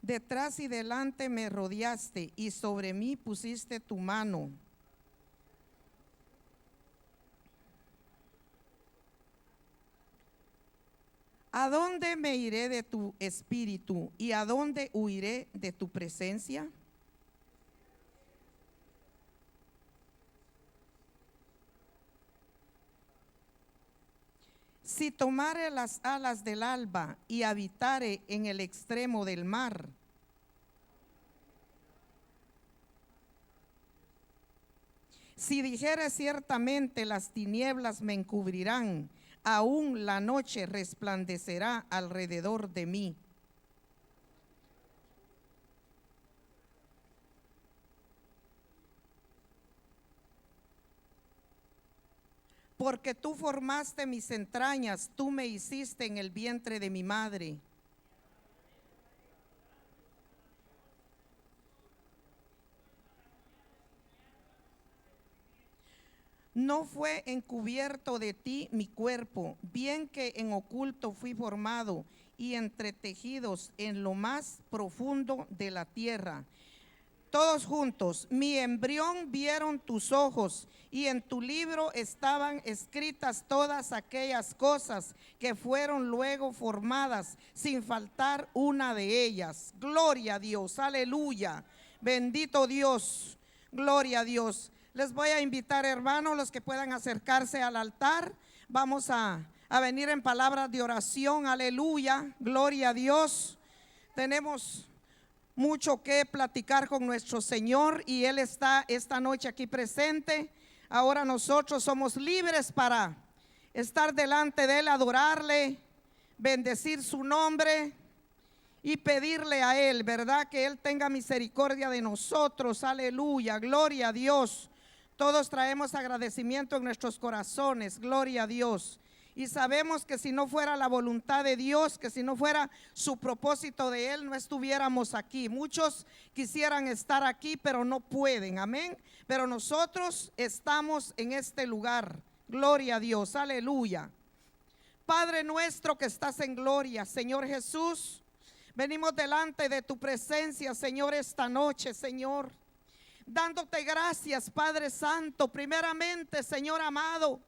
Detrás y delante me rodeaste y sobre mí pusiste tu mano. ¿A dónde me iré de tu espíritu y a dónde huiré de tu presencia? Si tomare las alas del alba y habitare en el extremo del mar, si dijere ciertamente las tinieblas me encubrirán, aún la noche resplandecerá alrededor de mí. Porque tú formaste mis entrañas, tú me hiciste en el vientre de mi madre. No fue encubierto de ti mi cuerpo, bien que en oculto fui formado y entretejidos en lo más profundo de la tierra. Todos juntos, mi embrión vieron tus ojos, y en tu libro estaban escritas todas aquellas cosas que fueron luego formadas, sin faltar una de ellas. Gloria a Dios, aleluya, bendito Dios, gloria a Dios. Les voy a invitar, hermanos, los que puedan acercarse al altar. Vamos a venir en palabras de oración, aleluya, gloria a Dios. Tenemos mucho que platicar con nuestro Señor y Él está esta noche aquí presente. Ahora nosotros somos libres para estar delante de Él, adorarle, bendecir su nombre y pedirle a Él, ¿verdad? Que Él tenga misericordia de nosotros, aleluya, gloria a Dios. Todos traemos agradecimiento en nuestros corazones, gloria a Dios. Y sabemos que si no fuera la voluntad de Dios, que si no fuera su propósito de Él, no estuviéramos aquí. Muchos quisieran estar aquí, pero no pueden, amén. Pero nosotros estamos en este lugar, gloria a Dios, aleluya. Padre nuestro que estás en gloria, Señor Jesús, venimos delante de tu presencia, Señor, esta noche, Señor, dándote gracias, Padre Santo, primeramente, Señor amado,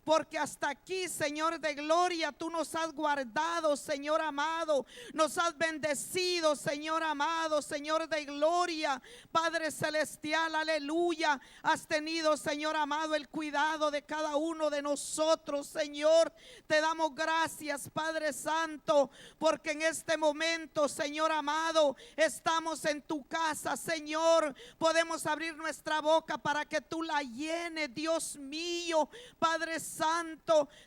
porque hasta aquí, Señor de gloria, tú nos has guardado, Señor amado, nos has bendecido, Señor amado, Señor de gloria, Padre celestial, aleluya. Has tenido, Señor amado, el cuidado de cada uno de nosotros, Señor. Te damos gracias, Padre Santo, porque en este momento, Señor amado, estamos en tu casa, Señor. Podemos abrir nuestra boca para que tú la llenes, Dios mío, Padre Santo.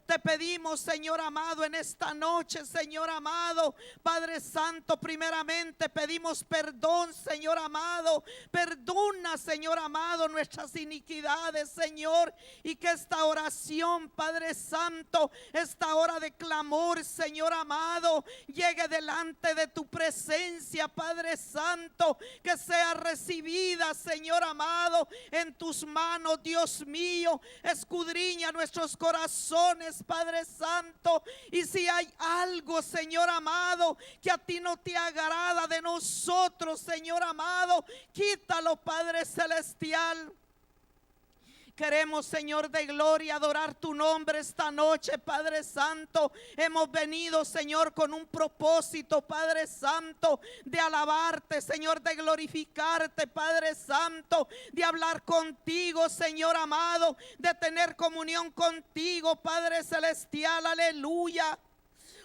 Te pedimos, Señor amado, en esta noche, Señor amado, Padre Santo, primeramente pedimos perdón, Señor amado. Perdona, Señor amado, nuestras iniquidades, Señor, y que esta oración, Padre Santo, esta hora de clamor, Señor amado, llegue delante de tu presencia, Padre Santo, que sea recibida, Señor amado, en tus manos, Dios mío. Escudriña nuestros corazones, Padre Santo, y si hay algo, Señor amado, que a ti no te agrada de nosotros, Señor amado, quítalo, Padre celestial. Queremos, Señor de gloria, adorar tu nombre esta noche, Padre Santo. Hemos venido, Señor, con un propósito, Padre Santo, de alabarte, Señor, de glorificarte, Padre Santo, de hablar contigo, Señor amado, de tener comunión contigo, Padre celestial, aleluya.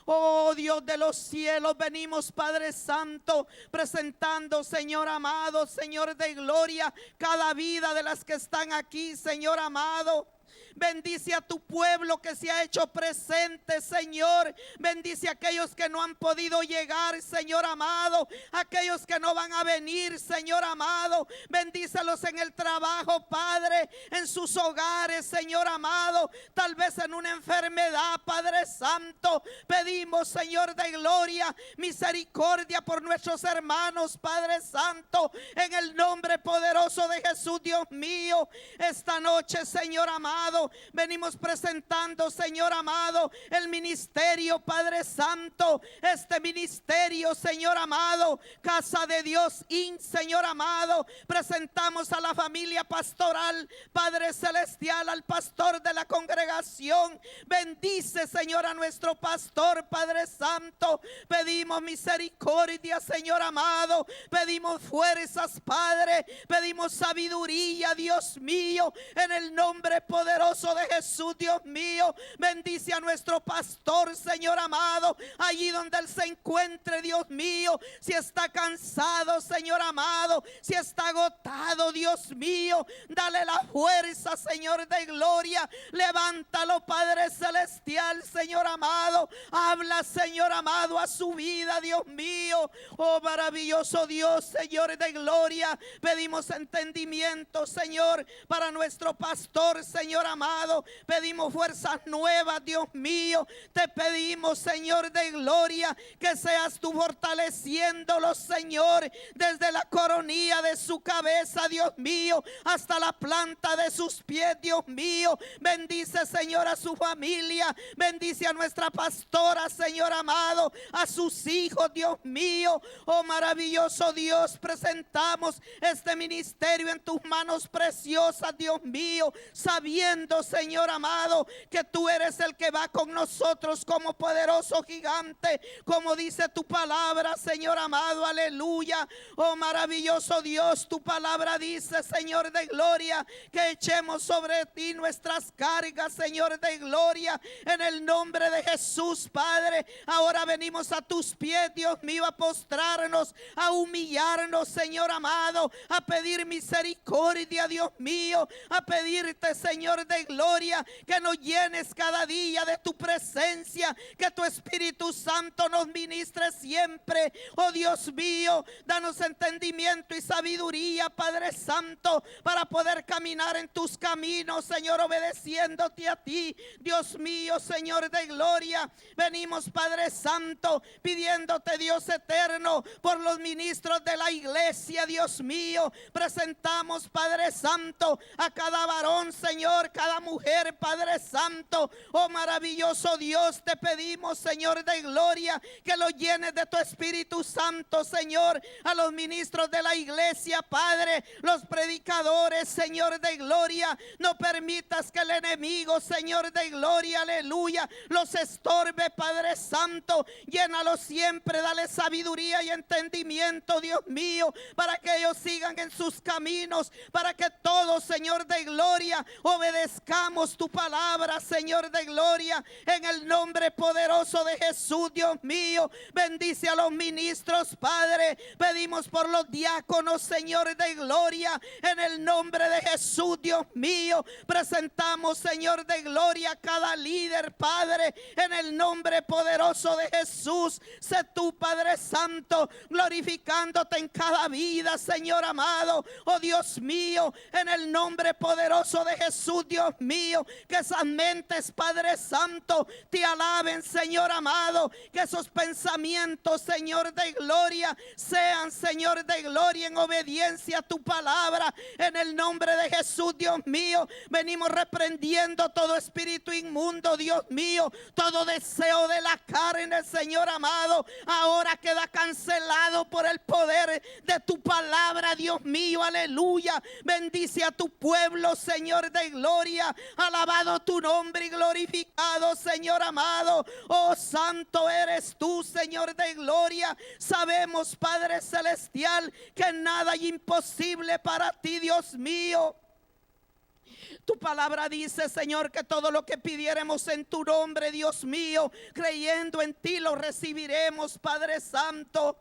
Oh Dios de los cielos, venimos, Padre Santo, presentando, Señor amado, Señor de gloria, cada vida de las que están aquí, Señor amado. Bendice a tu pueblo que se ha hecho presente, Señor. Bendice a aquellos que no han podido llegar, Señor amado. Aquellos que no van a venir, Señor amado. Bendícelos en el trabajo, Padre, en sus hogares, Señor amado. Tal vez en una enfermedad, Padre Santo. Pedimos, Señor de gloria, misericordia por nuestros hermanos, Padre Santo. En el nombre poderoso de Jesús, Dios mío. Esta noche, Señor amado, amado, venimos presentando, Señor amado, el ministerio, Padre Santo, este ministerio, Señor amado, Casa de Dios, Señor amado, presentamos a la familia pastoral, Padre Celestial, al pastor de la congregación. Bendice, Señor, a nuestro pastor, Padre Santo. Pedimos misericordia, Señor amado, pedimos fuerzas, Padre, pedimos sabiduría, Dios mío, en el nombre poderoso de Jesús, Dios mío. Bendice a nuestro pastor, Señor amado, allí donde él se encuentre, Dios mío. Si está cansado, Señor amado, si está agotado, Dios mío, dale la fuerza, Señor de gloria. Levántalo, Padre Celestial, Señor amado. Habla, Señor amado, a su vida, Dios mío. Oh, maravilloso Dios, Señor de gloria. Pedimos entendimiento, Señor, para nuestro pastor, Señor amado. Pedimos fuerzas nuevas, Dios mío. Te pedimos, Señor de gloria, que seas tú fortaleciéndolo, Señor, desde la coronilla de su cabeza, Dios mío, hasta la planta de sus pies, Dios mío. Bendice, Señor, a su familia. Bendice a nuestra pastora, Señor amado, a sus hijos, Dios mío. Oh, maravilloso Dios, presentamos este ministerio en tus manos preciosas, Dios mío, sabiendo, Señor amado, que tú eres el que va con nosotros como poderoso gigante, como dice tu palabra, Señor amado, aleluya. Oh, maravilloso Dios, tu palabra dice, Señor de gloria, que echemos sobre ti nuestras cargas, Señor de gloria, en el nombre de Jesús, Padre. Ahora venimos a tus pies, Dios mío, a postrarnos, a humillarnos, Señor amado, a pedir misericordia, Dios mío, a pedirte, Señor de gloria, que nos llenes cada día de tu presencia, que tu Espíritu Santo nos ministre siempre. Oh, Dios mío, danos entendimiento y sabiduría, Padre Santo, para poder caminar en tus caminos, Señor, obedeciéndote a ti, Dios mío, Señor de gloria. Venimos, Padre Santo, pidiéndote, Dios eterno, por los ministros de la iglesia, Dios mío. Presentamos, Padre Santo, a cada varón, Señor, cada mujer, Padre Santo. Oh, maravilloso Dios, te pedimos, Señor de gloria, que lo llenes de tu Espíritu Santo, Señor. A los ministros de la iglesia, Padre, los predicadores, Señor de gloria, no permitas que el enemigo, Señor de gloria, aleluya, los estorbe, Padre Santo. Llénalos siempre, dale sabiduría y entendimiento, Dios mío, para que ellos sigan en sus caminos, para que todos, Señor de gloria, obedezcamos tu palabra, Señor de gloria, en el nombre poderoso de Jesús, Dios mío. Bendice a los ministros, Padre. Pedimos por los diáconos, Señor de gloria, en el nombre de Jesús, Dios mío. Presentamos, Señor de gloria, cada líder, Padre, en el nombre poderoso de Jesús. Sé tú, Padre Santo, glorificándote en cada vida, Señor amado. Oh, Dios mío, en el nombre poderoso de Jesús, Dios mío, que esas mentes, Padre Santo, te alaben, Señor amado. Que esos pensamientos, Señor de gloria, sean, Señor de gloria, en obediencia a tu palabra, en el nombre de Jesús, Dios mío. Venimos reprendiendo todo espíritu inmundo, Dios mío, todo deseo de la carne, Señor amado, ahora queda cancelado por el poder de tu palabra, Dios mío, aleluya. Bendice a tu pueblo, Señor de gloria. Alabado tu nombre y glorificado, Señor amado. Oh, santo eres tú, Señor de gloria. Sabemos, Padre celestial, que nada es imposible para ti, Dios mío. Tu palabra dice, Señor, que todo lo que pidiéramos en tu nombre, Dios mío, creyendo en ti, lo recibiremos, Padre Santo.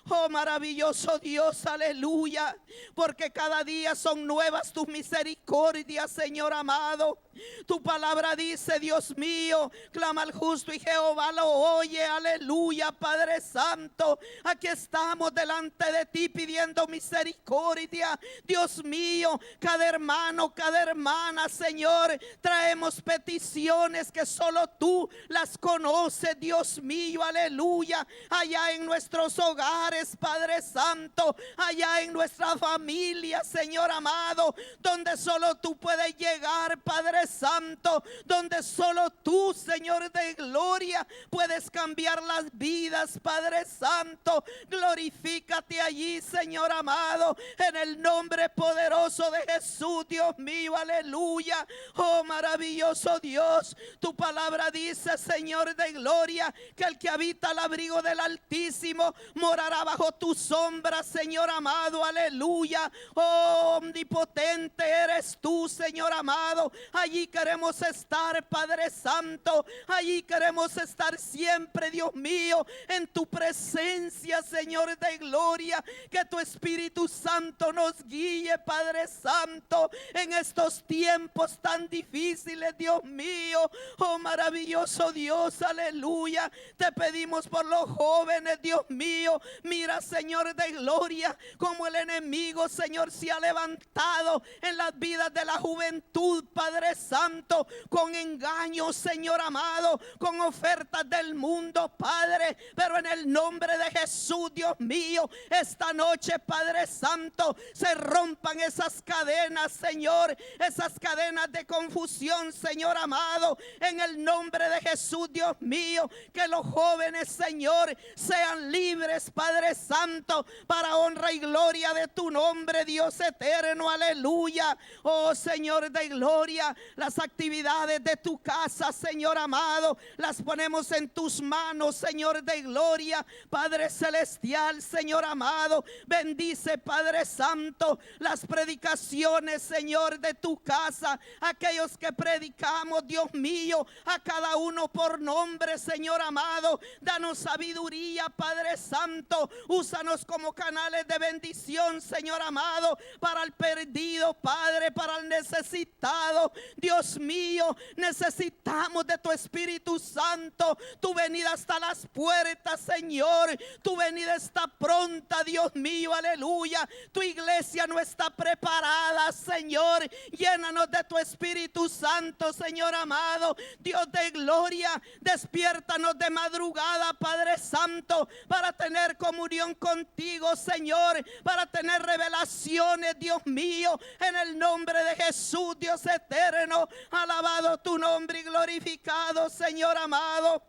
Oh, maravilloso Dios, aleluya, porque cada día son nuevas tus misericordias, Señor amado. Tu palabra dice, Dios mío, clama al justo y Jehová lo oye, aleluya, Padre Santo. Aquí estamos delante de ti pidiendo misericordia, Dios mío. Cada hermano, cada hermana, Señor, traemos peticiones que solo tú las conoces, Dios mío, aleluya. Allá en nuestros hogares, hogares, Padre Santo, allá en nuestra familia, Señor amado, donde solo tú puedes llegar, Padre Santo, donde solo tú, Señor de gloria, puedes cambiar las vidas, Padre Santo. Glorifícate allí, Señor amado, en el nombre poderoso de Jesús, Dios mío, aleluya. Oh, maravilloso Dios, tu palabra dice, Señor de gloria, que el que habita al abrigo del Altísimo morará bajo tu sombra, Señor amado, aleluya. Oh, omnipotente eres tú, Señor amado. Allí queremos estar, Padre Santo. Allí queremos estar siempre, Dios mío, en tu presencia, Señor de gloria. Que tu Espíritu Santo nos guíe, Padre Santo, en estos tiempos tan difíciles, Dios mío. Oh, maravilloso Dios, aleluya. Te pedimos por los jóvenes, Dios mío. Mira, Señor de gloria, como el enemigo, Señor, se ha levantado en las vidas de la juventud, Padre Santo, con engaños, Señor amado, con ofertas del mundo, Padre. Pero en el nombre de Jesús, Dios mío, esta noche, Padre Santo, se rompan esas cadenas, Señor, esas cadenas de confusión, Señor amado, en el nombre de Jesús, Dios mío. Que los jóvenes, Señor, sean libres, Padre Santo, para honra y gloria de tu nombre, Dios eterno, aleluya. Oh, Señor de gloria, las actividades de tu casa, Señor amado, las ponemos en tus manos, Señor de gloria. Padre celestial, Señor amado, bendice, Padre Santo, las predicaciones, Señor, de tu casa. Aquellos que predicamos, Dios mío, a cada uno por nombre, Señor amado. Danos sabiduría, Padre Santo. Úsanos como canales de bendición, Señor amado, para el perdido, Padre, para el necesitado. Dios mío, necesitamos de tu Espíritu Santo. Tu venida está a las puertas, Señor. Tu venida está pronta, Dios mío, aleluya. Tu iglesia no está preparada, Señor. Llénanos de tu Espíritu Santo, Señor amado. Dios de gloria, despiértanos de madrugada, Padre Santo, para tener comunión contigo, Señor, para tener revelaciones, Dios mío, en el nombre de Jesús, Dios eterno. Alabado tu nombre y glorificado, Señor amado.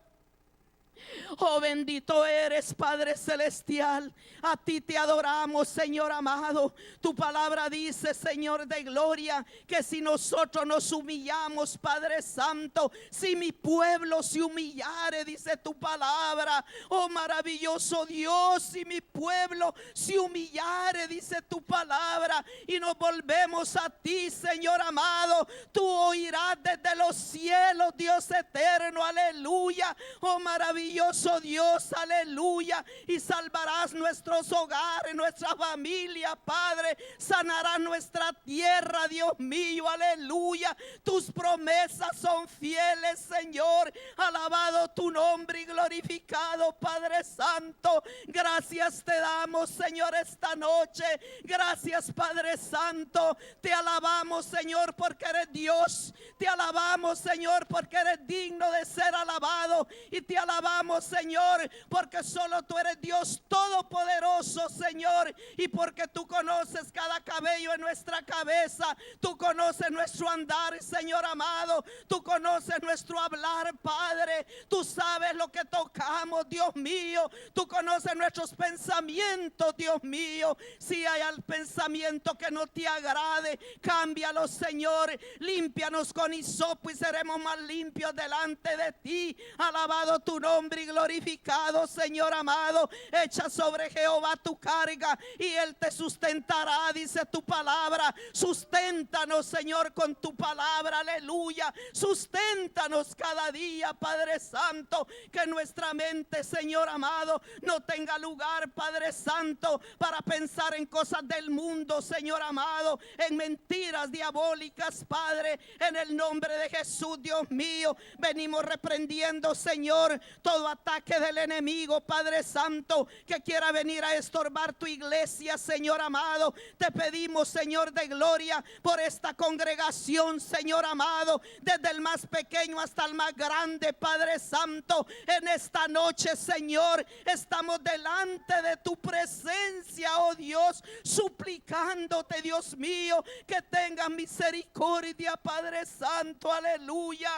Oh, bendito eres, Padre celestial. A ti te adoramos, Señor amado. Tu palabra dice, Señor de gloria, que si nosotros nos humillamos, Padre Santo, si mi pueblo se humillare, dice tu palabra. Oh, maravilloso Dios, si mi pueblo se humillare, dice tu palabra, y nos volvemos a ti, Señor amado, tú oirás desde los cielos, Dios eterno, aleluya. Oh, maravilloso Dios, aleluya, y salvarás nuestros hogares, nuestra familia, Padre. Sanarás nuestra tierra, Dios mío, aleluya. Tus promesas son fieles, Señor. Alabado tu nombre y glorificado, Padre Santo. Gracias te damos, Señor, esta noche. Gracias, Padre Santo. Te alabamos, Señor, porque eres Dios. Te alabamos, Señor, porque eres digno de ser alabado. Y te alabamos, Señor, porque solo tú eres Dios todopoderoso, Señor, y porque tú conoces cada cabello en nuestra cabeza. Tú conoces nuestro andar, Señor amado. Tú conoces nuestro hablar, Padre. Tú sabes lo que tocamos, Dios mío. Tú conoces nuestros pensamientos, Dios mío. Si hay al pensamiento que no te agrade, cámbialo, Señor. Límpianos con hisopo y seremos más limpios delante de ti. Alabado tu nombre y glorificado, Señor amado. Echa sobre Jehová tu carga y él te sustentará, dice tu palabra. Susténtanos, Señor, con tu palabra, aleluya. Susténtanos cada día, Padre Santo. Que nuestra mente, Señor amado, no tenga lugar, Padre Santo, para pensar en cosas del mundo, Señor amado, en mentiras diabólicas, Padre. En el nombre de Jesús, Dios mío, venimos reprendiendo, Señor, todo ataque ataque del enemigo, Padre Santo, que quiera venir a estorbar tu iglesia, Señor amado. Te pedimos, Señor de gloria, por esta congregación, Señor amado, desde el más pequeño hasta el más grande, Padre Santo. En esta noche, Señor, estamos delante de tu presencia, oh Dios, suplicándote, Dios mío, que tengas misericordia, Padre Santo, aleluya.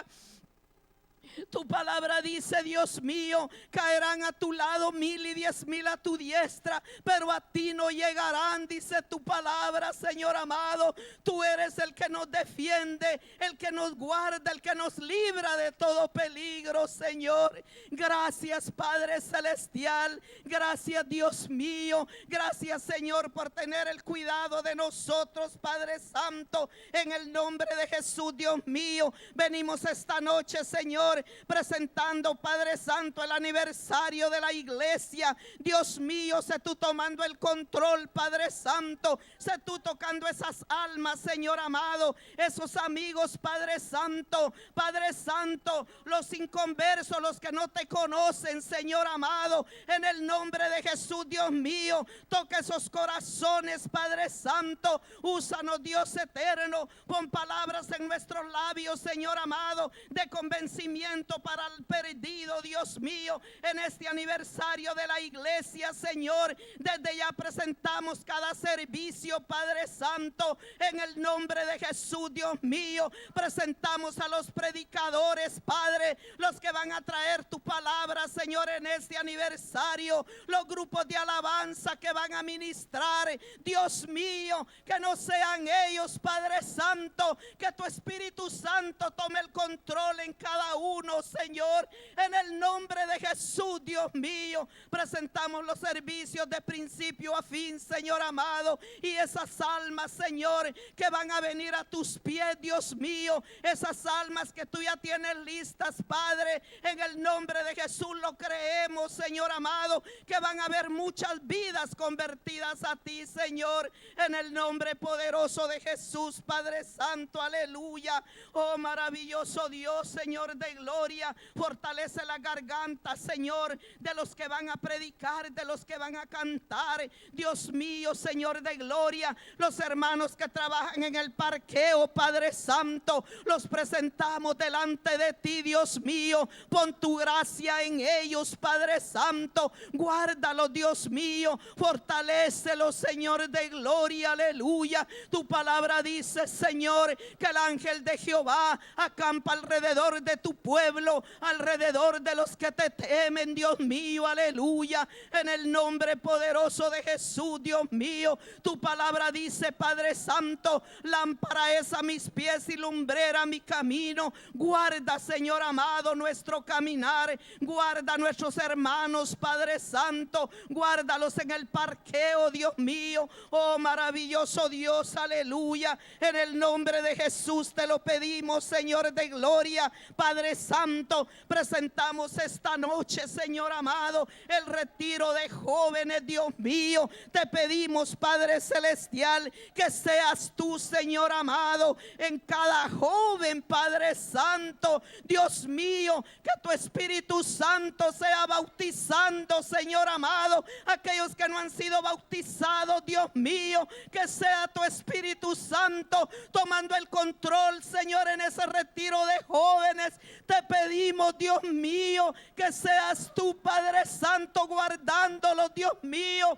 Tu palabra dice, Dios mío, caerán a tu lado 1000 y 10,000 a tu diestra, pero a ti no llegarán, dice tu palabra, Señor amado. Tú eres el que nos defiende, el que nos guarda, el que nos libra de todo peligro, Señor. Gracias, Padre Celestial. Gracias, Dios mío. Gracias, Señor, por tener el cuidado de nosotros, Padre Santo. En el nombre de Jesús, Dios mío, venimos esta noche, Señor, presentando, Padre Santo, el aniversario de la iglesia. Dios mío, sé tú tomando el control, Padre Santo. Sé tú tocando esas almas, Señor amado, esos amigos, Padre Santo. Padre Santo, los inconversos, los que no te conocen, Señor amado, en el nombre de Jesús, Dios mío, toca esos corazones, Padre Santo. Úsanos, Dios eterno, pon palabras en nuestros labios, Señor amado, de convencimiento para el perdido, Dios mío, en este aniversario de la iglesia, Señor. Desde ya presentamos cada servicio, Padre Santo, en el nombre de Jesús, Dios mío. Presentamos a los predicadores, Padre, los que van a traer tu palabra, Señor, en este aniversario, los grupos de alabanza que van a ministrar, Dios mío, que no sean ellos, Padre Santo, que tu Espíritu Santo tome el control en cada uno, Señor, en el nombre de Jesús, Dios mío. Presentamos los servicios de principio a fin, Señor amado, y esas almas, Señor, que van a venir a tus pies, Dios mío, esas almas que tú ya tienes listas, Padre, en el nombre de Jesús lo creemos, Señor amado, que van a haber muchas vidas convertidas a ti, Señor, en el nombre poderoso de Jesús, Padre Santo, aleluya. Oh maravilloso Dios, Señor de gloria, fortalece la garganta, Señor, de los que van a predicar, de los que van a cantar, Dios mío, Señor de gloria. Los hermanos que trabajan en el parqueo, Padre Santo, los presentamos delante de ti, Dios mío. Pon tu gracia en ellos, Padre Santo, guárdalos, Dios mío, fortalécelos, Señor de gloria, aleluya. Tu palabra dice, Señor, que el ángel de Jehová acampa alrededor de tu pueblo, alrededor de los que te temen, Dios mío, aleluya. En el nombre poderoso de Jesús, Dios mío, tu palabra dice, Padre Santo, lámpara es a mis pies y lumbrera mi camino. Guarda, Señor amado, nuestro caminar, guarda a nuestros hermanos, Padre Santo, guárdalos en el parqueo, Dios mío. Oh maravilloso Dios, aleluya. En el nombre de Jesús te lo pedimos, Señor de gloria, Padre Santo. Presentamos esta noche, Señor amado, el retiro de jóvenes, Dios mío. Te pedimos, Padre Celestial, que seas tú, Señor amado, en cada joven, Padre Santo, Dios mío, que tu Espíritu Santo sea bautizando, Señor amado, aquellos que no han sido bautizados, Dios mío, que sea tu Espíritu Santo tomando el control, Señor, en ese retiro de jóvenes. Te pedimos, Dios mío, que seas tú, Padre Santo, guardándolos, Dios mío,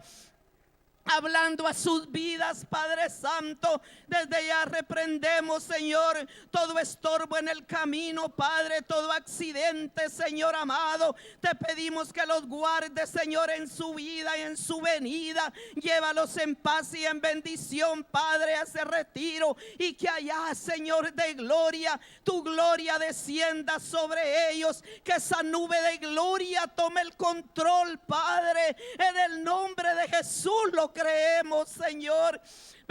hablando a sus vidas, Padre Santo. Desde ya reprendemos, Señor, todo estorbo en el camino, Padre, todo accidente, Señor amado. Te pedimos que los guardes, Señor, en su vida y en su venida. Llévalos en paz y en bendición, Padre, a ese retiro, y que allá, Señor de gloria, tu gloria descienda sobre ellos, que esa nube de gloria tome el control, Padre, en el nombre de Jesús lo creemos, Señor.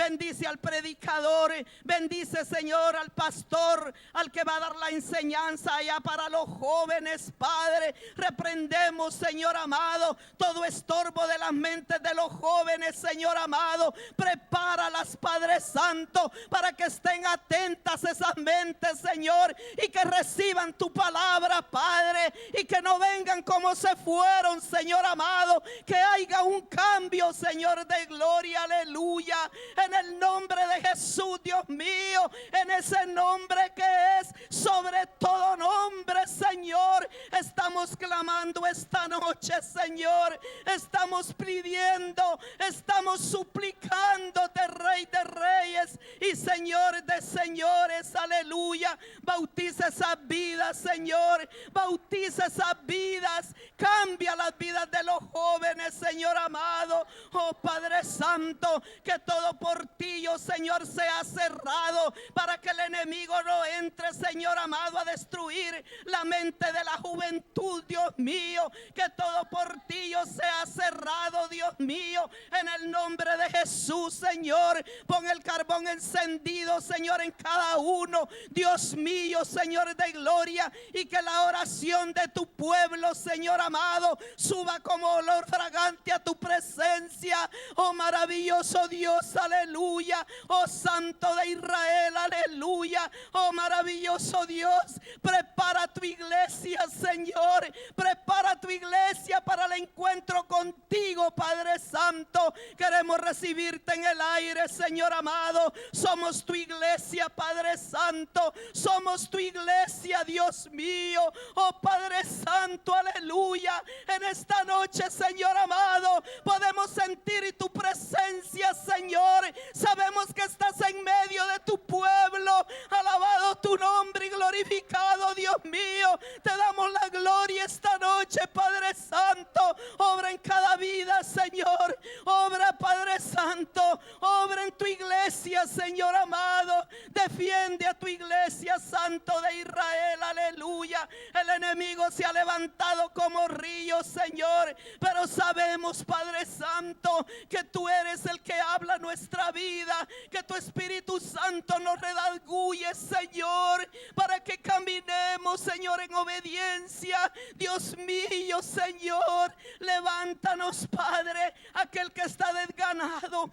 bendice al predicador, bendice, Señor, al pastor, al que va a dar la enseñanza allá para los jóvenes, Padre. Reprendemos, Señor amado, todo estorbo de las mentes de los jóvenes, Señor amado. Prepáralas, Padre Santo, para que estén atentas esas mentes, Señor, y que reciban tu palabra, Padre, y que no vengan como se fueron, Señor amado. Que haya un cambio, Señor, de gloria, aleluya, en el nombre de Jesús, Dios mío, en ese nombre que es sobre todo nombre, Señor. Estamos clamando esta noche, Señor, estamos pidiendo, estamos suplicándote, Rey de Reyes y Señor de Señores, aleluya. Bautiza esas vidas, Señor, bautiza esas vidas, cambia las vidas de los jóvenes, Señor amado. Oh Padre Santo, que todo portillo, Señor, sea cerrado para que el enemigo no entre, Señor amado, a destruir la mente de la juventud, Dios mío. Que todo portillo sea cerrado, Dios mío, en el nombre de Jesús, Señor. Pon el carbón encendido, Señor, en cada uno, Dios mío, Señor de gloria, y que la oración de tu pueblo, Señor amado, suba como olor fragante a tu presencia. Oh maravilloso Dios, aleluya. Oh Santo de Israel, aleluya. Oh maravilloso Dios, prepara tu iglesia, Señor. Prepara tu iglesia para el encuentro contigo, Padre Santo. Queremos recibirte en el aire, Señor amado. Somos tu iglesia, Padre Santo. Somos tu iglesia, Dios mío. Oh Padre Santo, aleluya. En esta noche, Señor amado, podemos sentir tu presencia, Señor. Sabemos que estás en medio de tu pueblo. Alabado tu nombre y glorificado, Dios mío. Te damos la gloria esta noche, Padre Santo. Obra en cada vida, Señor. Obra, Padre Santo. Obra en tu iglesia, Señor amado. Defiende a tu iglesia, Santo de Israel, aleluya. El enemigo se ha levantado como río, Señor, pero sabemos, Padre Santo, que tú eres el que habla nuestra vida, que tu Espíritu Santo nos redarguye, Señor, para que caminemos, Señor, en obediencia. Dios mío, Señor, levántanos, Padre, aquel que está desganado,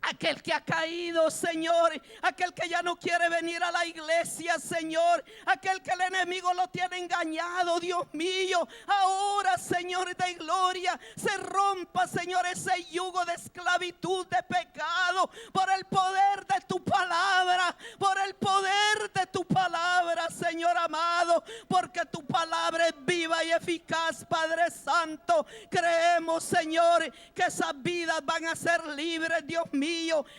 aquel que ha caído, Señor, aquel que ya no quiere venir a la iglesia, Señor, aquel que el enemigo lo tiene engañado, Dios mío. Ahora, Señor de gloria, se rompa, Señor, ese yugo de esclavitud, de pecado, por el poder de tu palabra, por el poder de tu palabra, Señor amado, porque tu palabra es viva y eficaz, Padre Santo. Creemos, Señor, que esas vidas van a ser libres, Dios mío.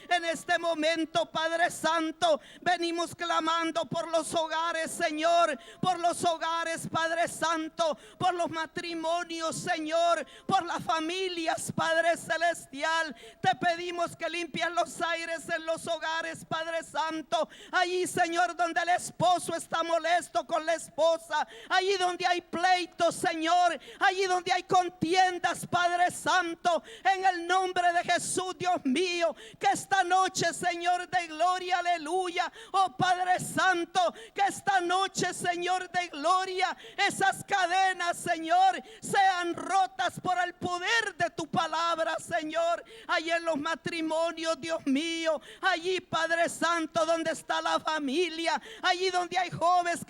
En este momento, Padre Santo, venimos clamando por los hogares, Señor, por los hogares, Padre Santo, por los matrimonios, Señor, por las familias, Padre Celestial. Te pedimos que limpies los aires en los hogares, Padre Santo. Allí, Señor, donde el esposo está molesto con la esposa, allí donde hay pleitos, Señor, allí donde hay contiendas, Padre Santo, en el nombre de Jesús, Dios mío. Que esta noche, Señor de gloria, aleluya, oh Padre Santo, que esta noche, Señor de gloria, esas cadenas, Señor, sean rotas por el poder de tu palabra, Señor. Allí en los matrimonios, Dios mío, allí, Padre Santo, donde está la familia, allí donde hay jóvenes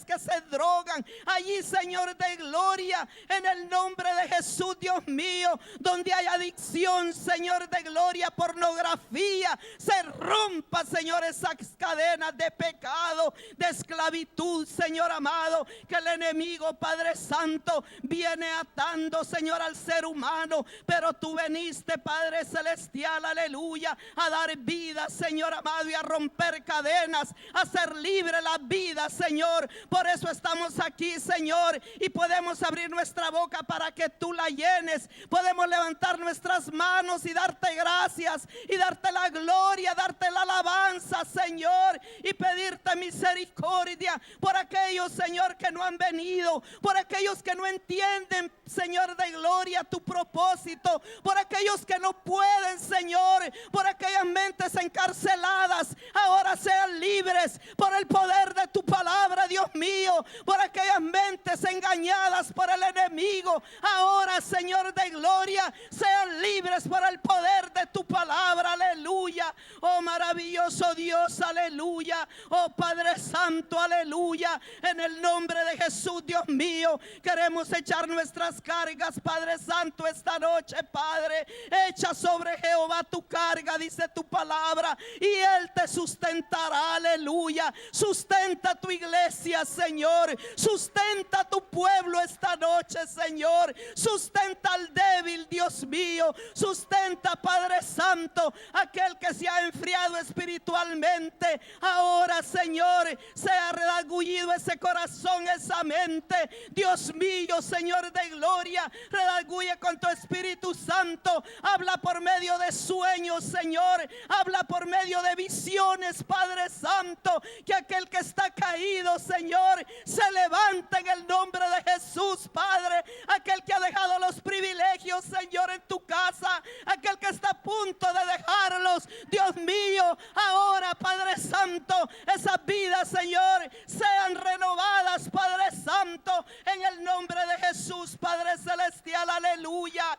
que se drogan, allí, Señor de gloria, en el nombre de Jesús, Dios mío, donde hay adicción, Señor de gloria, pornografía, se rompa, Señor, esas cadenas de pecado, de esclavitud, Señor amado, que el enemigo, Padre Santo, viene atando, Señor, al ser humano, pero tú veniste, Padre Celestial, aleluya, a dar vida, Señor amado, y a romper cadenas, a hacer libre la vida, Señor. Por eso estamos aquí, Señor, y podemos abrir nuestra boca para que tú la llenes. Podemos levantar nuestras manos y darte gracias, gracias y darte la gloria, darte la alabanza, Señor, y pedirte misericordia por aquellos, Señor, que no han venido, por aquellos que no entienden, Señor de gloria, tu propósito, por aquellos que no pueden, Señor, por aquellas mentes encarceladas, ahora sean libres por el poder de tu palabra, Dios mío, por aquellas mentes engañadas por el enemigo, ahora, Señor de gloria, sean libres por el poder de tu palabra, aleluya. Oh maravilloso Dios, aleluya. Oh Padre Santo, aleluya. En el nombre de Jesús, Dios mío, queremos echar nuestras cargas, Padre Santo, esta noche, Padre. Echa sobre Jehová tu carga, dice tu palabra, y Él te sustentará, aleluya. Sustenta tu iglesia, Señor. Sustenta tu pueblo esta noche, Señor. Sustenta al débil, Dios mío. Sustenta, Padre Santo, aquel que se ha enfriado espiritualmente. Ahora, Señor, sea redargullido ese corazón, esa mente. Dios mío, Señor de gloria, redarguye con tu Espíritu Santo. Habla por medio de sueños, Señor. Habla por medio de visiones, Padre Santo. Que aquel que está caído, Señor, se levante en el nombre de Jesús, Padre. Aquel que ha dejado los privilegios, Señor, en tu casa, aquel que está a punto de dejarlos, Dios mío, ahora, Padre Santo, esas vidas, Señor, sean renovadas, Padre Santo, en el nombre de Jesús, Padre Celestial, aleluya.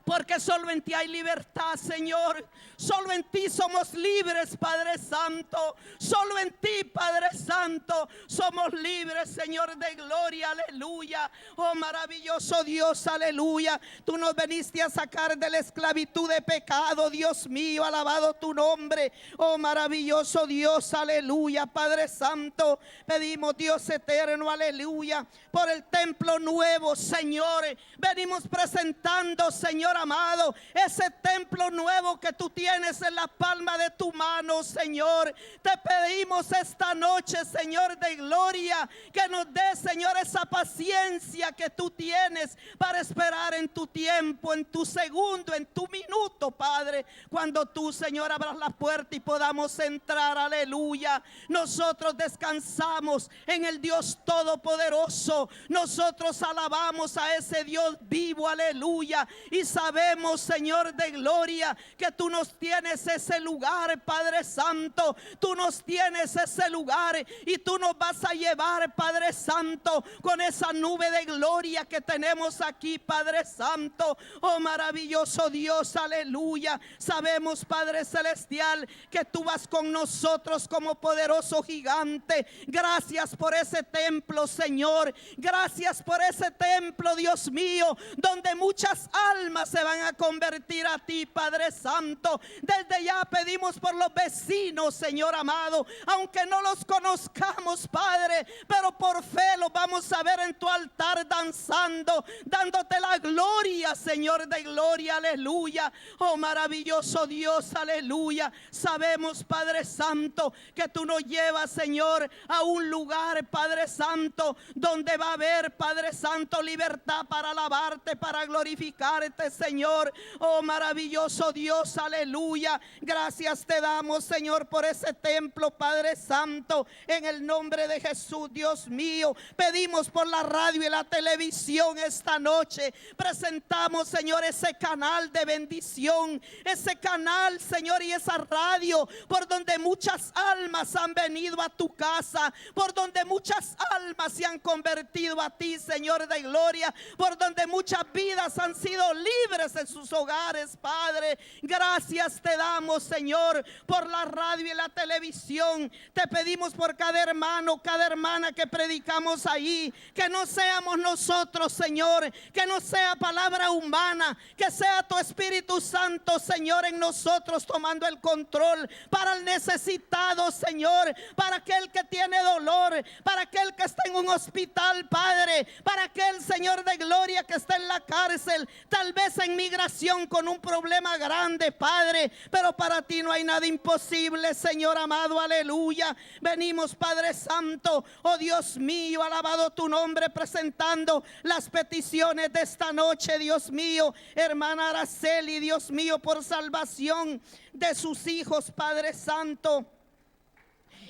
Porque solo en ti hay libertad, Señor. Solo en ti somos libres, Padre Santo. Solo en ti, Padre Santo, somos libres, Señor de gloria, aleluya. Oh maravilloso Dios, aleluya. Tú nos veniste a sacar de la esclavitud de pecado, Dios mío, alabado tu nombre. Oh maravilloso Dios, aleluya, Padre Santo. Pedimos, Dios eterno, aleluya, por el templo nuevo, Señor. Venimos presentando, Señor amado, ese templo nuevo que tú tienes en la palma de tu mano, Señor. Te pedimos esta noche, Señor de gloria, que nos dé, Señor, esa paciencia que tú tienes para esperar en tu tiempo, en tu segundo, en tu minuto, Padre. Cuando tú, Señor, abras la puerta y podamos entrar, aleluya. Nosotros descansamos en el Dios Todopoderoso. Nosotros alabamos a ese Dios vivo, aleluya. Y sabemos, Señor de gloria, que tú nos tienes ese lugar, Padre Santo. Tú nos tienes ese lugar y tú nos vas a llevar, Padre Santo, con esa nube de gloria que tenemos aquí, Padre Santo. Oh maravilloso Dios, aleluya. Sabemos, Padre Celestial, que tú vas con nosotros como poderoso gigante. Gracias por ese templo, Señor. Gracias por ese templo, Dios mío, donde muchas almas se van a convertir a ti, Padre Santo. Desde ya pedimos por los vecinos, Señor amado, aunque no los conozcamos, Padre, pero por fe los vamos a ver en tu altar danzando, dándote la gloria, Señor de gloria, aleluya. Oh maravilloso Dios, aleluya. Sabemos, Padre Santo, que tú nos llevas, Señor, a un lugar, Padre Santo, donde va a haber, Padre Santo, libertad para alabarte, para glorificarte, Señor. Oh maravilloso Dios, aleluya. Gracias te damos, Señor, por ese templo, Padre Santo, en el nombre de Jesús, Dios mío. Pedimos por la radio y la televisión esta noche. Presentamos, Señor, ese canal de bendición, ese canal, Señor, y esa radio por donde muchas almas han venido a tu casa, por donde muchas almas se han convertido a ti, Señor de gloria, por donde muchas vidas han sido libres en sus hogares, Padre. Gracias te damos, Señor, por la radio y la televisión. Te pedimos por cada hermano, cada hermana que predicamos ahí, que no seamos nosotros, Señor, que no sea palabra humana, que sea tu Espíritu Santo, Señor, en nosotros tomando el control para el necesitado, Señor, para aquel que tiene dolor, para aquel que está en un hospital, Padre, para aquel, Señor de gloria, que está en la cárcel, tal vez en migración con un problema grande, Padre, pero para ti no hay nada imposible, Señor amado, aleluya. Venimos, Padre Santo, oh Dios mío, alabado tu nombre, presentando las peticiones de esta noche, Dios mío, hermana Araceli, Dios mío, por salvación de sus hijos, Padre Santo,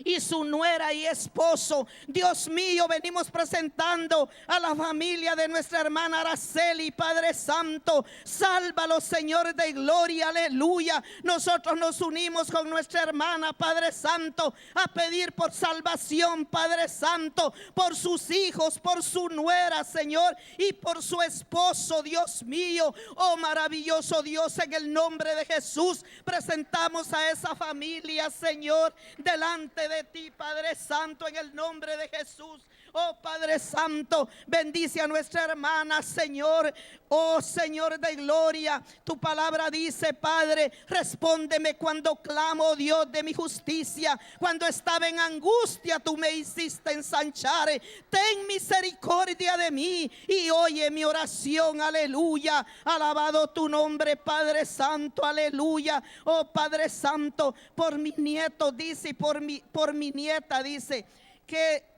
y su nuera y esposo. Dios mío, venimos presentando a la familia de nuestra hermana Araceli, Padre Santo, sálvalo, Señor de gloria, aleluya. Nosotros nos unimos con nuestra hermana, Padre Santo, a pedir por salvación, Padre Santo, por sus hijos, por su nuera, Señor, y por su esposo, Dios mío. Oh maravilloso Dios, en el nombre de Jesús presentamos a esa familia, Señor, delante de ti, Padre Santo, en el nombre de Jesús. Oh Padre Santo, bendice a nuestra hermana, Señor. Oh Señor de gloria, tu palabra dice, Padre, respóndeme cuando clamo, oh Dios de mi justicia. Cuando estaba en angustia, tú me hiciste ensanchar. Ten misericordia de mí y oye mi oración, aleluya. Alabado tu nombre, Padre Santo, aleluya. Oh Padre Santo, por mis nietos, dice, y por mi nieta, dice, que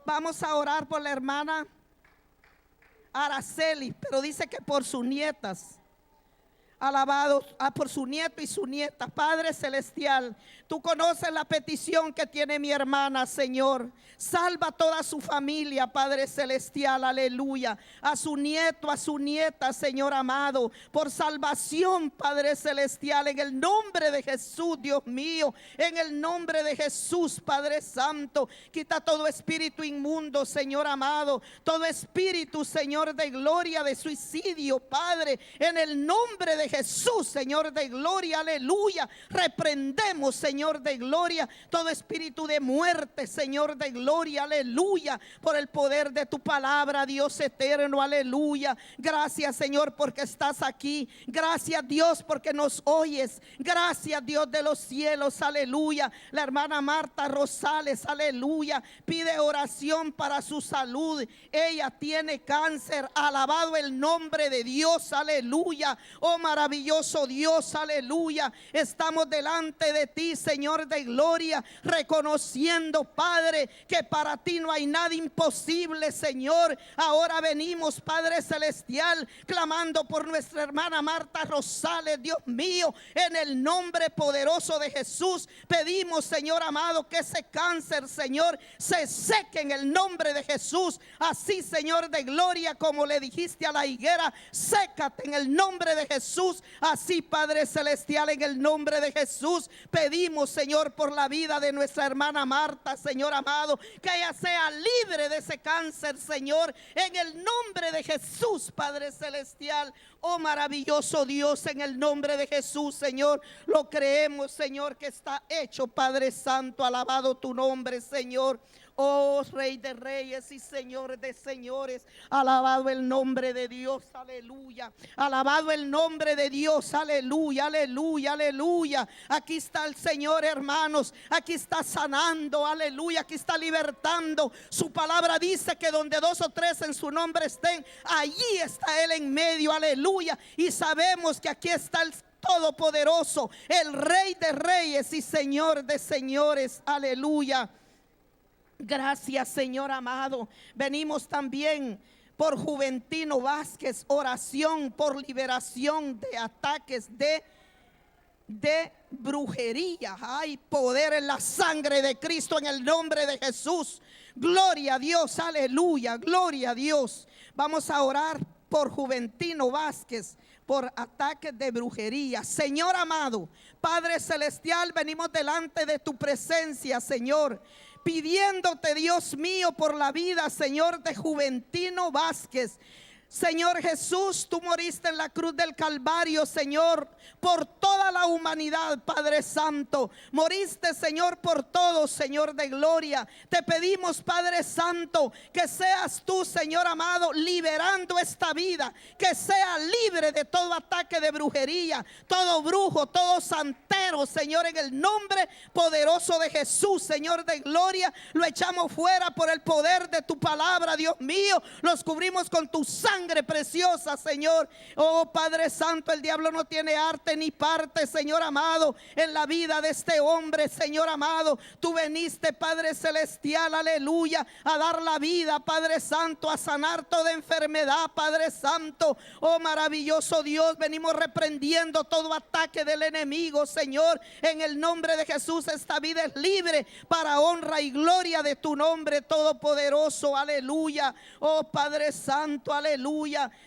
vamos a orar por la hermana Araceli, pero dice que por sus nietas. Alabado por su nieto y su nieta. Padre celestial, tú conoces la petición que tiene mi hermana, Señor. Salva toda su familia, Padre celestial, aleluya. A su nieto, a su nieta, Señor amado, por salvación, Padre celestial, en el nombre de Jesús, Dios mío, en el nombre de Jesús, Padre santo. Quita todo espíritu inmundo, Señor amado, todo espíritu, Señor de gloria, de suicidio, Padre, en el nombre de Jesús, Señor de gloria, aleluya. Reprendemos, Señor de gloria, todo espíritu de muerte, Señor de gloria, aleluya, por el poder de tu palabra, Dios eterno, aleluya. Gracias, Señor, porque estás aquí. Gracias, Dios, porque nos oyes. Gracias, Dios de los cielos, aleluya. La hermana Marta Rosales, aleluya, pide oración para su salud. Ella tiene cáncer. Alabado el nombre de Dios, aleluya. Oh maravilloso Dios, aleluya. Estamos delante de ti, Señor de gloria, reconociendo, Padre, que para ti no hay nada imposible, Señor. Ahora venimos, Padre celestial, clamando por nuestra hermana Marta Rosales, Dios mío, en el nombre poderoso de Jesús. Pedimos, Señor amado, que ese cáncer, Señor, se seque en el nombre de Jesús. Así, Señor de gloria, como le dijiste a la higuera, sécate en el nombre de Jesús. Así, Padre celestial, en el nombre de Jesús, pedimos, Señor, por la vida de nuestra hermana Marta, Señor amado, que ella sea libre de ese cáncer, Señor, en el nombre de Jesús, Padre celestial. Oh maravilloso Dios, en el nombre de Jesús, Señor, lo creemos, Señor, que está hecho, Padre santo. Alabado tu nombre, Señor. Oh Rey de reyes y Señor de señores, alabado el nombre de Dios, aleluya. Alabado el nombre de Dios, aleluya, aleluya, aleluya. Aquí está el Señor, hermanos, aquí está sanando, aleluya, aquí está libertando. Su palabra dice que donde dos o tres en su nombre estén, allí está Él en medio, aleluya. Y sabemos que aquí está el Todopoderoso, el Rey de reyes y Señor de señores, aleluya. Gracias, Señor amado. Venimos también por Juventino Vázquez, oración por liberación de ataques de brujería. Hay poder en la sangre de Cristo, en el nombre de Jesús. Gloria a Dios, aleluya, gloria a Dios. Vamos a orar por Juventino Vázquez, por ataques de brujería. Señor amado, Padre celestial, venimos delante de tu presencia, Señor, pidiéndote, Dios mío, por la vida, Señor, de Juventino Vázquez. Señor Jesús, tú moriste en la cruz del Calvario, Señor, por toda la humanidad, Padre Santo. Moriste, Señor, por todos, Señor de gloria. Te pedimos, Padre Santo, que seas tú, Señor amado, liberando esta vida, que sea libre de todo ataque de brujería, todo brujo, todo santero, Señor, en el nombre poderoso de Jesús, Señor de gloria. Lo echamos fuera por el poder de tu palabra, Dios mío. Los cubrimos con tu sangre preciosa, Señor. Oh Padre Santo, el diablo no tiene arte ni parte, Señor amado, en la vida de este hombre, Señor amado. Tú veniste, Padre celestial, aleluya, a dar la vida, Padre Santo, a sanar toda enfermedad, Padre Santo. Oh maravilloso Dios, venimos reprendiendo todo ataque del enemigo, Señor, en el nombre de Jesús. Esta vida es libre para honra y gloria de tu nombre todopoderoso, aleluya. Oh Padre Santo, aleluya,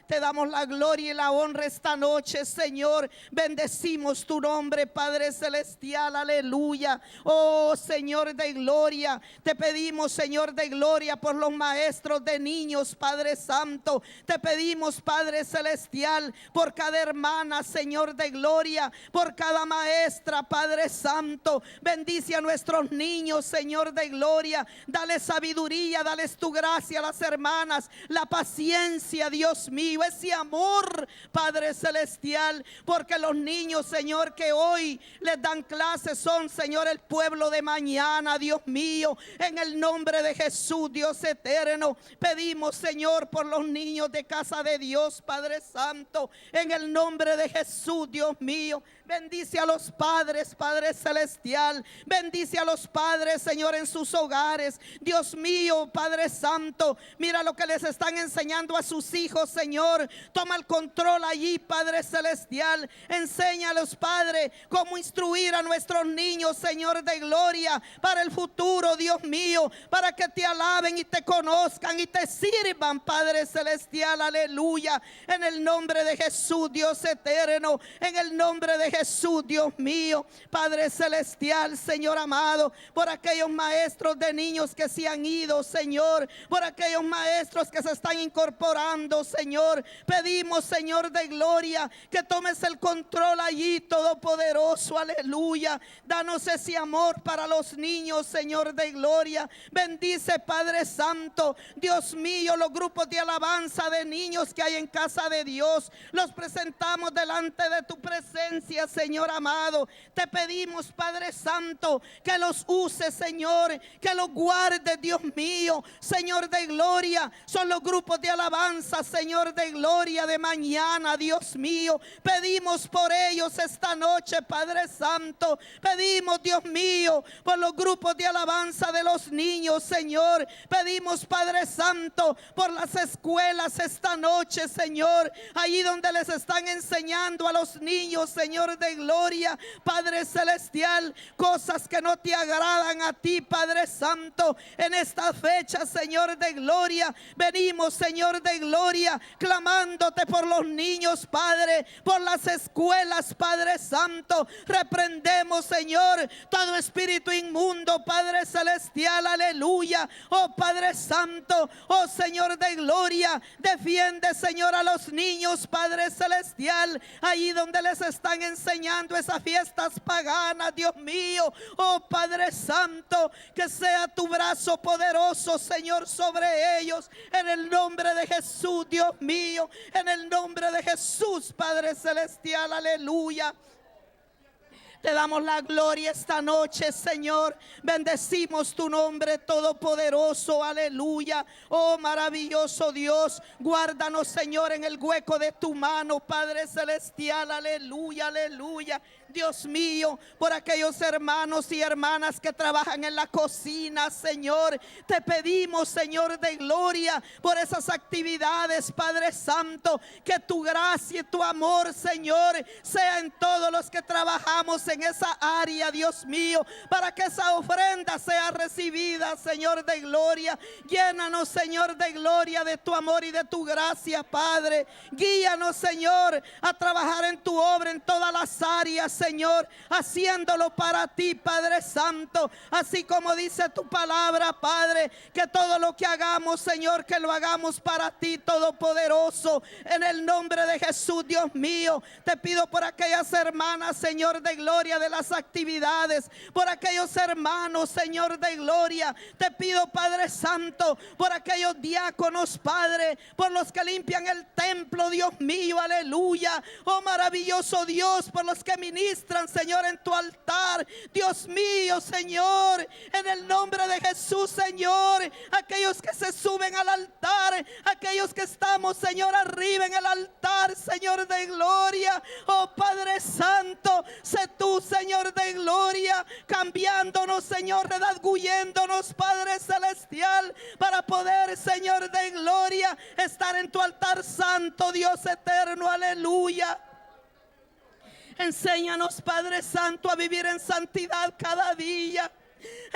te damos la gloria y la honra esta noche, Señor. Bendecimos tu nombre, Padre celestial, aleluya. Oh Señor de gloria, te pedimos, Señor de gloria, por los maestros de niños, Padre Santo. Te pedimos, Padre celestial, por cada hermana, Señor de gloria, por cada maestra, Padre Santo. Bendice a nuestros niños, Señor de gloria. Dale sabiduría, dales tu gracia a las hermanas, la paciencia, Dios mío, ese amor, Padre celestial, porque los niños, Señor, que hoy les dan clases son, Señor, el pueblo de mañana, Dios mío. En el nombre de Jesús, Dios eterno, pedimos, Señor, por los niños de casa de Dios, Padre Santo, en el nombre de Jesús, Dios mío. Bendice a los padres, Padre celestial. Bendice a los padres, Señor, en sus hogares. Dios mío, Padre Santo, mira lo que les están enseñando a sus hijos, Señor. Toma el control allí, Padre celestial. Enséñalos, Padre, cómo instruir a nuestros niños, Señor de gloria, para el futuro, Dios mío, para que te alaben y te conozcan y te sirvan, Padre celestial, aleluya. En el nombre de Jesús, Dios eterno, en el nombre de Jesús, Dios mío, Padre celestial, Señor amado, por aquellos maestros de niños que se han ido, Señor, por aquellos maestros que se están incorporando, Señor, pedimos, Señor de gloria, que tomes el control allí, todopoderoso, aleluya. Danos ese amor para los niños, Señor de gloria. Bendice, Padre Santo, Dios mío, los grupos de alabanza de niños que hay en casa de Dios, los presentamos delante de tu presencia, Señor amado. Te pedimos, Padre Santo, que los uses, Señor, que los guardes, Dios mío, Señor de gloria. Son los grupos de alabanza, Señor de gloria, de mañana, Dios mío. Pedimos por ellos esta noche, Padre Santo. Pedimos, Dios mío, por los grupos de alabanza de los niños, Señor. Pedimos, Padre Santo, por las escuelas esta noche, Señor, allí donde les están enseñando a los niños, Señor de gloria, Padre celestial, cosas que no te agradan a ti, Padre Santo. En esta fecha, Señor de gloria, venimos, Señor de gloria, clamándote por los niños, Padre, por las escuelas, Padre Santo. Reprendemos, Señor, todo espíritu inmundo, Padre celestial, aleluya. Oh Padre Santo, oh Señor de gloria, defiende, Señor, a los niños, Padre celestial, allí donde les están enseñando esas fiestas paganas, Dios mío. Oh Padre Santo, que sea tu brazo poderoso, Señor, sobre ellos, en el nombre de Jesús, Dios mío, en el nombre de Jesús, Padre celestial, aleluya. Te damos la gloria esta noche, Señor. Bendecimos tu nombre todopoderoso, aleluya. Oh maravilloso Dios, guárdanos, Señor, en el hueco de tu mano, Padre celestial, aleluya, aleluya. Dios mío, por aquellos hermanos y hermanas que trabajan en la cocina, Señor, te pedimos, Señor de gloria, por esas actividades, Padre Santo, que tu gracia y tu amor, Señor, sea en todos los que trabajamos en esa área, Dios mío, para que esa ofrenda sea recibida, Señor de gloria. Llénanos, Señor de gloria, de tu amor y de tu gracia, Padre. Guíanos, Señor, a trabajar en tu obra en todas las áreas, Señor, haciéndolo para ti, Padre Santo, así como dice tu palabra, Padre, que todo lo que hagamos, Señor, que lo hagamos para ti, Todopoderoso, en el nombre de Jesús, Dios mío. Te pido por aquellas hermanas, Señor de gloria, de las actividades, por aquellos hermanos, Señor de gloria. Te pido, Padre Santo, por aquellos diáconos, Padre, por los que limpian el templo, Dios mío, aleluya. Oh maravilloso Dios, por los que ministran, Señor, en tu altar, Dios mío, Señor, en el nombre de Jesús, Señor, aquellos que se suben al altar, aquellos que estamos, Señor, arriba en el altar, Señor de gloria. Oh Padre Santo, sé tú, Señor de gloria, cambiándonos, Señor, redarguyéndonos, Padre Celestial, para poder, Señor de gloria, estar en tu altar santo, Dios eterno, aleluya. Enséñanos, Padre Santo, a vivir en santidad cada día.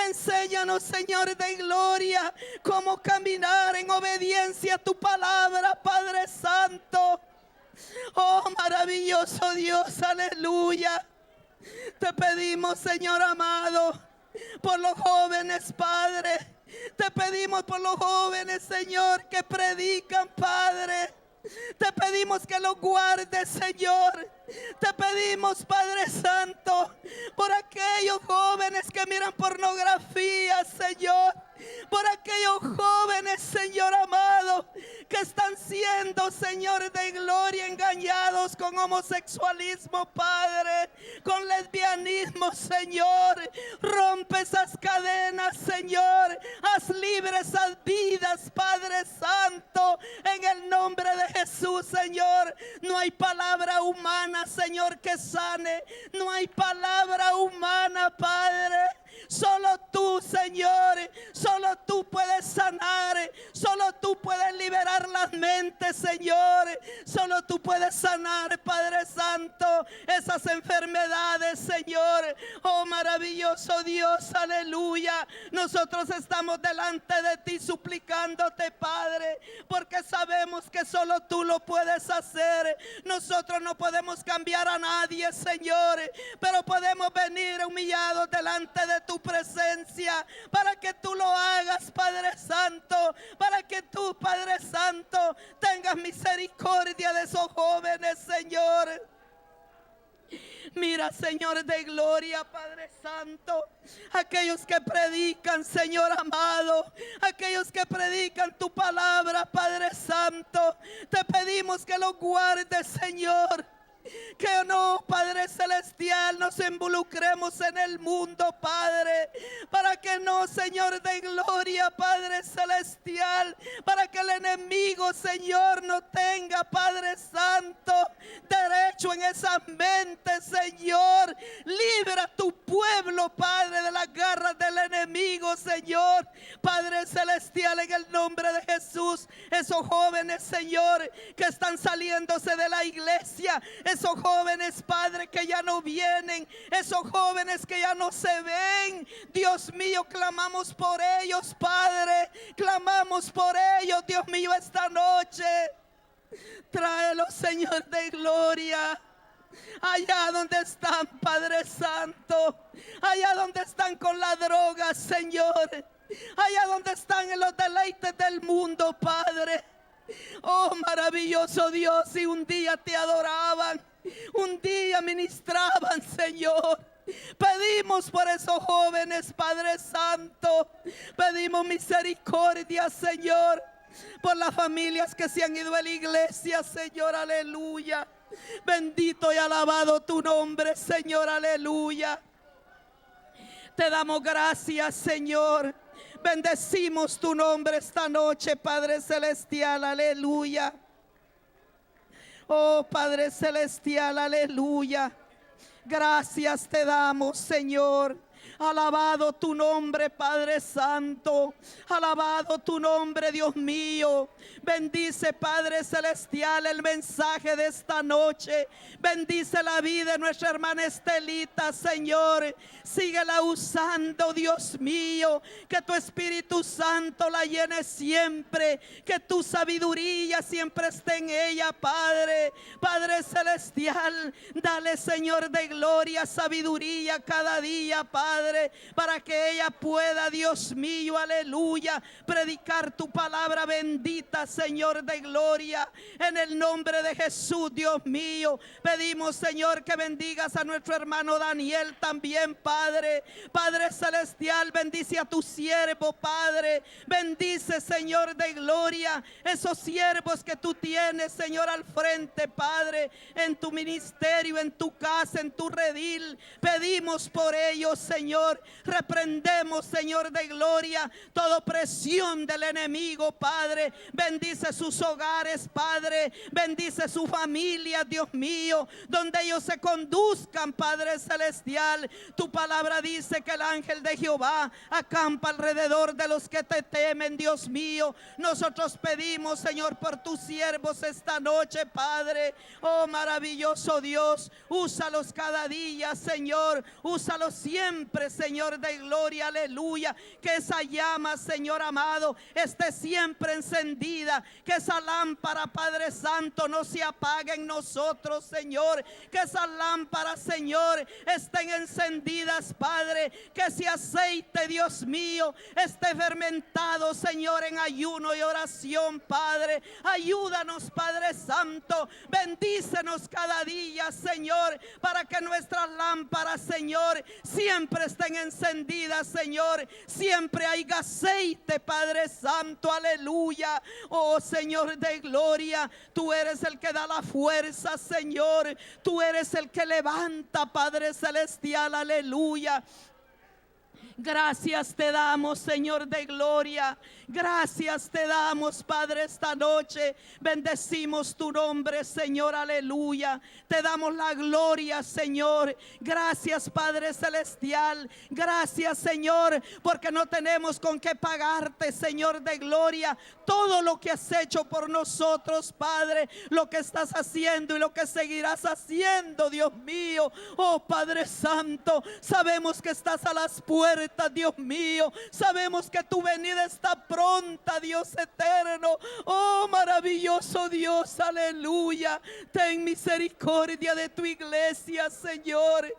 Enséñanos, Señor de gloria, cómo caminar en obediencia a tu palabra, Padre Santo. Oh maravilloso Dios, aleluya. Te pedimos, Señor amado, por los jóvenes, Padre. Te pedimos por los jóvenes, Señor, que predican, Padre. Te pedimos que los guardes, Señor. Te pedimos, Padre Santo, por aquellos jóvenes que miran pornografía, Señor. Por aquellos jóvenes, Señor amado, que están siendo, Señor de gloria, engañados con homosexualismo, Padre, con lesbianismo, Señor. Rompe esas cadenas, Señor. Haz libres esas vidas, Padre Santo, en el nombre de Jesús, Señor. No hay palabra humana, Señor, que sane. No hay palabra humana, Padre. Solo tú, Señor, solo tú puedes sanar, solo tú puedes liberar las mentes, Señor, solo tú puedes sanar, Padre Santo, esas enfermedades, Señor. Oh maravilloso Dios, aleluya. Nosotros estamos delante de ti suplicándote, Padre, porque sabemos que solo tú lo puedes hacer. Nosotros no podemos cambiar a nadie, Señor, pero podemos venir humillados delante de tu presencia para que tú lo hagas, Padre Santo, para que tú, Padre Santo, tengas misericordia de esos jóvenes, Señor. Mira, Señor de gloria, Padre Santo, aquellos que predican, Señor amado, aquellos que predican tu palabra, Padre Santo, te pedimos que los guardes, Señor. Que no, Padre Celestial, nos involucremos en el mundo, Padre, para que no, Señor de gloria, Padre Celestial, para que el enemigo, Señor, no tenga, Padre Santo, derecho en esa mente, Señor. Libra a tu pueblo, Padre, de las garras del enemigo, Señor. Padre Celestial, en el nombre de Jesús, esos jóvenes, Señor, que están saliéndose de la iglesia, esos jóvenes, Padre, que ya no vienen, esos jóvenes que ya no se ven, Dios mío, clamamos por ellos, Padre, clamamos por ellos, Dios mío, esta noche. Tráelos, Señor de gloria, allá donde están, Padre Santo, allá donde están con la droga, Señor, allá donde están en los deleites del mundo, Padre. Oh maravilloso Dios, y un día te adoraban, un día ministraban, Señor. Pedimos por esos jóvenes, Padre Santo. Pedimos misericordia, Señor, por las familias que se han ido a la iglesia, Señor, aleluya. Bendito y alabado tu nombre, Señor, aleluya. Te damos gracias, Señor. Bendecimos tu nombre esta noche, Padre Celestial, aleluya. Oh Padre Celestial, aleluya. Gracias te damos, Señor. Alabado tu nombre, Padre Santo. Alabado tu nombre, Dios mío. Bendice, Padre Celestial, el mensaje de esta noche. Bendice la vida de nuestra hermana Estelita, Señor. Síguela usando, Dios mío. Que tu Espíritu Santo la llene siempre. Que tu sabiduría siempre esté en ella, Padre. Padre Celestial, dale, Señor de gloria, sabiduría cada día, Padre, para que ella pueda, Dios mío, aleluya, predicar tu palabra bendita, Señor de gloria. En el nombre de Jesús, Dios mío, pedimos, Señor, que bendigas a nuestro hermano Daniel también, Padre. Padre Celestial, bendice a tu siervo, Padre. Bendice, Señor de gloria, esos siervos que tú tienes, Señor, al frente, Padre, en tu ministerio, en tu casa, en tu redil. Pedimos por ellos, Señor. Reprendemos, Señor de gloria, toda opresión del enemigo, Padre. Bendice sus hogares, Padre. Bendice su familia, Dios mío, donde ellos se conduzcan, Padre Celestial. Tu palabra dice que el ángel de Jehová acampa alrededor de los que te temen, Dios mío. Nosotros pedimos, Señor, por tus siervos esta noche, Padre. Oh, maravilloso Dios, úsalos cada día, Señor. Úsalos siempre, Señor de gloria, aleluya. Que esa llama, Señor amado, esté siempre encendida. Que esa lámpara, Padre Santo, no se apague en nosotros, Señor. Que esas lámparas, Señor, estén encendidas, Padre. Que ese aceite, Dios mío, esté fermentado, Señor, en ayuno y oración, Padre. Ayúdanos, Padre Santo. Bendícenos cada día, Señor, para que nuestras lámparas, Señor, siempre estén encendidas, Señor. Siempre hay aceite, Padre Santo, aleluya. Oh, Señor de gloria, tú eres el que da la fuerza, Señor. Tú eres el que levanta, Padre Celestial, aleluya. Gracias te damos, Señor de gloria. Gracias te damos, Padre, esta noche. Bendecimos tu nombre, Señor, aleluya. Te damos la gloria, Señor. Gracias, Padre Celestial. Gracias, Señor, porque no tenemos con qué pagarte, Señor de gloria, todo lo que has hecho por nosotros, Padre. Lo que estás haciendo y lo que seguirás haciendo, Dios mío. Oh, Padre Santo, sabemos que estás a las puertas, Dios mío. Sabemos que tu venida está pronta, Dios eterno. Oh, maravilloso Dios, aleluya. Ten misericordia de tu iglesia, Señor.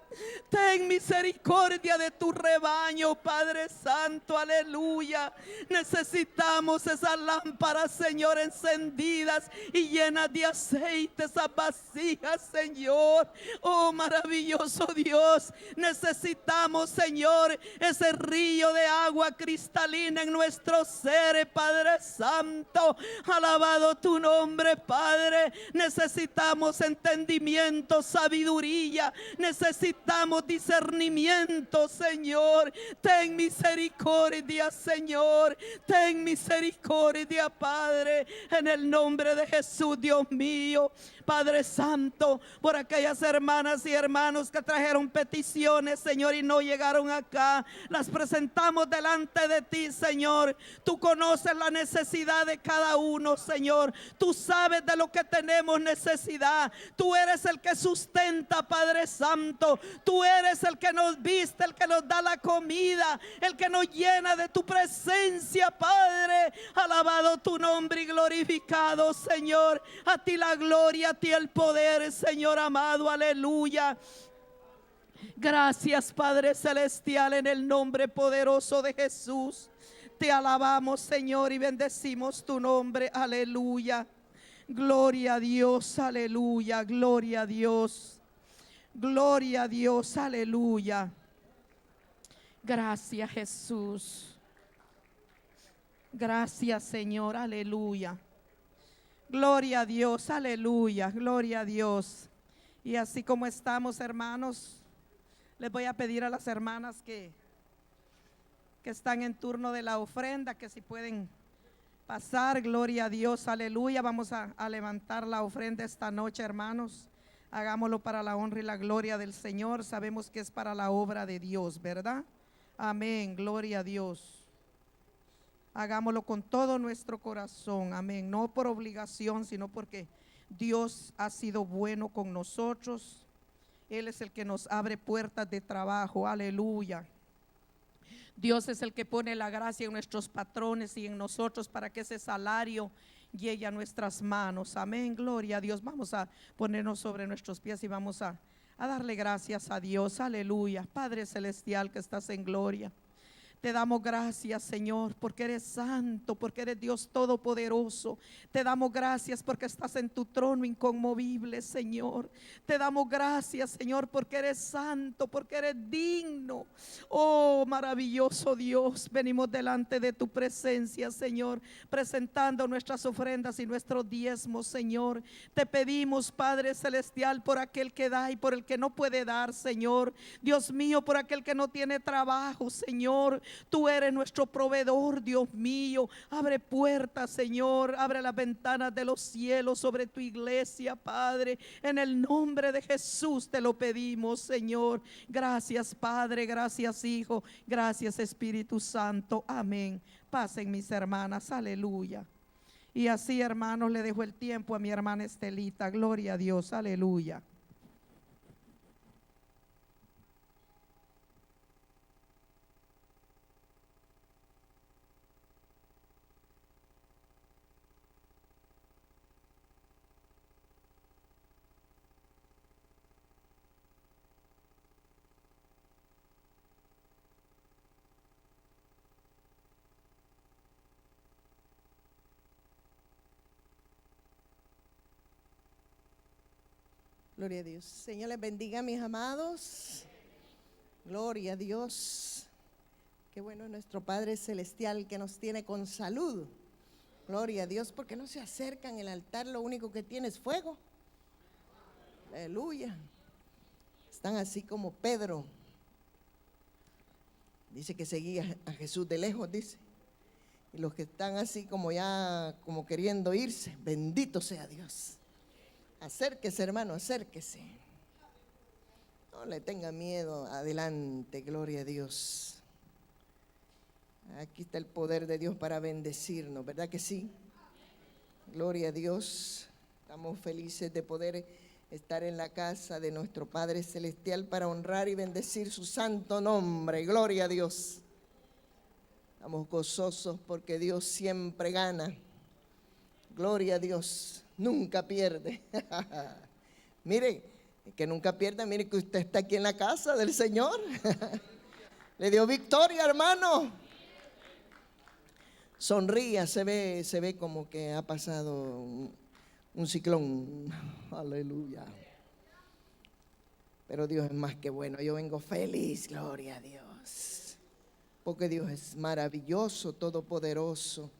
Ten misericordia de tu rebaño, Padre Santo, aleluya. Necesitamos esas lámparas, Señor, encendidas y llenas de aceite, esas vasijas, Señor. Oh, maravilloso Dios, necesitamos, Señor, ese río de agua cristalina en nuestro ser, Padre Santo. Alabado tu nombre, Padre. Necesitamos entendimiento, sabiduría. Necesitamos discernimiento, Señor. Ten misericordia, Señor. Ten misericordia, Padre. En el nombre de Jesús, Dios mío. Padre Santo, por aquellas hermanas y hermanos que trajeron peticiones, Señor, y no llegaron acá, las presentamos delante de ti, Señor. Tú conoces la necesidad de cada uno, Señor. Tú sabes de lo que tenemos necesidad. Tú eres el que sustenta, Padre Santo. Tú eres el que nos viste, el que nos da la comida, el que nos llena de tu presencia, Padre. Alabado tu nombre y glorificado, Señor. A ti la gloria, a ti el poder, Señor amado, aleluya. Gracias, Padre Celestial, en el nombre poderoso de Jesús. Te alabamos, Señor, y bendecimos tu nombre, aleluya. Gloria a Dios, aleluya, gloria a Dios. Gloria a Dios, aleluya. Gracias, Jesús. Gracias, Señor, aleluya. Gloria a Dios, aleluya, gloria a Dios. Y así como estamos, hermanos, les voy a pedir a las hermanas que están en turno de la ofrenda, que si pueden pasar, gloria a Dios, aleluya. Vamos a levantar la ofrenda esta noche, hermanos. Hagámoslo para la honra y la gloria del Señor. Sabemos que es para la obra de Dios, ¿verdad? Amén, gloria a Dios. Hagámoslo con todo nuestro corazón, amén, no por obligación, sino porque Dios ha sido bueno con nosotros. Él es el que nos abre puertas de trabajo, aleluya. Dios es el que pone la gracia en nuestros patrones y en nosotros para que ese salario llegue a nuestras manos, amén, gloria a Dios. Vamos a ponernos sobre nuestros pies y vamos a darle gracias a Dios, aleluya. Padre celestial que estás en gloria, te damos gracias, Señor, porque eres santo, porque eres Dios todopoderoso. Te damos gracias porque estás en tu trono inconmovible, Señor. Te damos gracias, Señor, porque eres santo, porque eres digno. Oh, maravilloso Dios, venimos delante de tu presencia, Señor, presentando nuestras ofrendas y nuestros diezmos, Señor. Te pedimos, Padre celestial, por aquel que da y por el que no puede dar, Señor. Dios mío, por aquel que no tiene trabajo, Señor. Tú eres nuestro proveedor, Dios mío. Abre puertas, Señor. Abre las ventanas de los cielos sobre tu iglesia, Padre. En el nombre de Jesús te lo pedimos, Señor. Gracias, Padre. Gracias, Hijo. Gracias, Espíritu Santo. Amén. Pasen, mis hermanas. Aleluya. Y así, hermanos, le dejo el tiempo a mi hermana Estelita. Gloria a Dios. Aleluya. Gloria a Dios. Señor les bendiga, mis amados. Gloria a Dios. Qué bueno es nuestro Padre Celestial que nos tiene con salud. Gloria a Dios, porque no se acercan, el altar lo único que tiene es fuego. Aleluya. Están así como Pedro. Dice que seguía a Jesús de lejos, dice. Y los que están así como ya, como queriendo irse, bendito sea Dios. Acérquese, hermano, acérquese. No le tenga miedo, adelante, gloria a Dios. Aquí está el poder de Dios para bendecirnos, ¿verdad que sí? Gloria a Dios. Estamos felices de poder estar en la casa de nuestro Padre Celestial para honrar y bendecir su santo nombre. Gloria a Dios. Estamos gozosos porque Dios siempre gana. Gloria a Dios. Nunca pierde. Mire, que nunca pierda, mire que usted está aquí en la casa del Señor. Le dio victoria, hermano. Sonría, se ve como que ha pasado un ciclón. Aleluya. Pero Dios es más que bueno. Yo vengo feliz, gloria a Dios. Porque Dios es maravilloso, todopoderoso.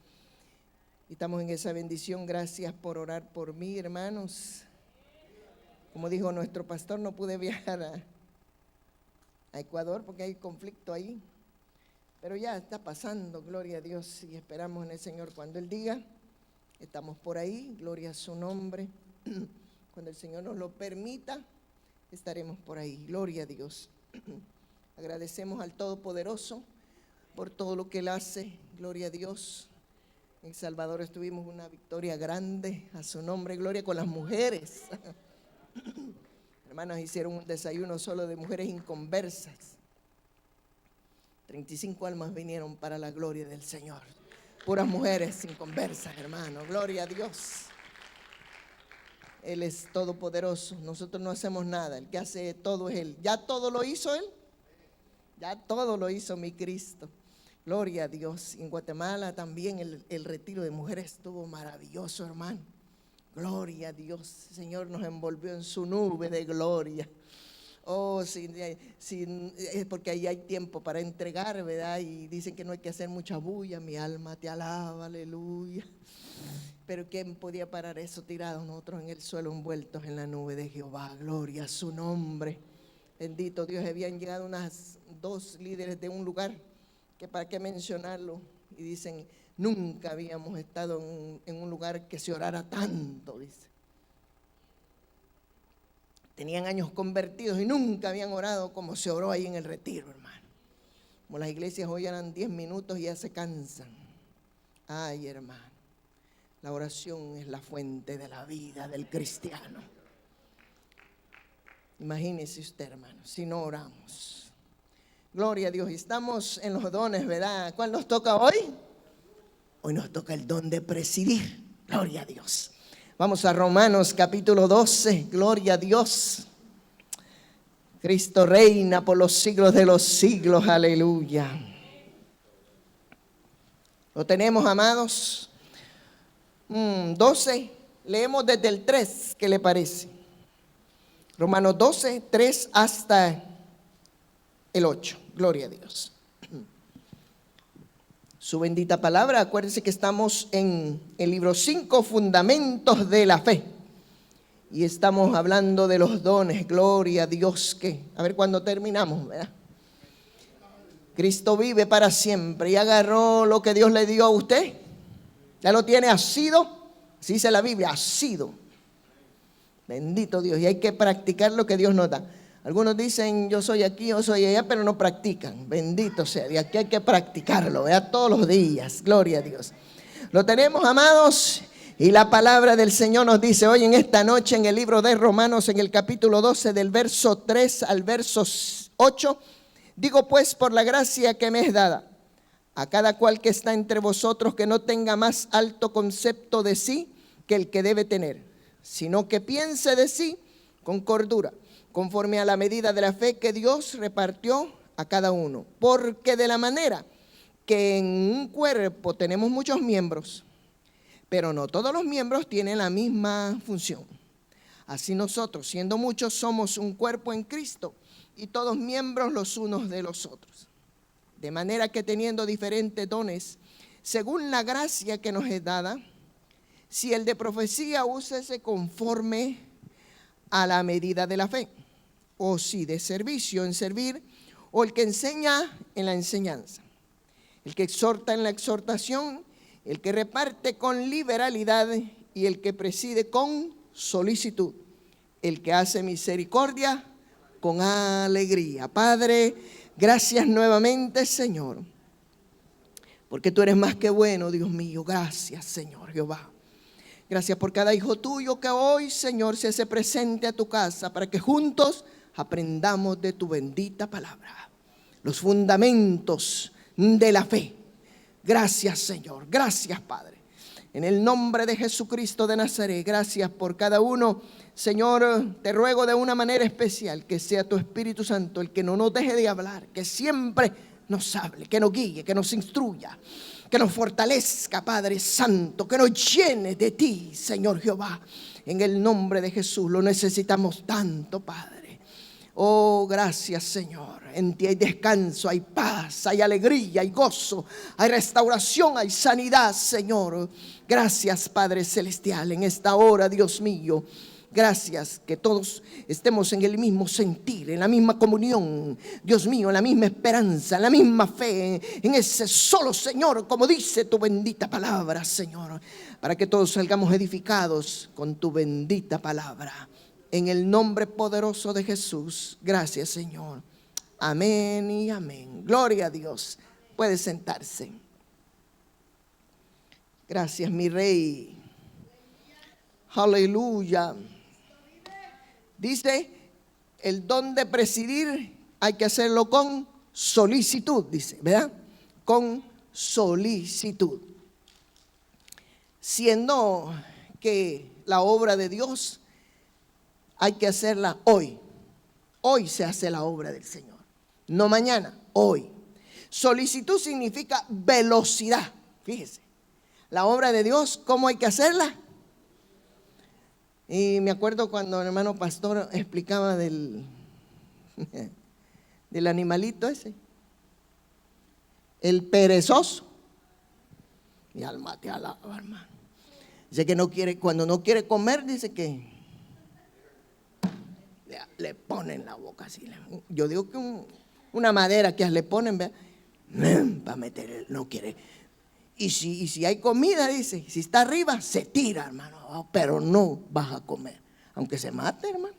Y estamos en esa bendición. Gracias por orar por mí, hermanos. Como dijo nuestro pastor, no pude viajar a Ecuador porque hay conflicto ahí. Pero ya está pasando, gloria a Dios. Y esperamos en el Señor cuando Él diga. Estamos por ahí, gloria a su nombre. Cuando el Señor nos lo permita, estaremos por ahí, gloria a Dios. Agradecemos al Todopoderoso por todo lo que Él hace, gloria a Dios. En Salvador estuvimos una victoria grande a su nombre, gloria, con las mujeres. Hermanas, hicieron un desayuno solo de mujeres inconversas. 35 almas vinieron para la gloria del Señor. Puras mujeres inconversas, hermano, gloria a Dios. Él es todopoderoso, nosotros no hacemos nada, el que hace todo es Él. ¿Ya todo lo hizo Él? Ya todo lo hizo mi Cristo. Gloria a Dios. En Guatemala también el retiro de mujeres estuvo maravilloso, hermano. Gloria a Dios. El Señor nos envolvió en su nube de gloria. Oh, es porque ahí hay tiempo para entregar, ¿verdad? Y dicen que no hay que hacer mucha bulla. Mi alma te alaba, aleluya. Pero ¿quién podía parar eso tirados nosotros en el suelo envueltos en la nube de Jehová? Gloria a su nombre. Bendito Dios. Habían llegado unas 2 líderes de un lugar que para qué mencionarlo, y dicen, nunca habíamos estado en un lugar que se orara tanto, dice. Tenían años convertidos y nunca habían orado como se oró ahí en el retiro, hermano. Como las iglesias hoy eran 10 minutos y ya se cansan. Ay, hermano, la oración es la fuente de la vida del cristiano. Imagínese usted, hermano, si no oramos. Gloria a Dios. Y estamos en los dones, ¿verdad? ¿Cuál nos toca hoy? Hoy nos toca el don de presidir. Gloria a Dios. Vamos a Romanos capítulo 12. Gloria a Dios. Cristo reina por los siglos de los siglos. Aleluya. ¿Lo tenemos, amados? 12. Leemos desde el 3. ¿Qué le parece? Romanos 12, 3 hasta el 8. Gloria a Dios. Su bendita palabra. Acuérdense que estamos en el libro 5, Fundamentos de la Fe. Y estamos hablando de los dones. Gloria a Dios. Que a ver cuándo terminamos, ¿verdad? Cristo vive para siempre. Y agarró lo que Dios le dio a usted. Ya lo tiene asido. Así dice la Biblia, asido. Bendito Dios. Y hay que practicar lo que Dios nos da. Algunos dicen, yo soy aquí, yo soy allá, pero no practican. Bendito sea. Y aquí hay que practicarlo, ¿verdad? Todos los días. Gloria a Dios. Lo tenemos, amados. Y la palabra del Señor nos dice hoy en esta noche en el libro de Romanos, en el capítulo 12, del verso 3 al verso 8. Digo pues, por la gracia que me es dada, a cada cual que está entre vosotros, que no tenga más alto concepto de sí que el que debe tener, sino que piense de sí con cordura, conforme a la medida de la fe que Dios repartió a cada uno. Porque de la manera que en un cuerpo tenemos muchos miembros, pero no todos los miembros tienen la misma función. Así nosotros, siendo muchos, somos un cuerpo en Cristo y todos miembros los unos de los otros. De manera que teniendo diferentes dones, según la gracia que nos es dada, si el de profecía, úsese conforme a la medida de la fe, o si de servicio, en servir, o el que enseña, en la enseñanza, el que exhorta, en la exhortación, el que reparte con liberalidad y el que preside con solicitud, el que hace misericordia con alegría. Padre, gracias nuevamente, Señor, porque tú eres más que bueno, Dios mío. Gracias, Señor Jehová. Gracias por cada hijo tuyo que hoy, Señor, se hace presente a tu casa para que juntos aprendamos de tu bendita palabra, los fundamentos de la fe. Gracias, Señor. Gracias, Padre. En el nombre de Jesucristo de Nazaret, gracias por cada uno. Señor, te ruego de una manera especial que sea tu Espíritu Santo el que no nos deje de hablar, que siempre nos hable, que nos guíe, que nos instruya, que nos fortalezca, Padre Santo, que nos llene de ti, Señor Jehová. En el nombre de Jesús lo necesitamos tanto, Padre. Oh, gracias, Señor. En ti hay descanso, hay paz, hay alegría, hay gozo, hay restauración, hay sanidad, Señor. Gracias, Padre Celestial, en esta hora, Dios mío. Gracias que todos estemos en el mismo sentir, en la misma comunión, Dios mío, en la misma esperanza, en la misma fe, en ese solo Señor, como dice tu bendita palabra, Señor, para que todos salgamos edificados con tu bendita palabra. En el nombre poderoso de Jesús, gracias, Señor. Amén y amén. Gloria a Dios. Puede sentarse. Gracias, mi Rey. Aleluya. Dice, el don de presidir hay que hacerlo con solicitud, dice, ¿verdad? Con solicitud. Siendo que la obra de Dios hay que hacerla hoy. Hoy se hace la obra del Señor. No mañana, hoy. Solicitud significa velocidad. Fíjese, la obra de Dios, ¿cómo hay que hacerla? Y me acuerdo cuando el hermano pastor explicaba del animalito ese, el perezoso. Mi alma te alaba, hermano. Dice que no quiere, cuando no quiere comer, dice que le ponen la boca así. Yo digo que una madera que le ponen, para meter, no quiere. Y si hay comida, dice, si está arriba, se tira, hermano, pero no vas a comer, aunque se mate, hermano.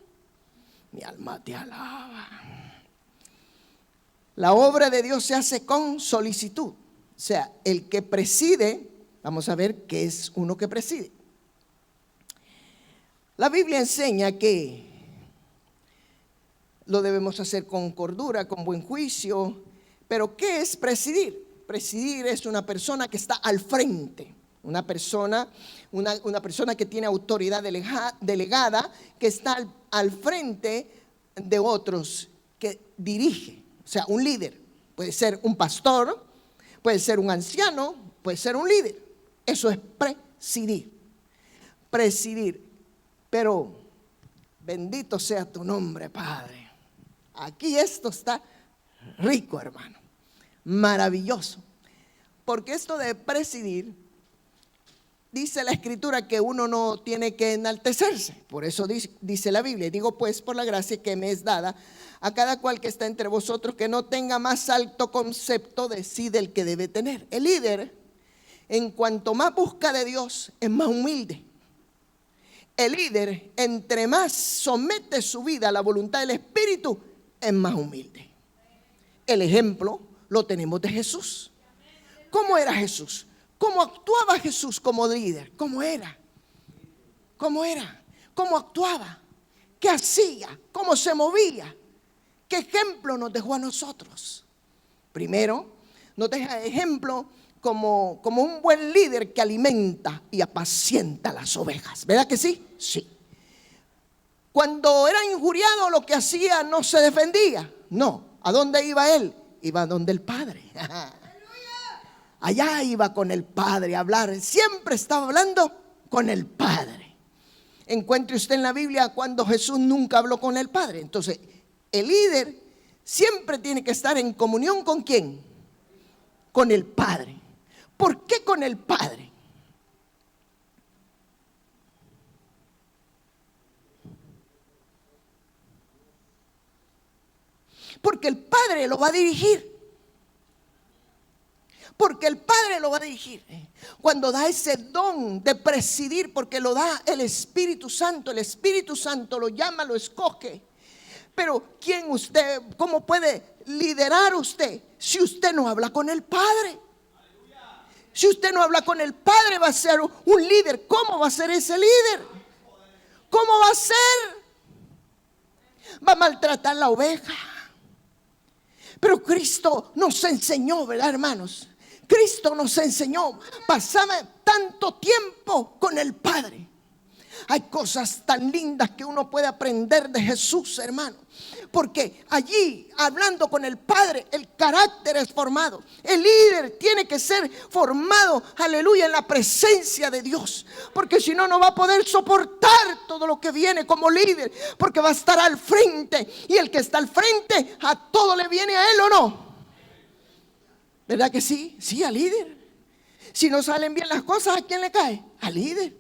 Mi alma te alaba. La obra de Dios se hace con solicitud. O sea, el que preside, vamos a ver qué es uno que preside. La Biblia enseña que lo debemos hacer con cordura, con buen juicio. Pero ¿qué es presidir? Presidir es una persona que está al frente. Una persona que tiene autoridad delegada, que está al frente de otros, que dirige. O sea, un líder. Puede ser un pastor, puede ser un anciano, puede ser un líder. Eso es presidir. Presidir. Pero bendito sea tu nombre, Padre. Aquí esto está rico, hermano. Maravilloso. Porque esto de presidir, dice la Escritura que uno no tiene que enaltecerse. Por eso dice la Biblia: digo pues, por la gracia que me es dada a cada cual que está entre vosotros, que no tenga más alto concepto de sí del que debe tener. El líder, en cuanto más busca de Dios, es más humilde. El líder, entre más somete su vida a la voluntad del Espíritu, es más humilde. El ejemplo lo tenemos de Jesús. ¿Cómo era Jesús? ¿Cómo actuaba Jesús como líder? ¿Cómo era? ¿Cómo era? ¿Cómo actuaba? ¿Qué hacía? ¿Cómo se movía? ¿Qué ejemplo nos dejó a nosotros? Primero, nos deja ejemplo como un buen líder que alimenta y apacienta las ovejas. ¿Verdad que sí? Sí. Cuando era injuriado, lo que hacía no se defendía. No. ¿A dónde iba él? Iba donde el Padre. Allá iba con el Padre a hablar. Siempre estaba hablando con el Padre. Encuentre usted en la Biblia cuando Jesús nunca habló con el Padre. Entonces, el líder siempre tiene que estar en comunión ¿con quién? Con el Padre. ¿Por qué con el Padre? Porque el Padre lo va a dirigir. Porque el Padre lo va a dirigir. Cuando da ese don de presidir, porque lo da el Espíritu Santo. El Espíritu Santo lo llama, lo escoge. Pero ¿quién usted, cómo puede liderar usted si usted no habla con el Padre? Si usted no habla con el Padre, va a ser un líder. ¿Cómo va a ser ese líder? ¿Cómo va a ser? Va a maltratar la oveja. Pero Cristo nos enseñó, ¿verdad, hermanos? Cristo nos enseñó. Pasaba tanto tiempo con el Padre. Hay cosas tan lindas que uno puede aprender de Jesús, hermano. Porque allí, hablando con el Padre, el carácter es formado. El líder tiene que ser formado, aleluya, en la presencia de Dios. Porque si no, no va a poder soportar todo lo que viene como líder. Porque va a estar al frente. Y el que está al frente, a todo le viene a él, ¿o no? ¿Verdad que sí? Sí, al líder. Si no salen bien las cosas, ¿a quién le cae? Al líder.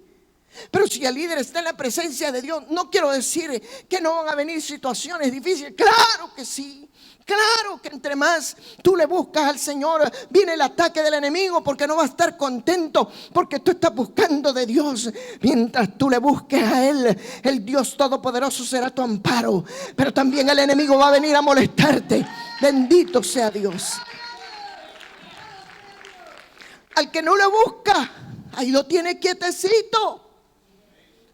Pero si el líder está en la presencia de Dios, no quiero decir que no van a venir situaciones difíciles. Claro que sí. Claro que entre más tú le buscas al Señor, viene el ataque del enemigo, porque no va a estar contento, porque tú estás buscando de Dios. Mientras tú le busques a Él, el Dios Todopoderoso será tu amparo. Pero también el enemigo va a venir a molestarte. Bendito sea Dios. Al que no le busca, ahí lo tiene quietecito,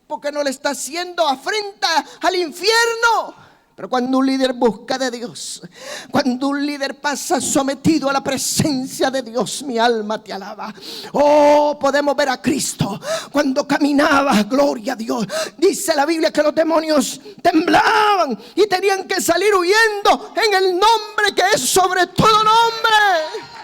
porque no le está haciendo afrenta al infierno. Pero cuando un líder busca de Dios, cuando un líder pasa sometido a la presencia de Dios, mi alma te alaba. Oh, podemos ver a Cristo cuando caminaba, gloria a Dios. Dice la Biblia que los demonios temblaban y tenían que salir huyendo en el nombre que es sobre todo nombre.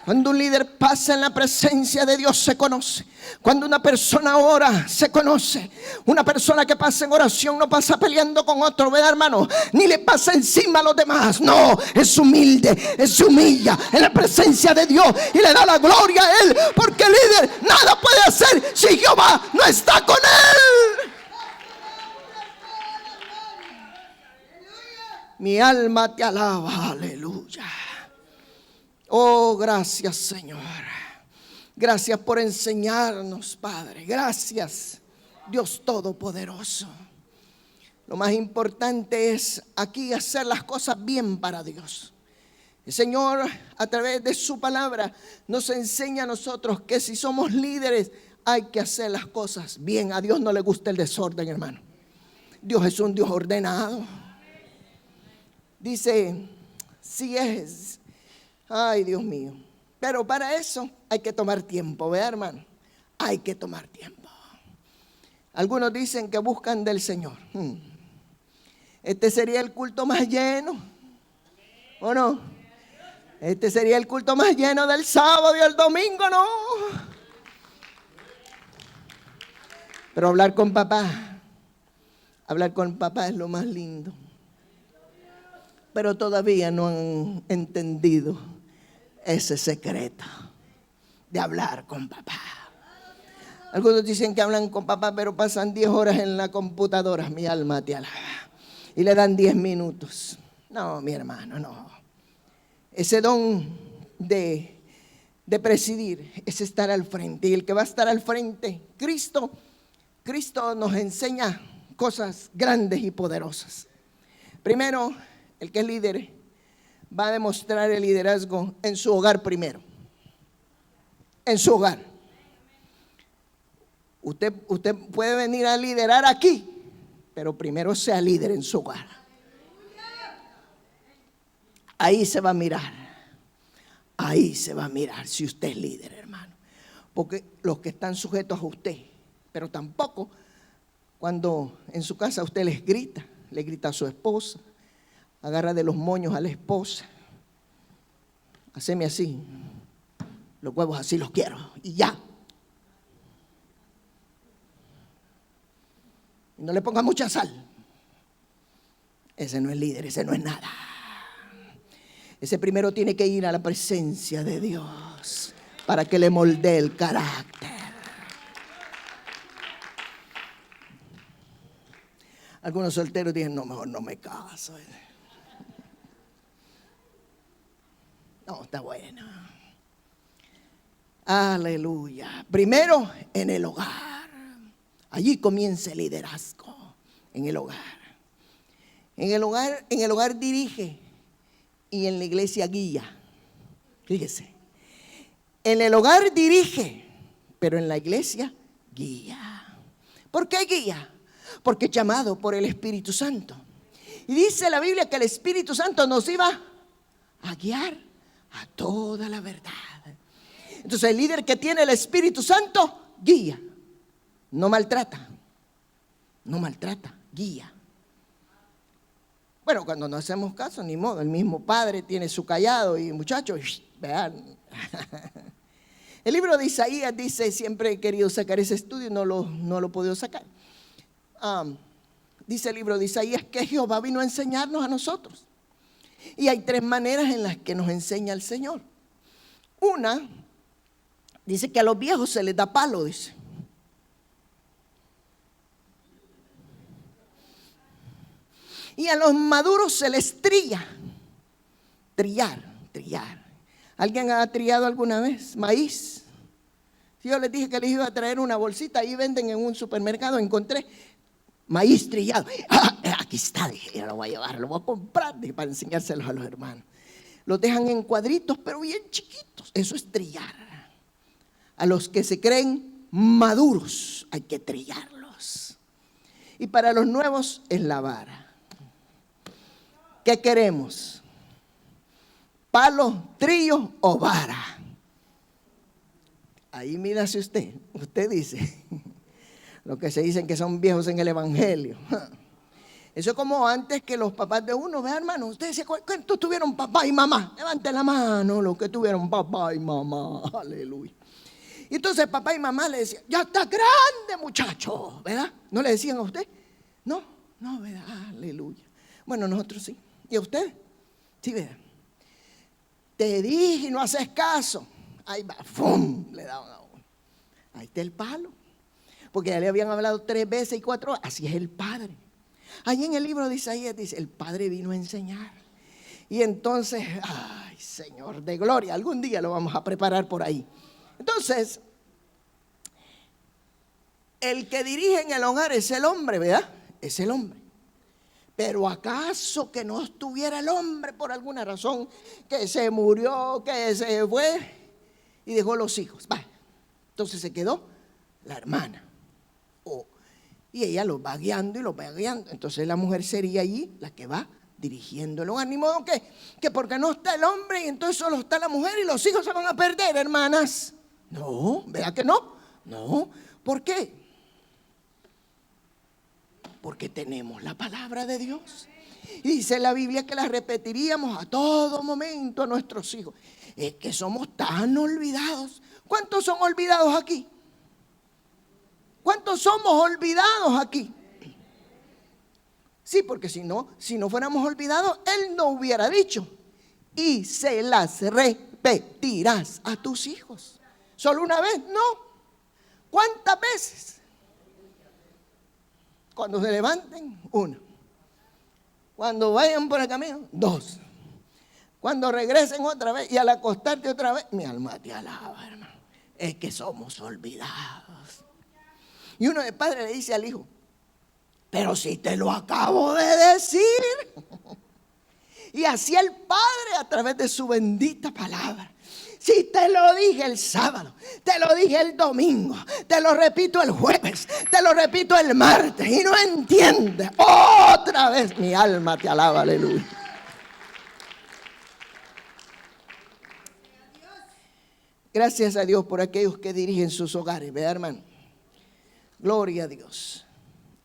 Cuando un líder pasa en la presencia de Dios, se conoce. Cuando una persona ora, se conoce. Una persona que pasa en oración no pasa peleando con otro, ¿verdad, hermano? Ni le pasa encima a los demás. No, es humilde, se humilla en la presencia de Dios y le da la gloria a Él. Porque el líder nada puede hacer si Jehová no está con él. Mi alma te alaba, aleluya. Oh, gracias, Señor. Gracias por enseñarnos, Padre. Gracias, Dios Todopoderoso. Lo más importante es aquí hacer las cosas bien para Dios. El Señor, a través de su palabra, nos enseña a nosotros que si somos líderes hay que hacer las cosas bien. A Dios no le gusta el desorden, hermano. Dios es un Dios ordenado. Dice, si es, ay Dios mío. Pero para eso hay que tomar tiempo, ¿verdad, hermano? Hay que tomar tiempo. Algunos dicen que buscan del Señor. Este sería el culto más lleno, ¿o no? Este sería el culto más lleno del sábado y el domingo, ¿no? Pero hablar con papá es lo más lindo. Pero todavía no han entendido ese secreto de hablar con papá. Algunos dicen que hablan con papá, pero pasan 10 horas en la computadora. Mi alma te alaba. Y le dan 10 minutos. No, mi hermano, no. Ese don de presidir es estar al frente. Y el que va a estar al frente, Cristo nos enseña cosas grandes y poderosas. Primero, el que es líder va a demostrar el liderazgo en su hogar primero. En su hogar. Usted puede venir a liderar aquí, pero primero sea líder en su hogar. Ahí se va a mirar. Ahí se va a mirar si usted es líder, hermano. Porque los que están sujetos a usted, pero tampoco cuando en su casa usted le grita a su esposa, agarra de los moños a la esposa. Haceme así, los huevos así los quiero y ya. Y no le ponga mucha sal. Ese no es líder, ese no es nada. Ese primero tiene que ir a la presencia de Dios para que le moldee el carácter. Algunos solteros dicen, no, mejor no me caso. No, está bueno. Aleluya. Primero en el hogar. Allí comienza el liderazgo. En el hogar. En el hogar dirige. Y en la iglesia guía. Fíjese. En el hogar dirige, pero en la iglesia guía. ¿Por qué guía? Porque es llamado por el Espíritu Santo. Y dice la Biblia que el Espíritu Santo nos iba a guiar a toda la verdad. Entonces el líder que tiene el Espíritu Santo guía. No maltrata. No maltrata, guía. Bueno, cuando no hacemos caso, ni modo. El mismo padre tiene su callado y muchachos, vean. El libro de Isaías dice, siempre he querido sacar ese estudio y no lo he podido sacar. Dice el libro de Isaías que Jehová vino a enseñarnos a nosotros. Y hay 3 maneras en las que nos enseña el Señor. Una, dice que a los viejos se les da palo, dice. Y a los maduros se les trilla. Trillar. ¿Alguien ha trillado alguna vez maíz? Yo les dije que les iba a traer una bolsita. Ahí venden en un supermercado. Encontré maíz trillado. Aquí está, dije, yo lo voy a llevar, lo voy a comprar para enseñárselos a los hermanos. Los dejan en cuadritos, pero bien chiquitos. Eso es trillar. A los que se creen maduros hay que trillarlos. Y para los nuevos es la vara. ¿Qué queremos? ¿Palo, trillo o vara? Ahí mírase usted. Usted dice. Los que se dicen que son viejos en el evangelio. Eso es como antes que los papás de uno. Vean, hermano, ustedes decían, ¿cuántos tuvieron papá y mamá? Levanten la mano los que tuvieron papá y mamá. Aleluya. Y entonces papá y mamá le decían, ya está grande, muchacho, ¿verdad? ¿No le decían a usted? No, ¿verdad? Aleluya. Bueno, nosotros sí. ¿Y a usted? Sí, ¿verdad? Te dije y no haces caso. Ahí va, ¡fum! Le daban a uno. Ahí está el palo. Porque ya le habían hablado 3 veces y 4 veces. Así es el Padre. Allí en el libro de Isaías dice, el Padre vino a enseñar. Y entonces, ay, Señor de gloria, algún día lo vamos a preparar por ahí. Entonces, el que dirige en el hogar es el hombre, ¿verdad? Es el hombre. Pero acaso que no estuviera el hombre por alguna razón, que se murió, que se fue y dejó los hijos. Va. Entonces se quedó la hermana. Y ella los va guiando y los va guiando. Entonces la mujer sería allí la que va dirigiendo el hogar. Ni modo que porque no está el hombre y entonces solo está la mujer y los hijos se van a perder, hermanas. No, vea que no. No, ¿por qué? Porque tenemos la palabra de Dios. Y dice la Biblia que la repetiríamos a todo momento a nuestros hijos. Es que somos tan olvidados. ¿Cuántos son olvidados aquí? ¿Cuántos somos olvidados aquí? Sí, porque si no fuéramos olvidados, Él no hubiera dicho, y se las repetirás a tus hijos. ¿Solo una vez? No. ¿Cuántas veces? Cuando se levanten, una. Cuando vayan por el camino, dos. Cuando regresen otra vez y al acostarte otra vez, mi alma te alaba, hermano. Es que somos olvidados. Y uno de padre le dice al hijo, pero si te lo acabo de decir. Y así el Padre a través de su bendita palabra. Si te lo dije el sábado, te lo dije el domingo, te lo repito el jueves, te lo repito el martes y no entiendes, otra vez mi alma te alaba, aleluya. Gracias a Dios por aquellos que dirigen sus hogares, ¿verdad, hermano? Gloria a Dios.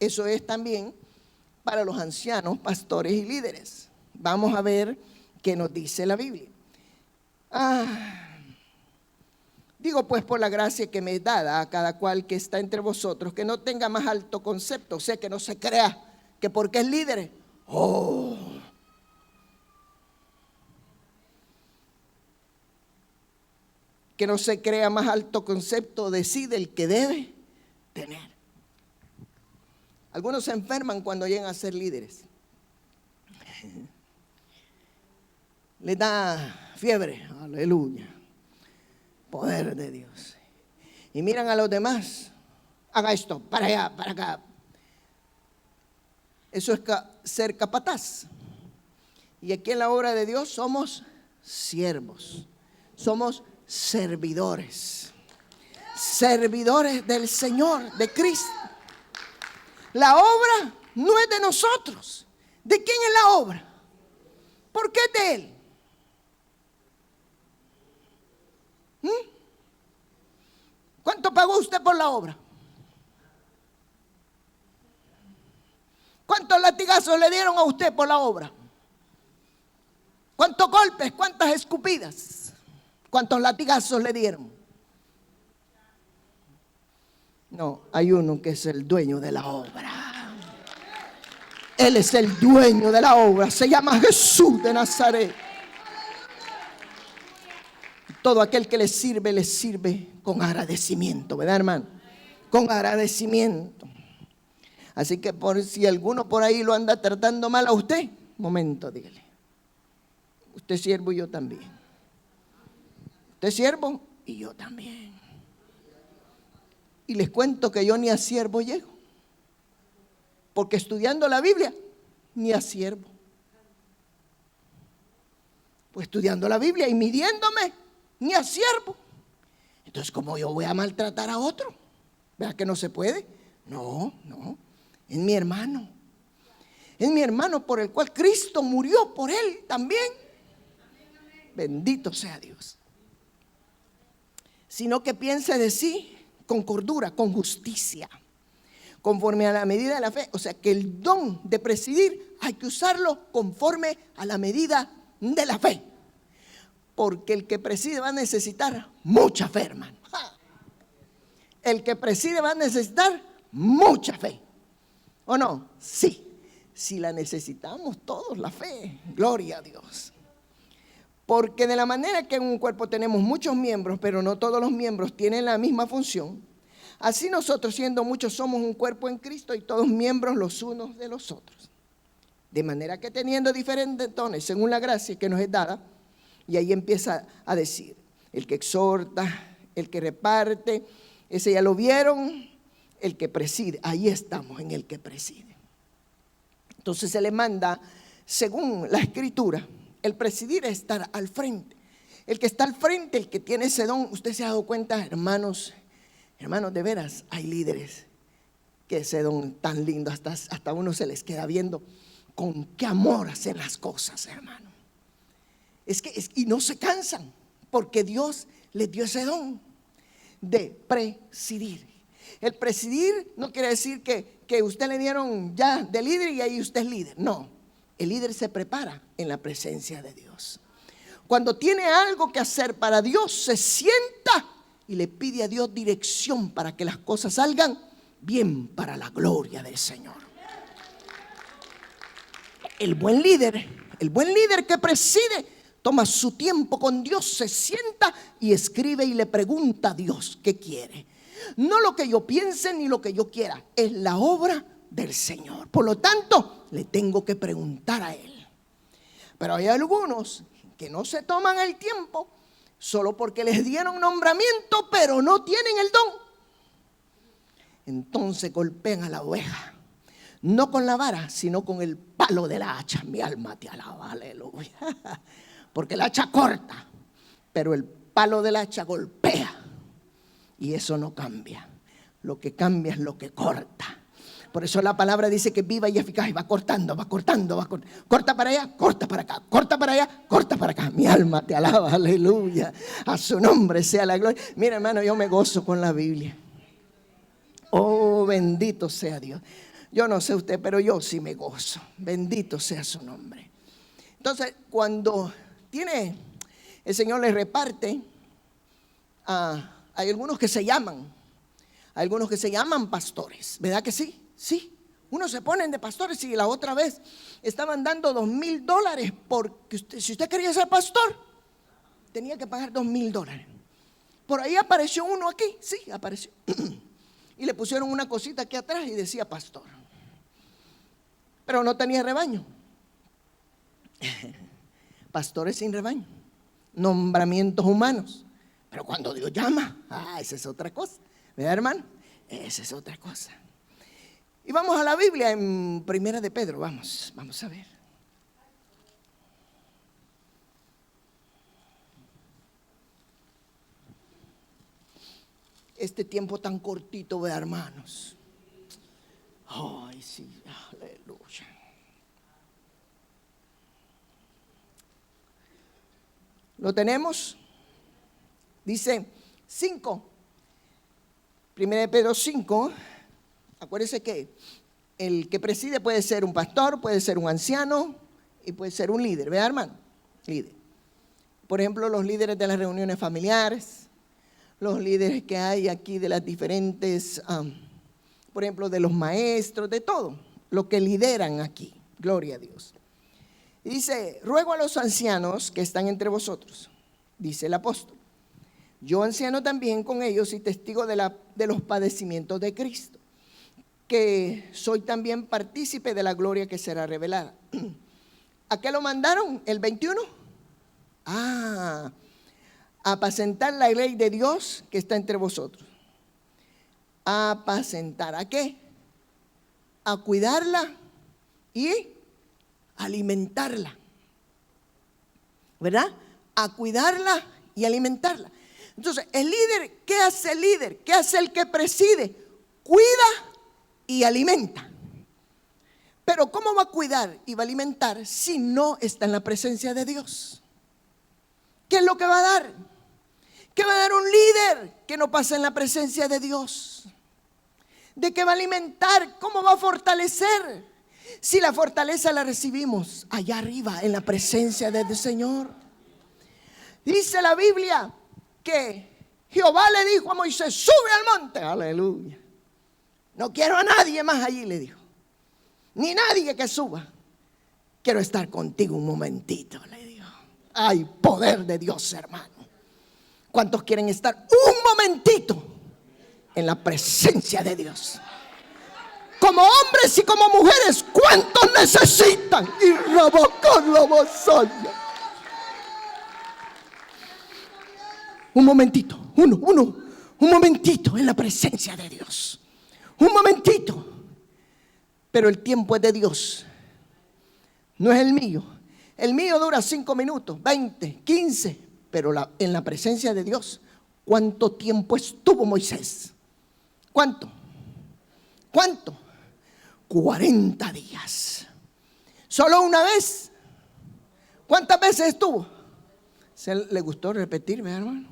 Eso es también para los ancianos, pastores y líderes. Vamos a ver qué nos dice la Biblia. Digo pues por la gracia que me es dada a cada cual que está entre vosotros, que no tenga más alto concepto, o sea, que no se crea que porque es líder, que no se crea más alto concepto de sí del que debe tener. Algunos se enferman cuando llegan a ser líderes. Les da fiebre, aleluya, poder de Dios. Y miran a los demás, haga esto, para allá, para acá. Eso es ser capataz. Y aquí en la obra de Dios somos siervos, somos servidores, servidores del Señor, de Cristo. La obra no es de nosotros. ¿De quién es la obra? ¿Por qué es de Él? ¿Cuánto pagó usted por la obra? ¿Cuántos latigazos le dieron a usted por la obra? ¿Cuántos golpes? ¿Cuántas escupidas? ¿Cuántos latigazos le dieron? No, hay uno que es el dueño de la obra. Él es el dueño de la obra. Se llama Jesús de Nazaret. Todo aquel que le sirve con agradecimiento, ¿verdad, hermano? Con agradecimiento. Así que por si alguno por ahí lo anda tratando mal a usted, momento, dígale. Usted es siervo y yo también. Usted es siervo y yo también. Y les cuento que yo ni a siervo llego. Porque estudiando la Biblia, ni a siervo. Pues estudiando la Biblia y midiéndome, ni a siervo. Entonces, ¿cómo yo voy a maltratar a otro? ¿Verdad que no se puede? No, no. Es mi hermano. Es mi hermano por el cual Cristo murió por él también. Bendito sea Dios. Sino que piense de sí con cordura, con justicia, conforme a la medida de la fe. O sea que el don de presidir hay que usarlo conforme a la medida de la fe. Porque el que preside va a necesitar mucha fe, hermano. El que preside va a necesitar mucha fe. ¿O no? Sí. Si la necesitamos todos, la fe. Gloria a Dios. Porque de la manera que en un cuerpo tenemos muchos miembros, pero no todos los miembros tienen la misma función, así nosotros, siendo muchos, somos un cuerpo en Cristo y todos miembros los unos de los otros. De manera que teniendo diferentes dones según la gracia que nos es dada, y ahí empieza a decir, el que exhorta, el que reparte, ese ya lo vieron, el que preside, ahí estamos en el que preside. Entonces se le manda, según la escritura, el presidir es estar al frente. El que está al frente, el que tiene ese don. Usted se ha dado cuenta, hermanos, de veras, hay líderes que ese don tan lindo, hasta uno se les queda viendo con qué amor hacen las cosas, hermano. Y no se cansan, porque Dios les dio ese don de presidir. El presidir no quiere decir que usted le dieron ya de líder y ahí usted es líder. No, el líder se prepara en la presencia de Dios. Cuando tiene algo que hacer para Dios, se sienta y le pide a Dios dirección para que las cosas salgan bien para la gloria del Señor. El buen líder que preside, toma su tiempo con Dios, se sienta y escribe y le pregunta a Dios qué quiere. No lo que yo piense ni lo que yo quiera, es la obra del Señor. Por lo tanto, le tengo que preguntar a Él. Pero hay algunos que no se toman el tiempo solo porque les dieron nombramiento, pero no tienen el don. Entonces golpean a la oveja, no con la vara, sino con el palo de la hacha. Mi alma te alaba, aleluya. Porque la hacha corta, pero el palo del hacha golpea. Y eso no cambia. Lo que cambia es lo que corta. Por eso la palabra dice que viva y eficaz, y va cortando. Corta para allá, corta para acá, corta para allá, corta para acá. Mi alma te alaba, aleluya. A su nombre sea la gloria. Mira, hermano, yo me gozo con la Biblia. Oh, bendito sea Dios. Yo no sé usted, pero yo sí me gozo. Bendito sea su nombre. Entonces, cuando el Señor le reparte hay algunos que se llaman pastores, ¿verdad que sí? Sí, unos se ponen de pastores y la otra vez estaban dando $2,000 porque si usted quería ser pastor, tenía que pagar $2,000. Por ahí apareció uno aquí, sí, apareció. Y le pusieron una cosita aquí atrás y decía pastor. Pero no tenía rebaño. Pastores sin rebaño, nombramientos humanos. Pero cuando Dios llama, esa es otra cosa. ¿Verdad, hermano? Esa es otra cosa. Y vamos a la Biblia en Primera de Pedro. Vamos a ver. Este tiempo tan cortito, ¿verdad, hermanos? Ay, sí, aleluya. ¿Lo tenemos? Dice 5, 1 de Pedro 5, acuérdese que el que preside puede ser un pastor, puede ser un anciano y puede ser un líder, ¿verdad, hermano? Líder. Por ejemplo, los líderes de las reuniones familiares, los líderes que hay aquí de las diferentes, por ejemplo, de los maestros, de todo, lo que lideran aquí, gloria a Dios. Y dice, ruego a los ancianos que están entre vosotros, dice el apóstol. Yo anciano también con ellos y testigo de los padecimientos de Cristo, que soy también partícipe de la gloria que será revelada. ¿A qué lo mandaron? El 21. A apacentar la ley de Dios que está entre vosotros. A apacentar, ¿a qué? A cuidarla y alimentarla. ¿Verdad? A cuidarla y alimentarla. Entonces, el líder, ¿qué hace el líder? ¿Qué hace el que preside? Cuida y alimenta. Pero ¿cómo va a cuidar y va a alimentar si no está en la presencia de Dios? ¿Qué es lo que va a dar? ¿Qué va a dar un líder que no pasa en la presencia de Dios? ¿De qué va a alimentar? ¿Cómo va a fortalecer? Si la fortaleza la recibimos allá arriba en la presencia del Señor. Dice la Biblia que Jehová le dijo a Moisés, sube al monte, aleluya. No quiero a nadie más allí, le dijo. Ni nadie que suba. Quiero estar contigo un momentito, le dijo. Hay poder de Dios, hermano. ¿Cuántos quieren estar un momentito en la presencia de Dios? Como hombres y como mujeres, ¿cuántos necesitan? Y Rabocón lo bozoña. Un momentito, un momentito en la presencia de Dios. Un momentito. Pero el tiempo es de Dios. No es el mío. El mío dura 5 minutos, 20, 15. Pero en la presencia de Dios, ¿cuánto tiempo estuvo Moisés? ¿Cuánto? 40 días. Solo una vez. ¿Cuántas veces estuvo? ¿Se le gustó repetir, mi hermano?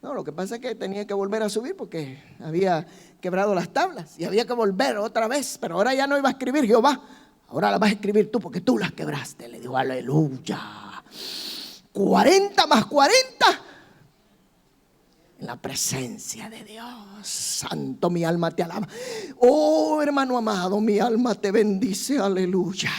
No, lo que pasa es que tenía que volver a subir porque había quebrado las tablas y había que volver otra vez. Pero ahora ya no iba a escribir Jehová, ahora la vas a escribir tú porque tú las quebraste. Le digo, aleluya. 40 más 40 en la presencia de Dios. Santo, mi alma te alaba. Oh, hermano amado, mi alma te bendice, aleluya.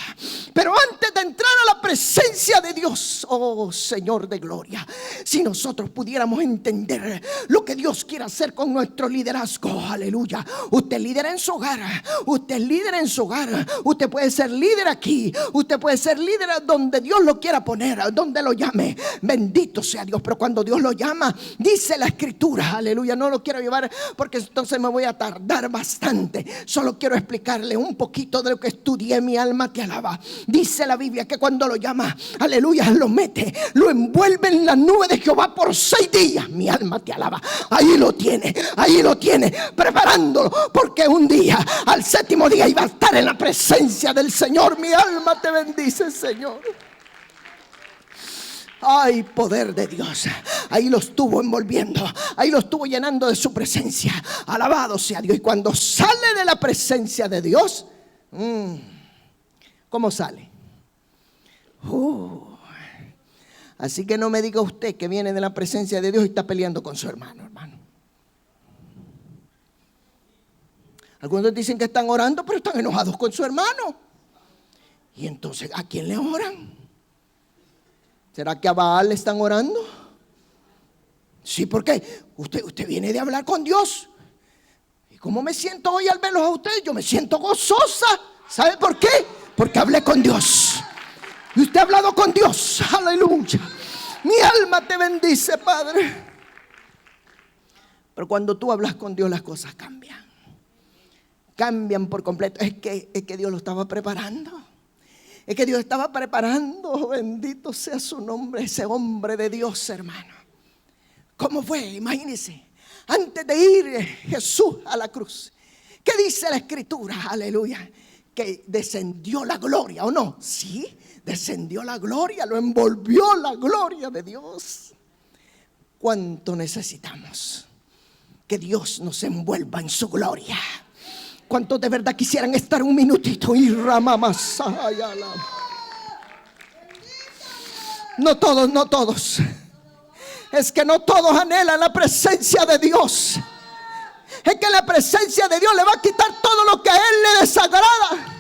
Pero antes de entrar a la presencia de Dios, oh Señor de gloria, si nosotros pudiéramos entender lo que Dios quiere hacer con nuestro liderazgo, aleluya. Usted lidera en su hogar, usted es líder en su hogar, usted puede ser líder aquí, usted puede ser líder donde Dios lo quiera poner, donde lo llame. Bendito sea Dios. Pero cuando Dios lo llama, dice la escritura, aleluya, no lo quiero llevar porque entonces me voy a tardar bastante. Solo quiero explicarle un poquito de lo que estudié. Mi alma te alaba. Dice la Biblia que cuando lo llama, aleluya, lo mete, lo envuelve en la nube de Jehová por 6 días. Mi alma te alaba. Ahí lo tiene, preparándolo, porque un día, al 7º día, iba a estar en la presencia del Señor. Mi alma te bendice, Señor. Ay, poder de Dios. Ahí lo estuvo envolviendo, ahí lo estuvo llenando de su presencia. Alabado sea Dios. Y cuando sale de la presencia de Dios, ¿cómo sale? Así que no me diga usted que viene de la presencia de Dios y está peleando con su hermano. Algunos dicen que están orando, pero están enojados con su hermano. Y entonces, ¿a quién le oran? ¿Será que a Baal le están orando? Sí, porque usted viene de hablar con Dios. ¿Y cómo me siento hoy al verlos a ustedes? Yo me siento gozosa. ¿Sabe por qué? Porque hablé con Dios. Y usted ha hablado con Dios. Aleluya. Mi alma te bendice, Padre. Pero cuando tú hablas con Dios, las cosas cambian. Cambian por completo. Es que Dios lo estaba preparando. Es que Dios estaba preparando, bendito sea su nombre, ese hombre de Dios, hermano. ¿Cómo fue? Imagínense, antes de ir Jesús a la cruz, ¿qué dice la escritura? Aleluya, que descendió la gloria, ¿o no? Sí, descendió la gloria, lo envolvió la gloria de Dios. ¿Cuánto necesitamos que Dios nos envuelva en su gloria? ¿Cuántos de verdad quisieran estar un minutito? Y no todos. Es que no todos anhelan la presencia de Dios. Es que la presencia de Dios le va a quitar todo lo que a él le desagrada,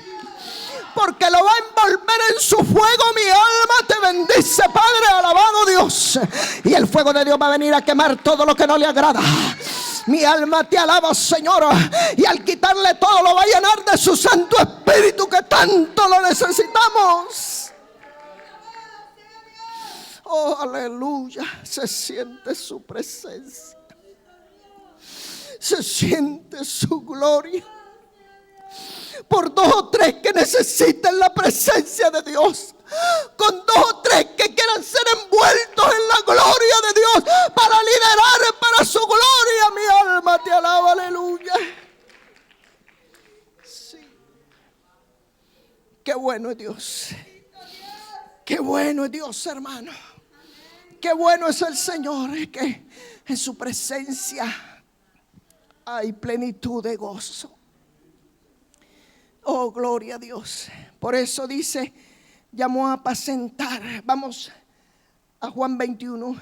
porque lo va a envolver en su fuego. Mi alma te bendice, Padre, alabado Dios. Y el fuego de Dios va a venir a quemar todo lo que no le agrada. Mi alma te alaba, Señor. Y al quitarle todo, lo va a llenar de su Santo Espíritu, que tanto lo necesitamos. Oh, aleluya. Se siente su presencia, se siente su gloria. Por 2 o 3 que necesiten la presencia de Dios, con 2 o 3 que quieran ser envueltos en la gloria de Dios para liderar para su gloria. Mi alma te alaba, aleluya. Sí. Qué bueno es Dios. Qué bueno es Dios, hermano. Qué bueno es el Señor, que en su presencia hay plenitud de gozo. Oh, gloria a Dios. Por eso dice, llamó a apacentar. Vamos a Juan 21.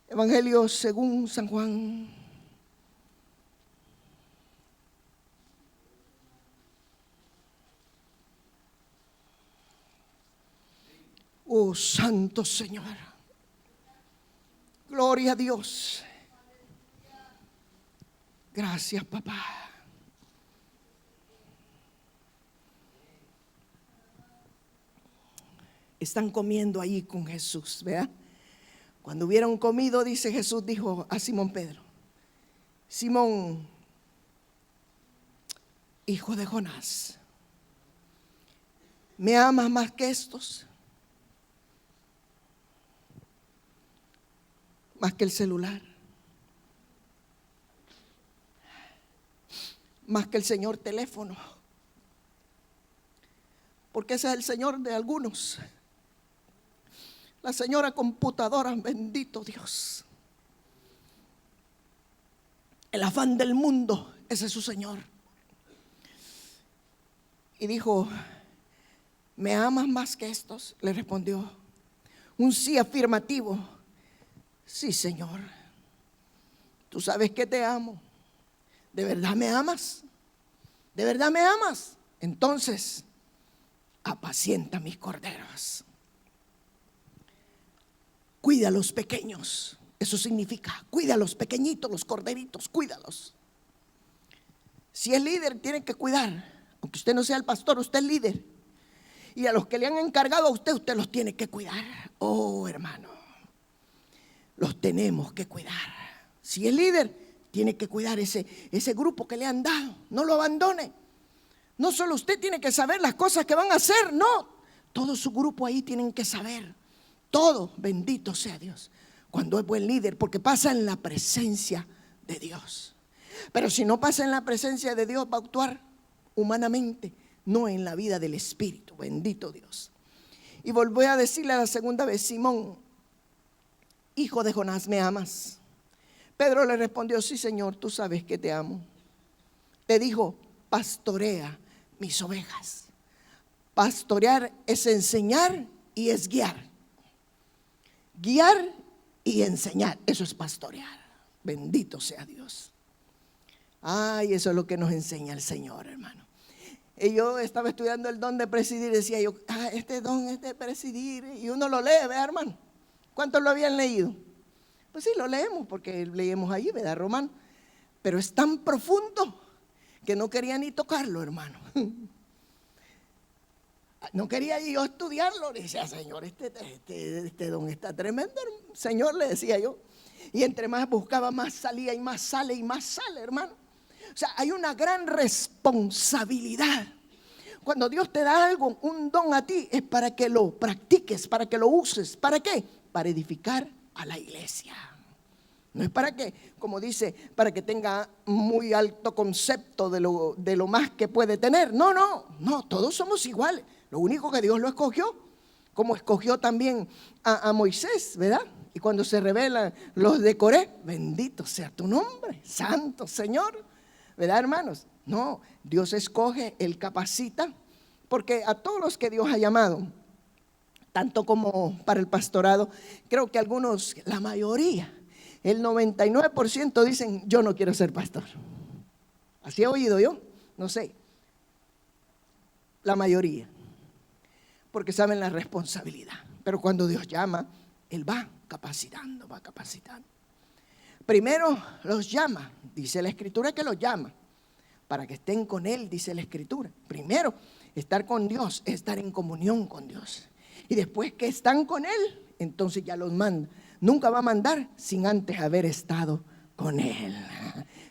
Evangelio según San Juan. Oh, santo Señor. Gloria a Dios. Gracias, papá. Están comiendo ahí con Jesús, ¿verdad? Cuando hubieron comido, dice Jesús, dijo a Simón Pedro: Simón, hijo de Jonás, ¿Me amas más que estos? Más que el celular, más que el señor teléfono, porque ese es el señor de algunos. La señora computadora, bendito Dios. El afán del mundo, ese es su señor. Y dijo: ¿me amas más que estos? Le respondió un sí afirmativo. Sí, Señor, tú sabes que te amo. ¿De verdad me amas? ¿De verdad me amas? Entonces, apacienta mis corderos. Cuida a los pequeños. Eso significa, cuida a los pequeñitos, los corderitos, cuídalos. Si es líder, tiene que cuidar. Aunque usted no sea el pastor, usted es líder. Y a los que le han encargado a usted, usted los tiene que cuidar. Oh, hermano, los tenemos que cuidar. Si es líder, tiene que cuidar ese grupo que le han dado. No lo abandone. No solo usted tiene que saber las cosas que van a hacer, no. Todo su grupo ahí tienen que saber. Todo, bendito sea Dios, cuando es buen líder, porque pasa en la presencia de Dios. Pero si no pasa en la presencia de Dios, va a actuar humanamente, no en la vida del Espíritu, bendito Dios. Y volvió a decirle a la segunda vez: Simón, hijo de Jonás, ¿me amas? Pedro le respondió: sí, Señor, tú sabes que te amo. Le dijo: pastorea mis ovejas. Pastorear es enseñar y es guiar. Guiar y enseñar, eso es pastorear. Bendito sea Dios. Ay, eso es lo que nos enseña el Señor, hermano. Y yo estaba estudiando el don de presidir, decía yo: este don es de presidir. Y uno lo lee, ¿verdad, hermano? ¿Cuántos lo habían leído? Pues sí, lo leemos porque leemos ahí, ¿verdad, Romano? Pero es tan profundo que no quería ni tocarlo, hermano. No quería yo estudiarlo. Le decía: Señor, este don está tremendo, Señor, le decía yo. Y entre más buscaba, más salía, y más sale, hermano. O sea, hay una gran responsabilidad. Cuando Dios te da algo, un don a ti, es para que lo practiques, para que lo uses. ¿Para qué? Para edificar a la iglesia. No es para que, como dice, para que tenga muy alto concepto de lo más que puede tener. No, todos somos iguales. Lo único que Dios lo escogió, como escogió también a Moisés, ¿verdad? Y cuando se revelan los de Coré, bendito sea tu nombre, santo Señor, ¿verdad, hermanos? No, Dios escoge, Él capacita, porque a todos los que Dios ha llamado, tanto como para el pastorado, creo que algunos, la mayoría, el 99% dicen: yo no quiero ser pastor. Así he oído yo, no sé, la mayoría, porque saben la responsabilidad. Pero cuando Dios llama, Él va capacitando, va capacitando. Primero los llama, dice la Escritura que los llama, para que estén con Él, dice la Escritura. Primero, estar con Dios es estar en comunión con Dios. Y después que están con Él, entonces ya los manda. Nunca va a mandar sin antes haber estado con Él.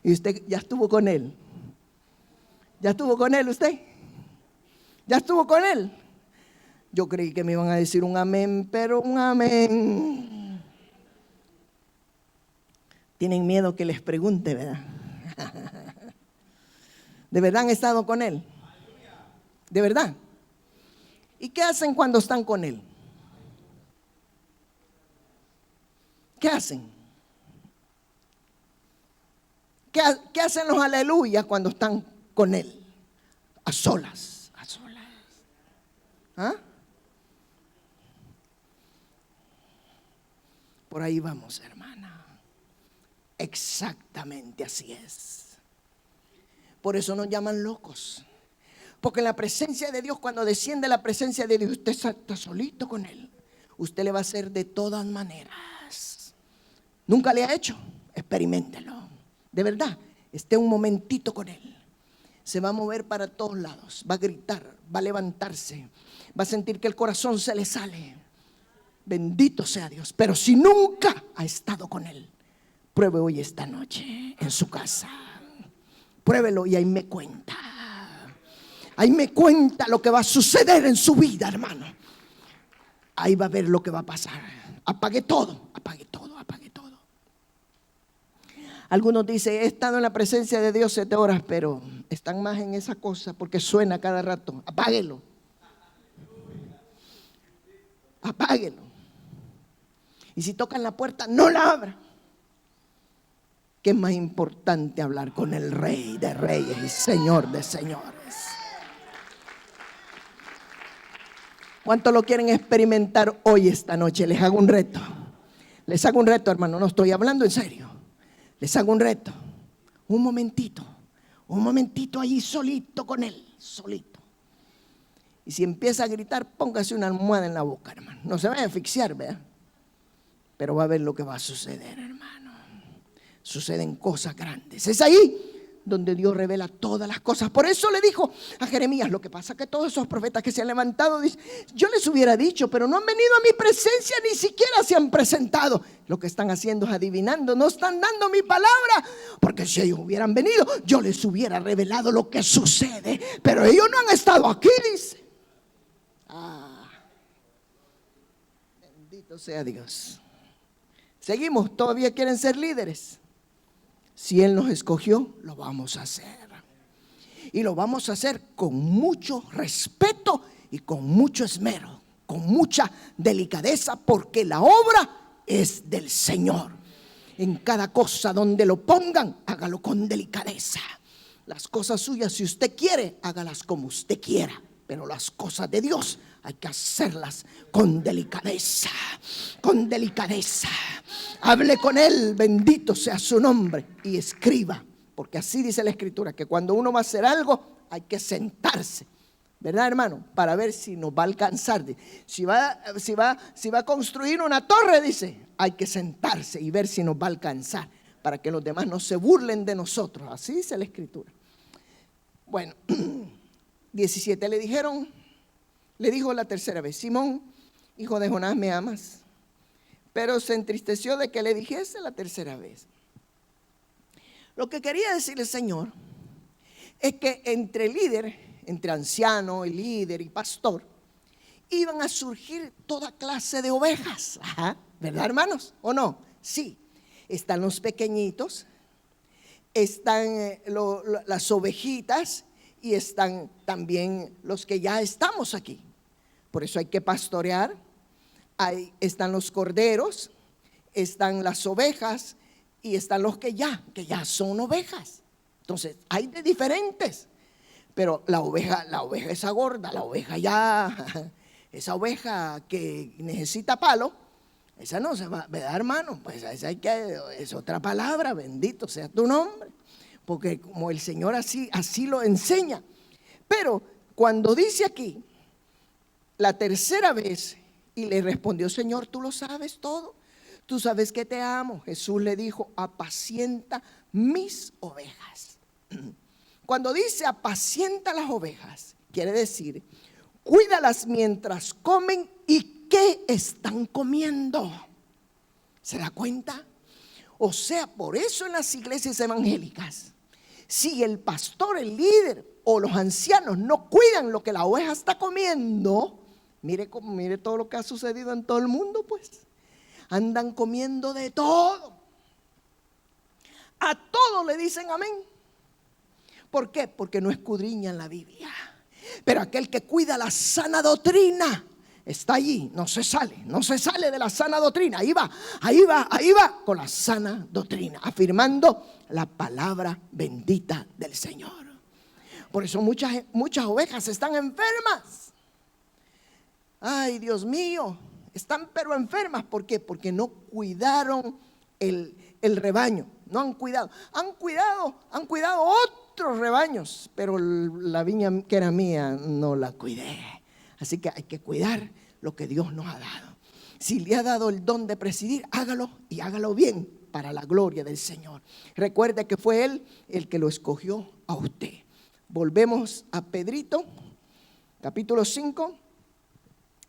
Y usted ya estuvo con Él. ¿Ya estuvo con Él usted? ¿Ya estuvo con Él? Yo creí que me iban a decir un amén, pero un amén. Tienen miedo que les pregunte, ¿verdad? ¿De verdad han estado con Él? ¿De verdad? ¿Y qué hacen cuando están con Él? ¿Qué hacen? ¿Qué hacen los aleluyas cuando están con Él? A solas, a solas. ¿Ah? Por ahí vamos, hermana. Exactamente así es. Por eso nos llaman locos. Porque en la presencia de Dios, cuando desciende la presencia de Dios, usted está solito con Él. Usted le va a hacer de todas maneras. ¿Nunca le ha hecho? Experiméntelo. De verdad, esté un momentito con Él. Se va a mover para todos lados. Va a gritar, va a levantarse. Va a sentir que el corazón se le sale. Bendito sea Dios. Pero si nunca ha estado con Él, pruebe hoy esta noche en su casa. Pruébelo y ahí me cuenta. Ahí me cuenta lo que va a suceder en su vida, hermano. Ahí va a ver lo que va a pasar. Apague todo, apague todo, apague todo. Algunos dicen, he estado en la presencia de Dios 7 horas, pero están más en esa cosa porque suena cada rato. Apáguelo. Apáguelo. Y si tocan la puerta, no la abra. ¿Qué es más importante hablar con el Rey de Reyes y Señor de Señores? ¿Cuántos lo quieren experimentar hoy, esta noche? Les hago un reto. Les hago un reto, hermano. No estoy hablando en serio. Les hago un reto. Un momentito ahí solito con Él. Solito. Y si empieza a gritar, póngase una almohada en la boca, hermano. No se vaya a asfixiar, ¿verdad? Pero va a ver lo que va a suceder, hermano. Suceden cosas grandes. Es ahí donde Dios revela todas las cosas. Por eso le dijo a Jeremías, lo que pasa es que todos esos profetas que se han levantado, dice, yo les hubiera dicho, pero no han venido a mi presencia, ni siquiera se han presentado. Lo que están haciendo es adivinando, no están dando mi palabra, porque si ellos hubieran venido, yo les hubiera revelado lo que sucede, pero ellos no han estado aquí, dice. Bendito sea Dios. Seguimos, todavía quieren ser líderes. Si Él nos escogió, lo vamos a hacer. Y lo vamos a hacer con mucho respeto y con mucho esmero, con mucha delicadeza, porque la obra es del Señor. En cada cosa donde lo pongan, hágalo con delicadeza. Las cosas suyas, si usted quiere, hágalas como usted quiera. Pero las cosas de Dios hay que hacerlas con delicadeza, con delicadeza. Hable con Él, bendito sea su nombre, y escriba, porque así dice la Escritura, que cuando uno va a hacer algo hay que sentarse, ¿verdad, hermano? Para ver si nos va a alcanzar. Si va a construir una torre, dice, hay que sentarse y ver si nos va a alcanzar, para que los demás no se burlen de nosotros. Así dice la Escritura. Bueno, 17, le dijo la tercera vez, Simón, hijo de Jonás, ¿me amas? Pero se entristeció de que le dijese la tercera vez. Lo que quería decir el Señor es que entre líder, entre anciano y líder y pastor, iban a surgir toda clase de ovejas. Ajá, ¿verdad, hermanos? ¿O no? Sí, están los pequeñitos, están las ovejitas, y están también los que ya estamos aquí. Por eso hay que pastorear. Ahí están los corderos, están las ovejas y están los que ya son ovejas. Entonces hay de diferentes. Pero la oveja esa gorda, la oveja ya, esa oveja que necesita palo, esa no se va, ¿verdad, hermano? Pues esa es otra palabra, bendito sea tu nombre. Porque como el Señor así lo enseña. Pero cuando dice aquí, la tercera vez, y le respondió, Señor, tú lo sabes todo. Tú sabes que te amo. Jesús le dijo, apacienta mis ovejas. Cuando dice apacienta las ovejas, quiere decir, cuídalas mientras comen. ¿Y qué están comiendo? ¿Se da cuenta? O sea, por eso en las iglesias evangélicas, si el pastor, el líder o los ancianos no cuidan lo que la oveja está comiendo, mire todo lo que ha sucedido en todo el mundo, pues. Andan comiendo de todo. A todo le dicen amén. ¿Por qué? Porque no escudriñan la Biblia. Pero aquel que cuida la sana doctrina está allí, no se sale de la sana doctrina. Ahí va con la sana doctrina, afirmando la palabra bendita del Señor. Por eso muchas ovejas están enfermas. Ay, Dios mío, están pero enfermas. ¿Por qué? Porque no cuidaron el rebaño. No han cuidado. Han cuidado otros rebaños, pero la viña que era mía no la cuidé. Así que hay que cuidar lo que Dios nos ha dado. Si le ha dado el don de presidir, hágalo y hágalo bien para la gloria del Señor. Recuerde que fue Él el que lo escogió a usted. Volvemos a Pedrito, capítulo 5,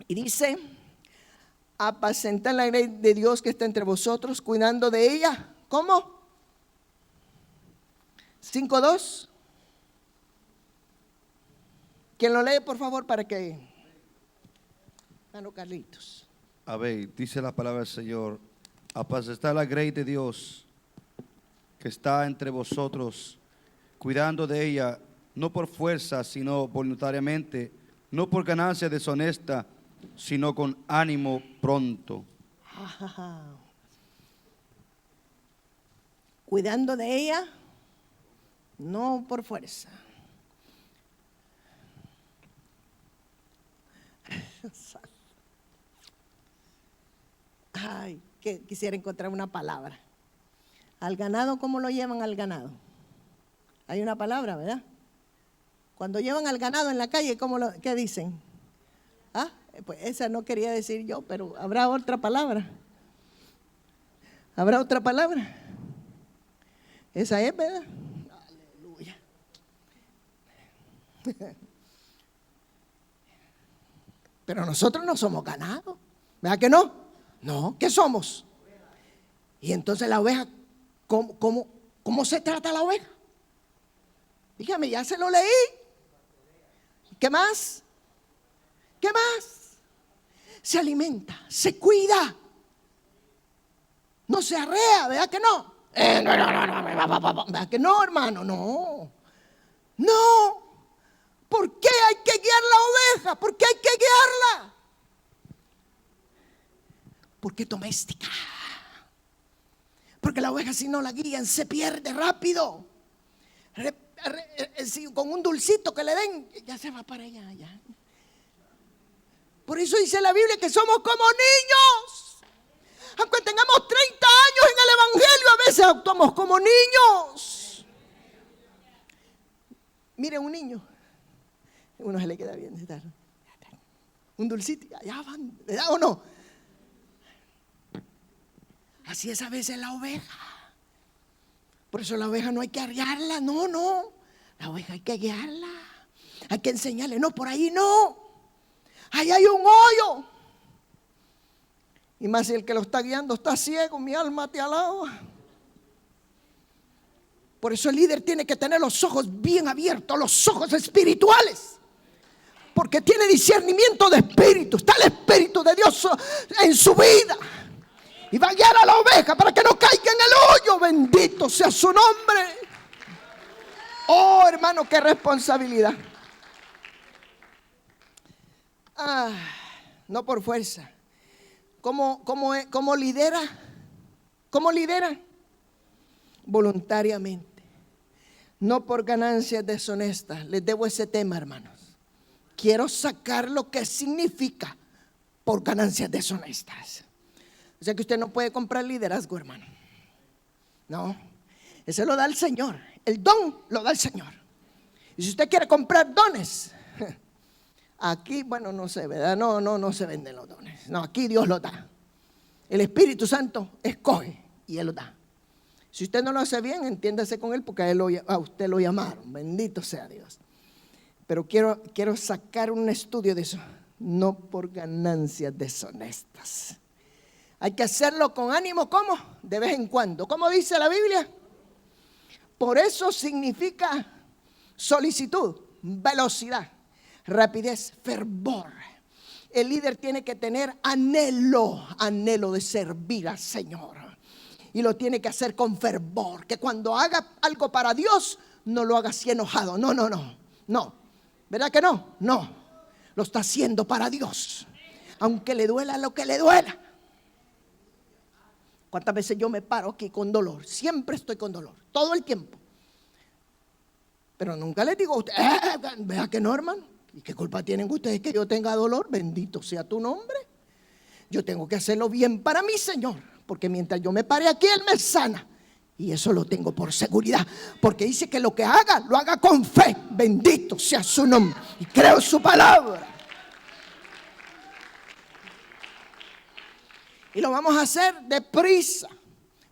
y dice, apacentad la grey de Dios que está entre vosotros, cuidando de ella. ¿Cómo? 5:2. ¿Quién lo lee, por favor, para que... Hermano Carlitos. A ver, dice la palabra del Señor: apacentar la grey de Dios que está entre vosotros, cuidando de ella, no por fuerza, sino voluntariamente, no por ganancia deshonesta, sino con ánimo pronto. Cuidando de ella, no por fuerza. Ay, que quisiera encontrar una palabra. Al ganado, ¿cómo lo llevan al ganado? Hay una palabra, ¿verdad? Cuando llevan al ganado en la calle, ¿qué dicen? Ah, pues esa no quería decir yo, pero habrá otra palabra. ¿Habrá otra palabra? Esa es, ¿verdad? Aleluya. Pero nosotros no somos ganado, ¿verdad que no? No, ¿qué somos? Y entonces la oveja, ¿cómo se trata la oveja? Dígame, ya se lo leí. ¿Qué más? ¿Qué más? Se alimenta, se cuida. No se arrea, ¿verdad que no? No, ¿verdad que no, hermano? No. No. ¿Por qué hay que guiar la oveja? ¿Por qué hay que guiarla? Porque es doméstica. Porque la oveja, si no la guían, se pierde rápido. Si con un dulcito que le den, ya se va para allá, ya. Por eso dice la Biblia que somos como niños. Aunque tengamos 30 años en el Evangelio, a veces actuamos como niños. Mire, un niño, uno se le queda bien, un dulcito, allá van, ¿verdad o no? Así es a veces la oveja. Por eso la oveja no hay que arriarla, no. La oveja hay que guiarla. Hay que enseñarle, no, por ahí no. Ahí hay un hoyo. Y más si el que lo está guiando está ciego, mi alma te alaba. Por eso el líder tiene que tener los ojos bien abiertos, los ojos espirituales. Porque tiene discernimiento de espíritu. Está el Espíritu de Dios en su vida. Y va a guiar a la oveja para que no caiga en el hoyo. Bendito sea su nombre. Oh, hermano, qué responsabilidad. No por fuerza. ¿Cómo lidera? ¿Cómo lidera? Voluntariamente. No por ganancias deshonestas. Les debo ese tema, hermanos. Quiero sacar lo que significa por ganancias deshonestas. O sea que usted no puede comprar liderazgo, hermano. No, ese lo da el Señor. El don lo da el Señor. Y si usted quiere comprar dones, aquí, bueno, no sé, ¿verdad? No se venden los dones. No, aquí Dios los da. El Espíritu Santo escoge y Él los da. Si usted no lo hace bien, entiéndase con Él porque a usted lo llamaron. Bendito sea Dios. Pero quiero sacar un estudio de eso. No por ganancias deshonestas. Hay que hacerlo con ánimo, ¿cómo? De vez en cuando. ¿Cómo dice la Biblia? Por eso significa solicitud, velocidad, rapidez, fervor. El líder tiene que tener anhelo de servir al Señor. Y lo tiene que hacer con fervor. Que cuando haga algo para Dios, no lo haga así enojado. No. ¿Verdad que no? No. Lo está haciendo para Dios. Aunque le duela lo que le duela. ¿Cuántas veces yo me paro aquí con dolor? Siempre estoy con dolor, todo el tiempo. Pero nunca les digo a ustedes, vea que no, hermano. ¿Y qué culpa tienen ustedes que yo tenga dolor? Bendito sea tu nombre. Yo tengo que hacerlo bien para mi Señor. Porque mientras yo me pare aquí, Él me sana. Y eso lo tengo por seguridad. Porque dice que lo que haga, lo haga con fe. Bendito sea su nombre. Y creo su palabra. Y lo vamos a hacer deprisa,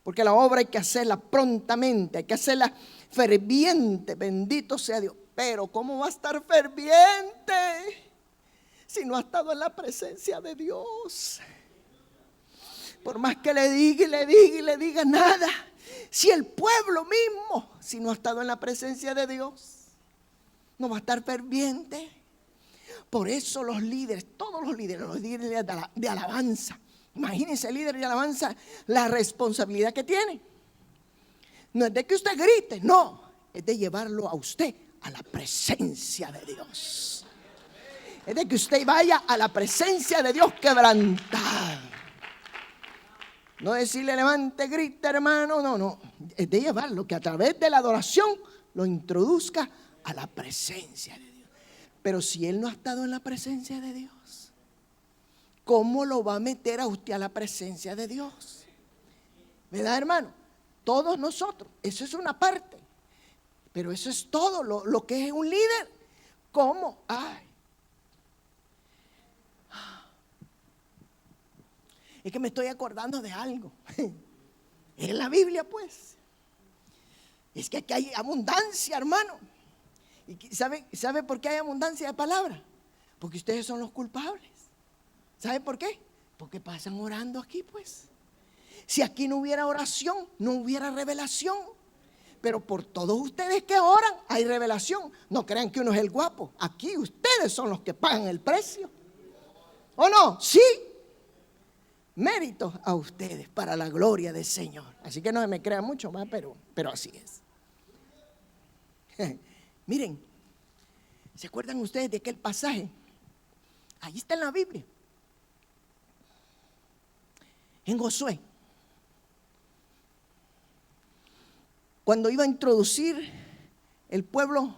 porque la obra hay que hacerla prontamente, hay que hacerla ferviente, bendito sea Dios. Pero ¿cómo va a estar ferviente si no ha estado en la presencia de Dios? Por más que le diga y le diga nada. Si el pueblo mismo, si no ha estado en la presencia de Dios, no va a estar ferviente. Por eso los líderes, todos los líderes de alabanza, imagínense el líder de alabanza, la responsabilidad que tiene. No es de que usted grite, no, es de llevarlo a usted a la presencia de Dios. Es de que usted vaya a la presencia de Dios quebrantado. No decirle levante, grita, hermano, no. Es de llevarlo, que a través de la adoración lo introduzca a la presencia de Dios. Pero si él no ha estado en la presencia de Dios, ¿cómo lo va a meter a usted a la presencia de Dios? ¿Verdad, hermano? Todos nosotros, eso es una parte. Pero eso es todo lo que es un líder. ¿Cómo? Es que me estoy acordando de algo. En la Biblia, pues. Es que aquí hay abundancia, hermano. ¿Y sabe por qué hay abundancia de palabra? Porque ustedes son los culpables. ¿Sabe por qué? Porque pasan orando aquí, pues. Si aquí no hubiera oración, no hubiera revelación. Pero por todos ustedes que oran, hay revelación. No crean que uno es el guapo. Aquí ustedes son los que pagan el precio. ¿O no? Sí. Méritos a ustedes para la gloria del Señor. Así que no se me crea mucho más, pero así es. Miren, ¿se acuerdan ustedes de aquel pasaje? Ahí está en la Biblia. En Josué. Cuando iba a introducir el pueblo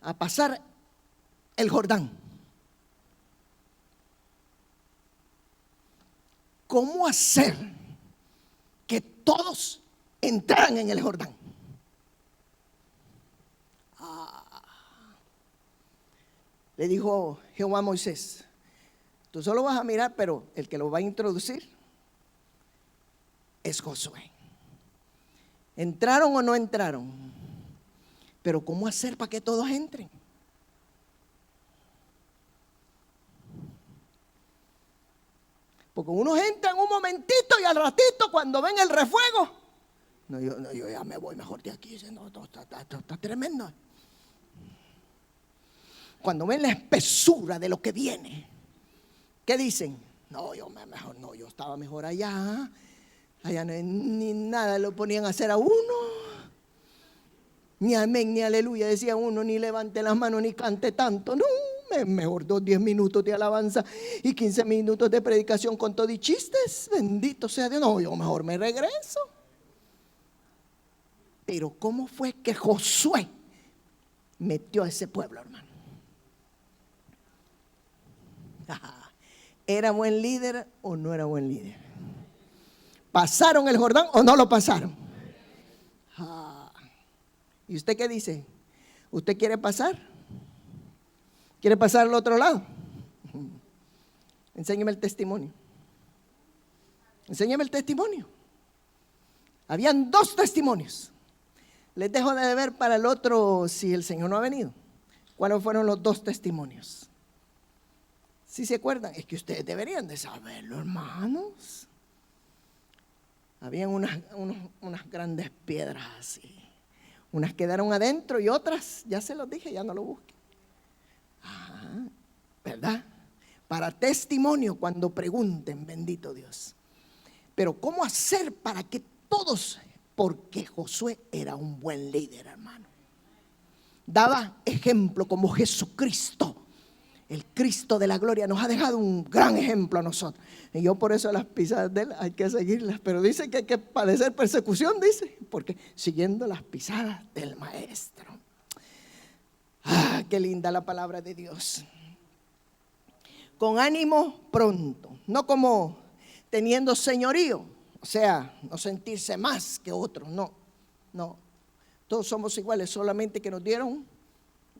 a pasar el Jordán. ¿Cómo hacer que todos entraran en el Jordán? Le dijo Jehová a Moisés: tú solo vas a mirar, pero el que lo va a introducir es Josué. ¿Entraron o no entraron? Pero ¿cómo hacer para que todos entren? Porque unos entran un momentito y al ratito cuando ven el refuego, yo ya me voy mejor de aquí. No, está tremendo. Cuando ven la espesura de lo que viene, ¿qué dicen? Yo estaba mejor allá. Allá ni nada lo ponían a hacer a uno. Ni amén, ni aleluya decía uno, ni levante las manos, ni cante tanto. No, mejor 10 minutos de alabanza y 15 minutos de predicación con todo y chistes. Bendito sea Dios. No, yo mejor me regreso. Pero ¿cómo fue que Josué metió a ese pueblo, hermano? ¿Era buen líder o no era buen líder? ¿Pasaron el Jordán o no lo pasaron? ¿Y usted qué dice? ¿Usted quiere pasar? ¿Quiere pasar al otro lado? Enséñeme el testimonio. Enséñeme el testimonio. Habían 2 testimonios. Les dejo de deber para el otro si el Señor no ha venido. ¿Cuáles fueron los 2 testimonios? ¿Sí se acuerdan? Es que ustedes deberían de saberlo, hermanos. Habían unas grandes piedras así. Unas quedaron adentro y otras, ya se los dije, ya no lo busquen. ¿Verdad? Para testimonio cuando pregunten, bendito Dios. Pero ¿cómo hacer para que todos? Porque Josué era un buen líder, hermano. Daba ejemplo como Jesucristo. El Cristo de la gloria nos ha dejado un gran ejemplo a nosotros. Y yo por eso las pisadas de él hay que seguirlas. Pero dice que hay que padecer persecución, dice. Porque siguiendo las pisadas del maestro. Qué linda la palabra de Dios. Con ánimo pronto. No como teniendo señorío. O sea, no sentirse más que otros. No. Todos somos iguales. Solamente que nos dieron.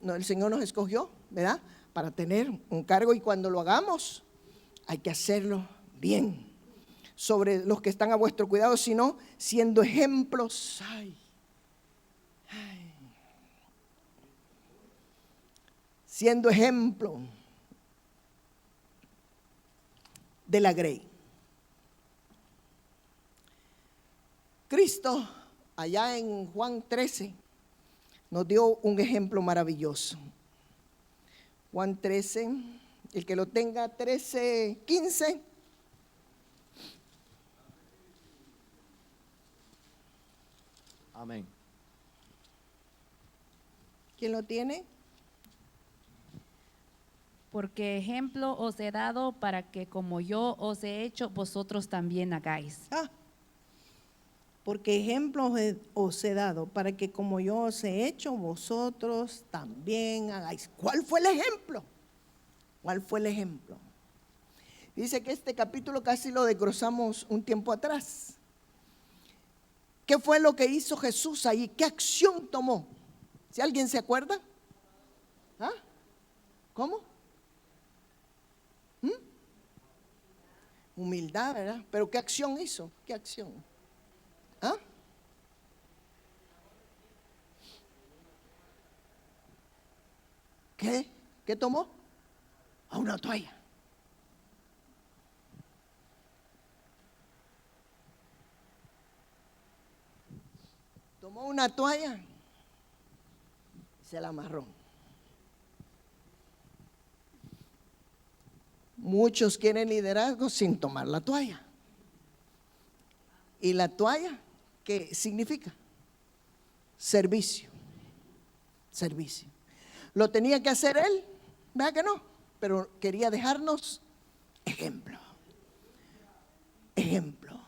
El Señor nos escogió, ¿verdad? Para tener un cargo, y cuando lo hagamos hay que hacerlo bien sobre los que están a vuestro cuidado, sino siendo ejemplos siendo ejemplo de la grey. Cristo allá en Juan 13 nos dio un ejemplo maravilloso. Juan 13, el que lo tenga, 13, 15. Amén. ¿Quién lo tiene? Porque ejemplo os he dado para que como yo os he hecho, vosotros también hagáis. Porque ejemplo os he dado para que como yo os he hecho, vosotros también hagáis. ¿Cuál fue el ejemplo? ¿Cuál fue el ejemplo? Dice que este capítulo casi lo desglosamos un tiempo atrás. ¿Qué fue lo que hizo Jesús ahí? ¿Qué acción tomó? ¿Si alguien se acuerda? ¿Ah? ¿Cómo? Humildad, ¿verdad? Pero ¿qué acción hizo? ¿Qué acción? ¿Ah? ¿Qué? ¿Qué tomó? A una toalla. Tomó una toalla y se la amarró. Muchos quieren liderazgo sin tomar la toalla. ¿Y la toalla qué significa? Servicio. Servicio. Lo tenía que hacer él, ¿verdad que no? Pero quería dejarnos ejemplo. Ejemplo.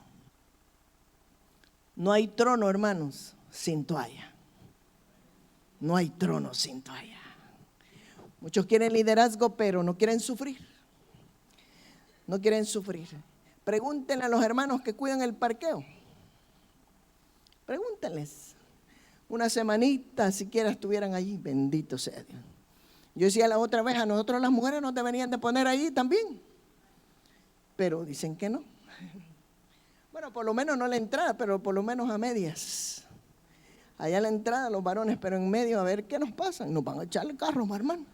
No hay trono, hermanos, sin toalla. No hay trono sin toalla. Muchos quieren liderazgo, pero no quieren sufrir. No quieren sufrir. Pregúntenle a los hermanos que cuidan el parqueo. Pregúntenles. Una semanita siquiera estuvieran allí. Bendito sea Dios. Yo decía la otra vez, a nosotros las mujeres nos deberían de poner allí también. Pero dicen que no. Bueno, por lo menos no a la entrada, pero por lo menos a medias. Allá a la entrada los varones, pero en medio a ver qué nos pasa. Nos van a echar el carro, hermano.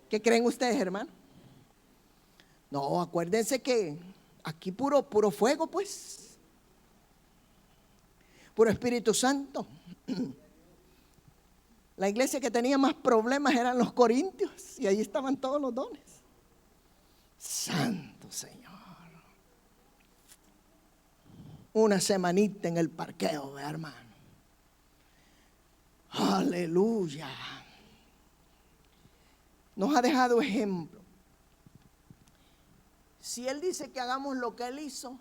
¿Qué creen ustedes, hermano? No, acuérdense que aquí puro fuego, pues. Puro Espíritu Santo. La iglesia que tenía más problemas eran los corintios y ahí estaban todos los dones. Santo Señor. Una semanita en el parqueo, hermano. Aleluya. Nos ha dejado ejemplo. Si Él dice que hagamos lo que Él hizo,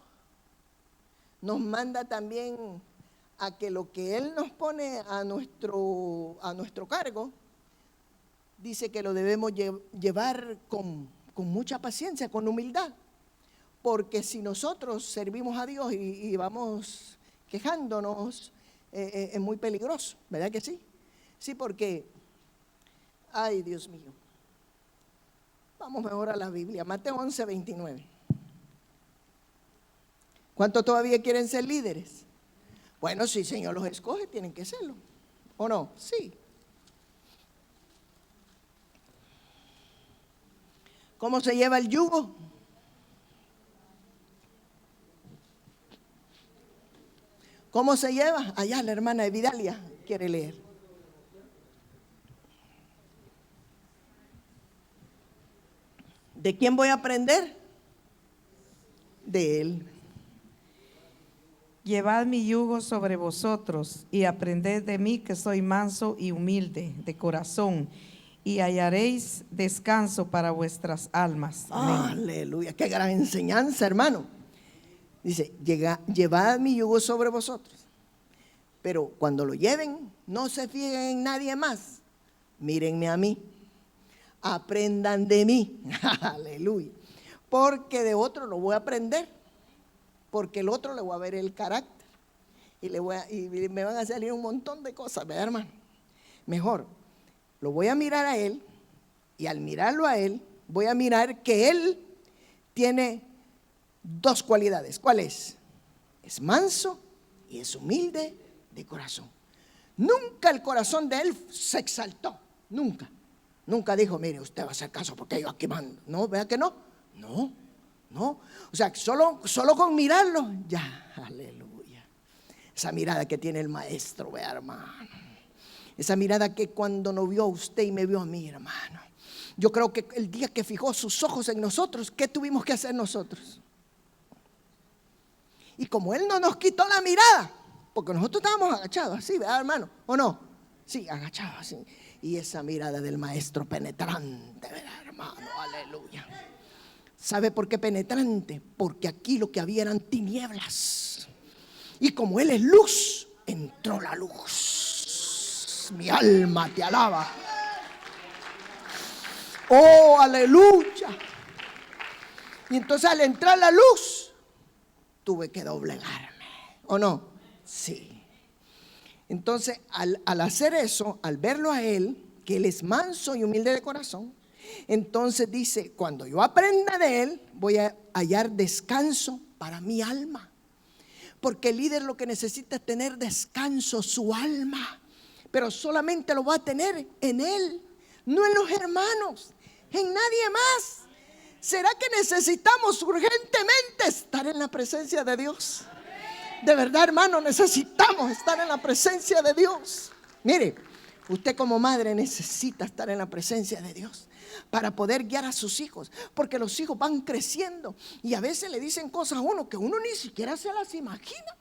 nos manda también a que lo que Él nos pone a nuestro cargo, dice que lo debemos llevar con mucha paciencia, con humildad. Porque si nosotros servimos a Dios y vamos quejándonos, es muy peligroso, ¿verdad que sí? Sí, porque, ay Dios mío. Vamos mejor a la Biblia, Mateo 11, 29. ¿Cuántos todavía quieren ser líderes? Bueno, si el Señor los escoge, tienen que serlo. ¿O no? Sí. ¿Cómo se lleva el yugo? ¿Cómo se lleva? Allá la hermana de Vidalia quiere leer. ¿De quién voy a aprender? De Él. Llevad mi yugo sobre vosotros y aprended de mí, que soy manso y humilde de corazón, y hallaréis descanso para vuestras almas. Amén. Aleluya, qué gran enseñanza, hermano. Dice, llevad mi yugo sobre vosotros. Pero cuando lo lleven, no se fijen en nadie más. Mírenme a mí. Aprendan de mí. Aleluya. Porque de otro lo voy a aprender. Porque el otro le voy a ver el carácter. Y me van a salir un montón de cosas, ¿verdad, hermano? Mejor, lo voy a mirar a él. Y al mirarlo a él, voy a mirar que él tiene dos cualidades. ¿Cuál es? Es manso y es humilde de corazón. Nunca el corazón de él se exaltó. Nunca. Nunca dijo, mire, usted va a hacer caso porque yo aquí mando. No, vea que no. No. O sea, solo con mirarlo, ya, aleluya. Esa mirada que tiene el maestro, vea, hermano. Esa mirada que cuando nos vio a usted y me vio a mí, hermano. Yo creo que el día que fijó sus ojos en nosotros, ¿qué tuvimos que hacer nosotros? Y como Él no nos quitó la mirada, porque nosotros estábamos agachados así, ¿verdad, hermano? ¿O no? Sí, agachados así. Y esa mirada del maestro penetrante, ¿verdad, hermano? Aleluya. ¿Sabe por qué penetrante? Porque aquí lo que había eran tinieblas. Y como Él es luz, entró la luz. Mi alma te alaba. Oh, aleluya. Y entonces al entrar la luz, tuve que doblegarme. ¿O no? Sí. Entonces al hacer eso, al verlo a Él, que Él es manso y humilde de corazón, entonces dice, cuando yo aprenda de Él, voy a hallar descanso para mi alma. Porque el líder lo que necesita es tener descanso, su alma. Pero solamente lo va a tener en Él, no en los hermanos, en nadie más. ¿Será que necesitamos urgentemente estar en la presencia de Dios? De verdad, hermano, necesitamos estar en la presencia de Dios. Mire, usted como madre necesita estar en la presencia de Dios para poder guiar a sus hijos, porque los hijos van creciendo y a veces le dicen cosas a uno que uno ni siquiera se las imagina.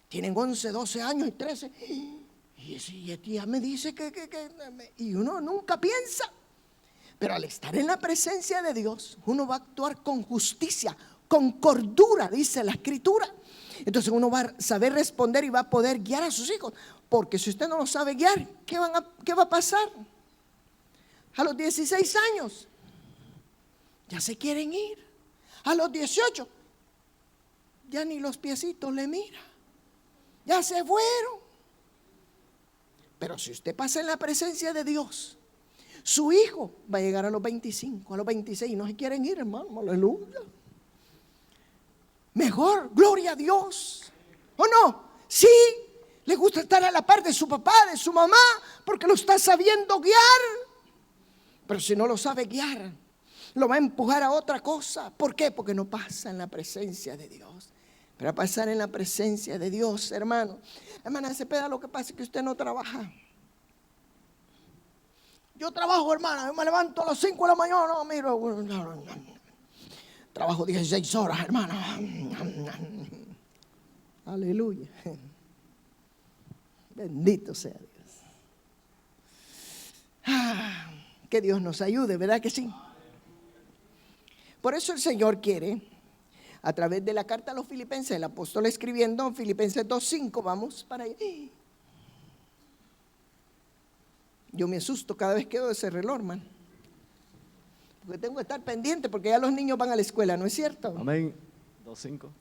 Tienen 11, 12 años y 13 y tía me dice y uno nunca piensa. Pero al estar en la presencia de Dios, uno va a actuar con justicia, con cordura, dice la Escritura. Entonces uno va a saber responder y va a poder guiar a sus hijos. Porque si usted no lo sabe guiar, ¿qué va a pasar? A los 16 años ya se quieren ir. A los 18 ya ni los piecitos le mira. Ya se fueron. Pero si usted pasa en la presencia de Dios, su hijo va a llegar a los 25, a los 26 y no se quieren ir, hermano. Aleluya. Mejor, gloria a Dios. ¿O no? Sí, le gusta estar a la par de su papá, de su mamá, porque lo está sabiendo guiar. Pero si no lo sabe guiar, lo va a empujar a otra cosa. ¿Por qué? Porque no pasa en la presencia de Dios. Para pasar en la presencia de Dios, hermano. Hermana Cepeda, lo que pasa es que usted no trabaja. Yo trabajo, hermana, yo me levanto a las 5 de la mañana, no, miro, trabajo 16 horas, hermana. Aleluya. Bendito sea Dios. Que Dios nos ayude, ¿verdad que sí? Por eso el Señor quiere, a través de la carta a los Filipenses, el apóstol escribiendo en Filipenses 2:5, vamos para allá. Yo me asusto cada vez que veo ese reloj, hermano. Porque tengo que estar pendiente porque ya los niños van a la escuela, ¿no es cierto? Amén. 2:5.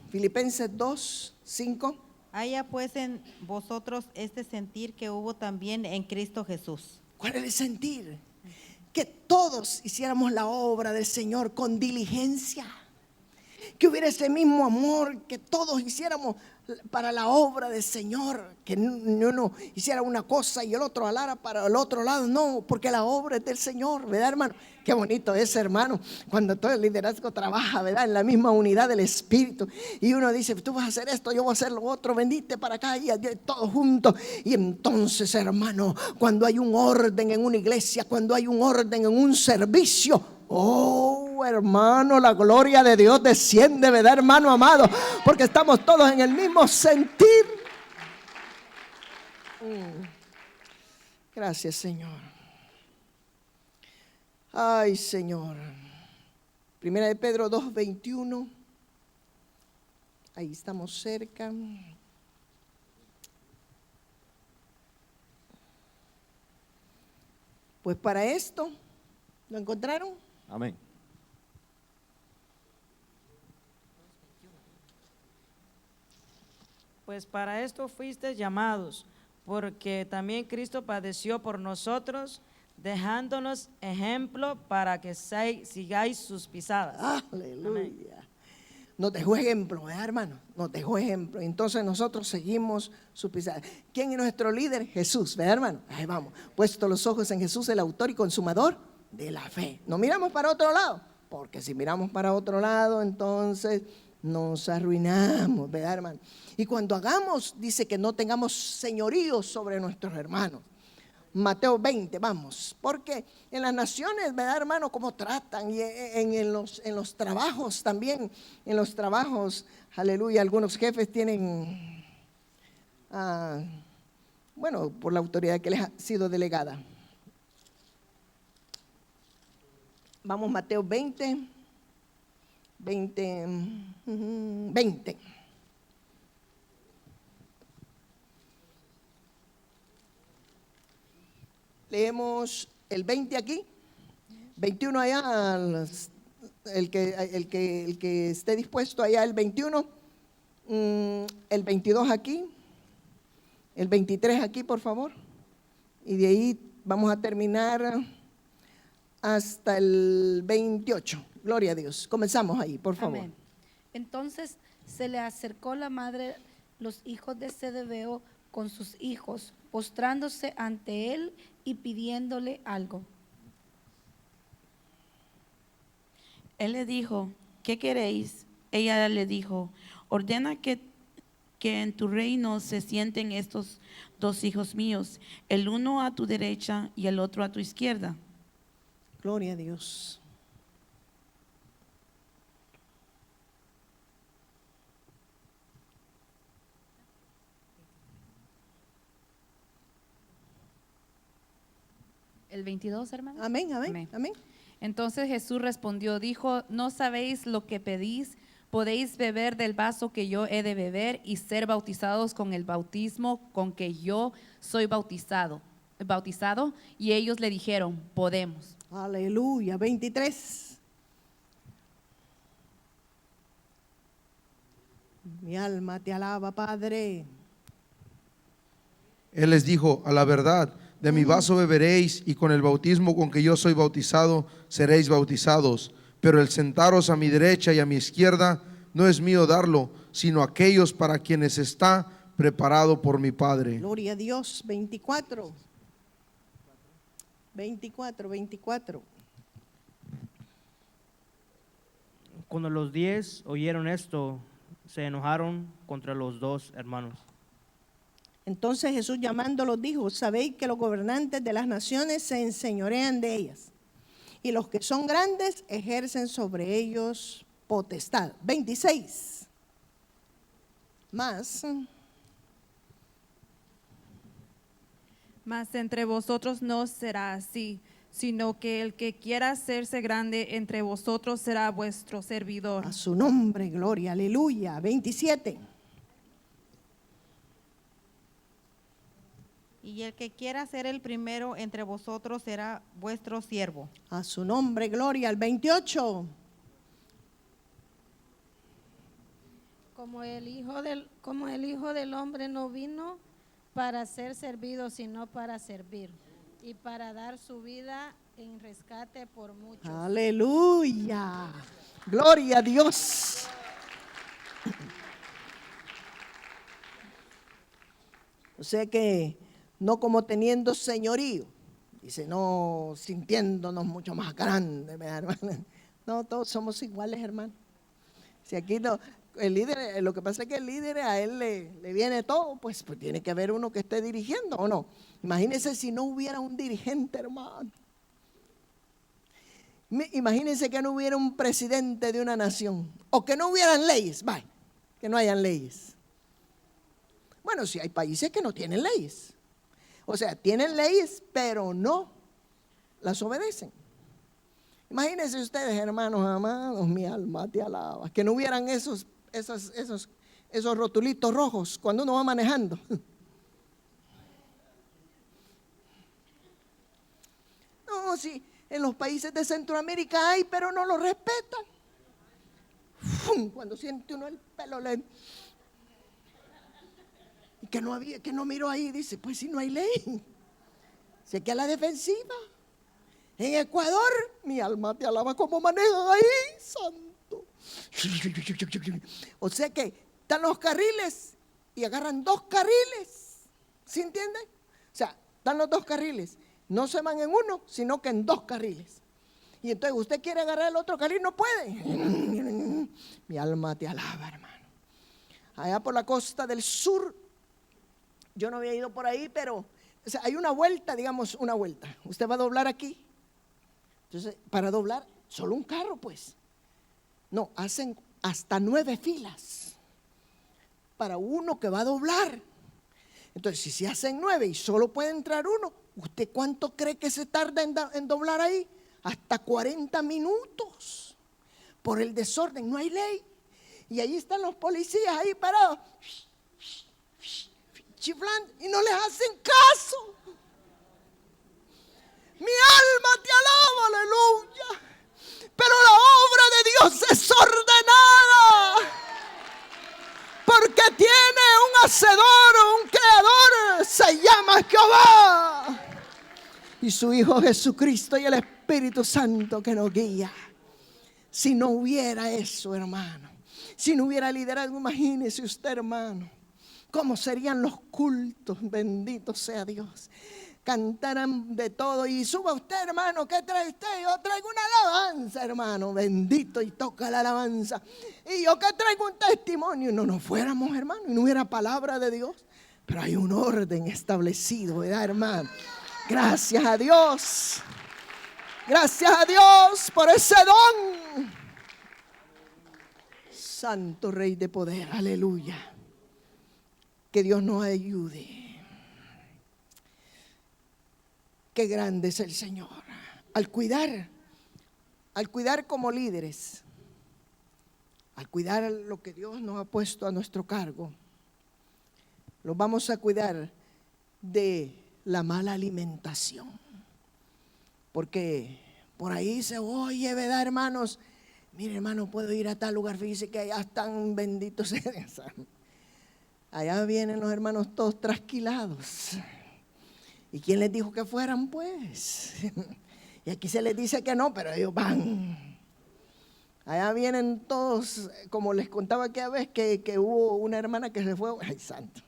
Filipenses 2:5. Haya pues en vosotros este sentir que hubo también en Cristo Jesús. ¿Cuál es el sentir? Que todos hiciéramos la obra del Señor con diligencia. Que hubiera ese mismo amor, que todos hiciéramos para la obra del Señor. Que uno hiciera una cosa y el otro alara para el otro lado. No, porque la obra es del Señor, ¿verdad, hermano? Qué bonito es, hermano, cuando todo el liderazgo trabaja, ¿verdad? En la misma unidad del Espíritu. Y uno dice, tú vas a hacer esto, yo voy a hacer lo otro, venite para acá y todos juntos. Y entonces, hermano, cuando hay un orden en una iglesia, cuando hay un orden en un servicio, oh, hermano, la gloria de Dios desciende, ¿verdad, hermano amado? Porque estamos todos en el mismo sentir. Gracias, Señor. Ay, Señor. Primera de Pedro 2:21. Ahí estamos cerca. Pues para esto, ¿lo encontraron? Amén. Pues para esto fuisteis llamados, porque también Cristo padeció por nosotros, dejándonos ejemplo para que sigáis sus pisadas. Aleluya. Amén. Nos dejó ejemplo, hermano. Nos dejó ejemplo. Entonces nosotros seguimos sus pisadas. ¿Quién es nuestro líder? Jesús, ¿verdad, hermano? Ahí vamos. Puesto los ojos en Jesús, el autor y consumador de la fe. No miramos para otro lado. porque si miramos para otro lado, entonces nos arruinamos, ¿verdad, hermano? Y cuando hagamos, dice que no tengamos señorío sobre nuestros hermanos. Mateo 20, vamos, porque en las naciones, ¿verdad, hermano? Cómo tratan, y en los trabajos también, en los trabajos, aleluya, algunos jefes tienen, bueno, por la autoridad que les ha sido delegada. Vamos, Mateo 20. Leemos el 20 aquí, 21 allá, el que esté dispuesto allá el 21, el 22 aquí, el 23 aquí, por favor, y de ahí vamos a terminar hasta el 28. Gloria a Dios. Comenzamos ahí, por favor. Amén. Entonces se le acercó la madre, los hijos de Zebedeo con sus hijos, postrándose ante él y pidiéndole algo. Él le dijo, ¿qué queréis? Ella le dijo, ordena que en tu reino se sienten estos dos hijos míos, el uno a tu derecha y el otro a tu izquierda. Gloria a Dios. El 22, hermano. Amén, amén, Amén. amén. Entonces Jesús respondió, dijo, ¿no sabéis lo que pedís? ¿Podéis beber del vaso que yo he de beber y ser bautizados con el bautismo con que yo soy bautizado? Y ellos le dijeron, podemos. Aleluya. 23. Mi alma te alaba, Padre. Él les dijo, a la verdad, de mi vaso beberéis y con el bautismo con que yo soy bautizado seréis bautizados. Pero el sentaros a mi derecha y a mi izquierda no es mío darlo, sino aquellos para quienes está preparado por mi Padre. Gloria a Dios. 24. 24. Cuando los 10 oyeron esto, se enojaron contra los dos hermanos. Entonces Jesús llamándolos dijo, sabéis que los gobernantes de las naciones se enseñorean de ellas, y los que son grandes ejercen sobre ellos potestad. 26. Mas entre vosotros no será así, sino que el que quiera hacerse grande entre vosotros será vuestro servidor. a su nombre, gloria, aleluya. 27. Y el que quiera ser el primero entre vosotros será vuestro siervo. A su nombre, gloria. Al 28. Como el Hijo del Hombre no vino para ser servido, sino para servir y para dar su vida en rescate por muchos. Aleluya. Gloria a Dios. O sea que no como teniendo señorío, dice, no sintiéndonos mucho más grandes, ¿verdad, hermano? No, todos somos iguales, hermano. Si aquí no, el líder, lo que pasa es que el líder a él le viene todo, pues tiene que haber uno que esté dirigiendo, ¿o no? Imagínense si no hubiera un dirigente, hermano. Imagínense que no hubiera un presidente de una nación, o que no hubieran leyes, vaya, que no hayan leyes. Bueno, sí hay países que no tienen leyes. O sea, tienen leyes, pero no las obedecen. Imagínense ustedes, hermanos amados, mi alma te alaba, que no hubieran esos rotulitos rojos cuando uno va manejando. No, sí, en los países de Centroamérica hay, pero no lo respetan. Cuando siente uno el pelo y que no miró ahí, dice, pues si no hay ley, sé que a la defensiva. En Ecuador, mi alma te alaba, cómo manejan ahí, santo. O sea que están los carriles y agarran dos carriles, ¿sí entiende? O sea, están los dos carriles, no se van en uno, sino que en dos carriles. Y entonces usted quiere agarrar el otro carril, no puede. Mi alma te alaba, hermano. Allá por la costa del sur, yo no había ido por ahí, pero o sea, hay una vuelta, digamos una vuelta. Usted va a doblar aquí. Entonces, para doblar, solo un carro pues. No, hacen hasta 9 filas para uno que va a doblar. Entonces, si se hacen 9 y solo puede entrar uno, ¿usted cuánto cree que se tarda en doblar ahí? Hasta 40 minutos. Por el desorden, no hay ley. Y ahí están los policías ahí parados, chiflando, y no les hacen caso. Mi alma te alaba, aleluya. Pero la obra de Dios es ordenada, porque tiene un hacedor, un creador, se llama Jehová, y su Hijo Jesucristo y el Espíritu Santo que nos guía. Si no hubiera eso, hermano, si no hubiera liderazgo, imagínese usted, hermano, cómo serían los cultos. Bendito sea Dios. Cantaran de todo. Y suba usted, hermano, ¿qué trae usted? Yo traigo una alabanza, hermano, bendito, y toca la alabanza. Y yo que traigo un testimonio. No nos fuéramos, hermano, y no hubiera palabra de Dios. Pero hay un orden establecido, ¿verdad, hermano? Gracias a Dios. Gracias a Dios por ese don. Santo Rey de poder, aleluya. Que Dios nos ayude. Qué grande es el Señor. Al cuidar como líderes, al cuidar lo que Dios nos ha puesto a nuestro cargo, los vamos a cuidar de la mala alimentación. Porque por ahí se oye, ¿verdad, hermanos? Mire, hermano, puedo ir a tal lugar, fíjese que allá están benditos. Allá vienen los hermanos todos trasquilados. ¿Y quién les dijo que fueran, pues? Y aquí se les dice que no, pero ellos van. Allá vienen todos, como les contaba aquella vez que hubo una hermana que se fue, ay santo,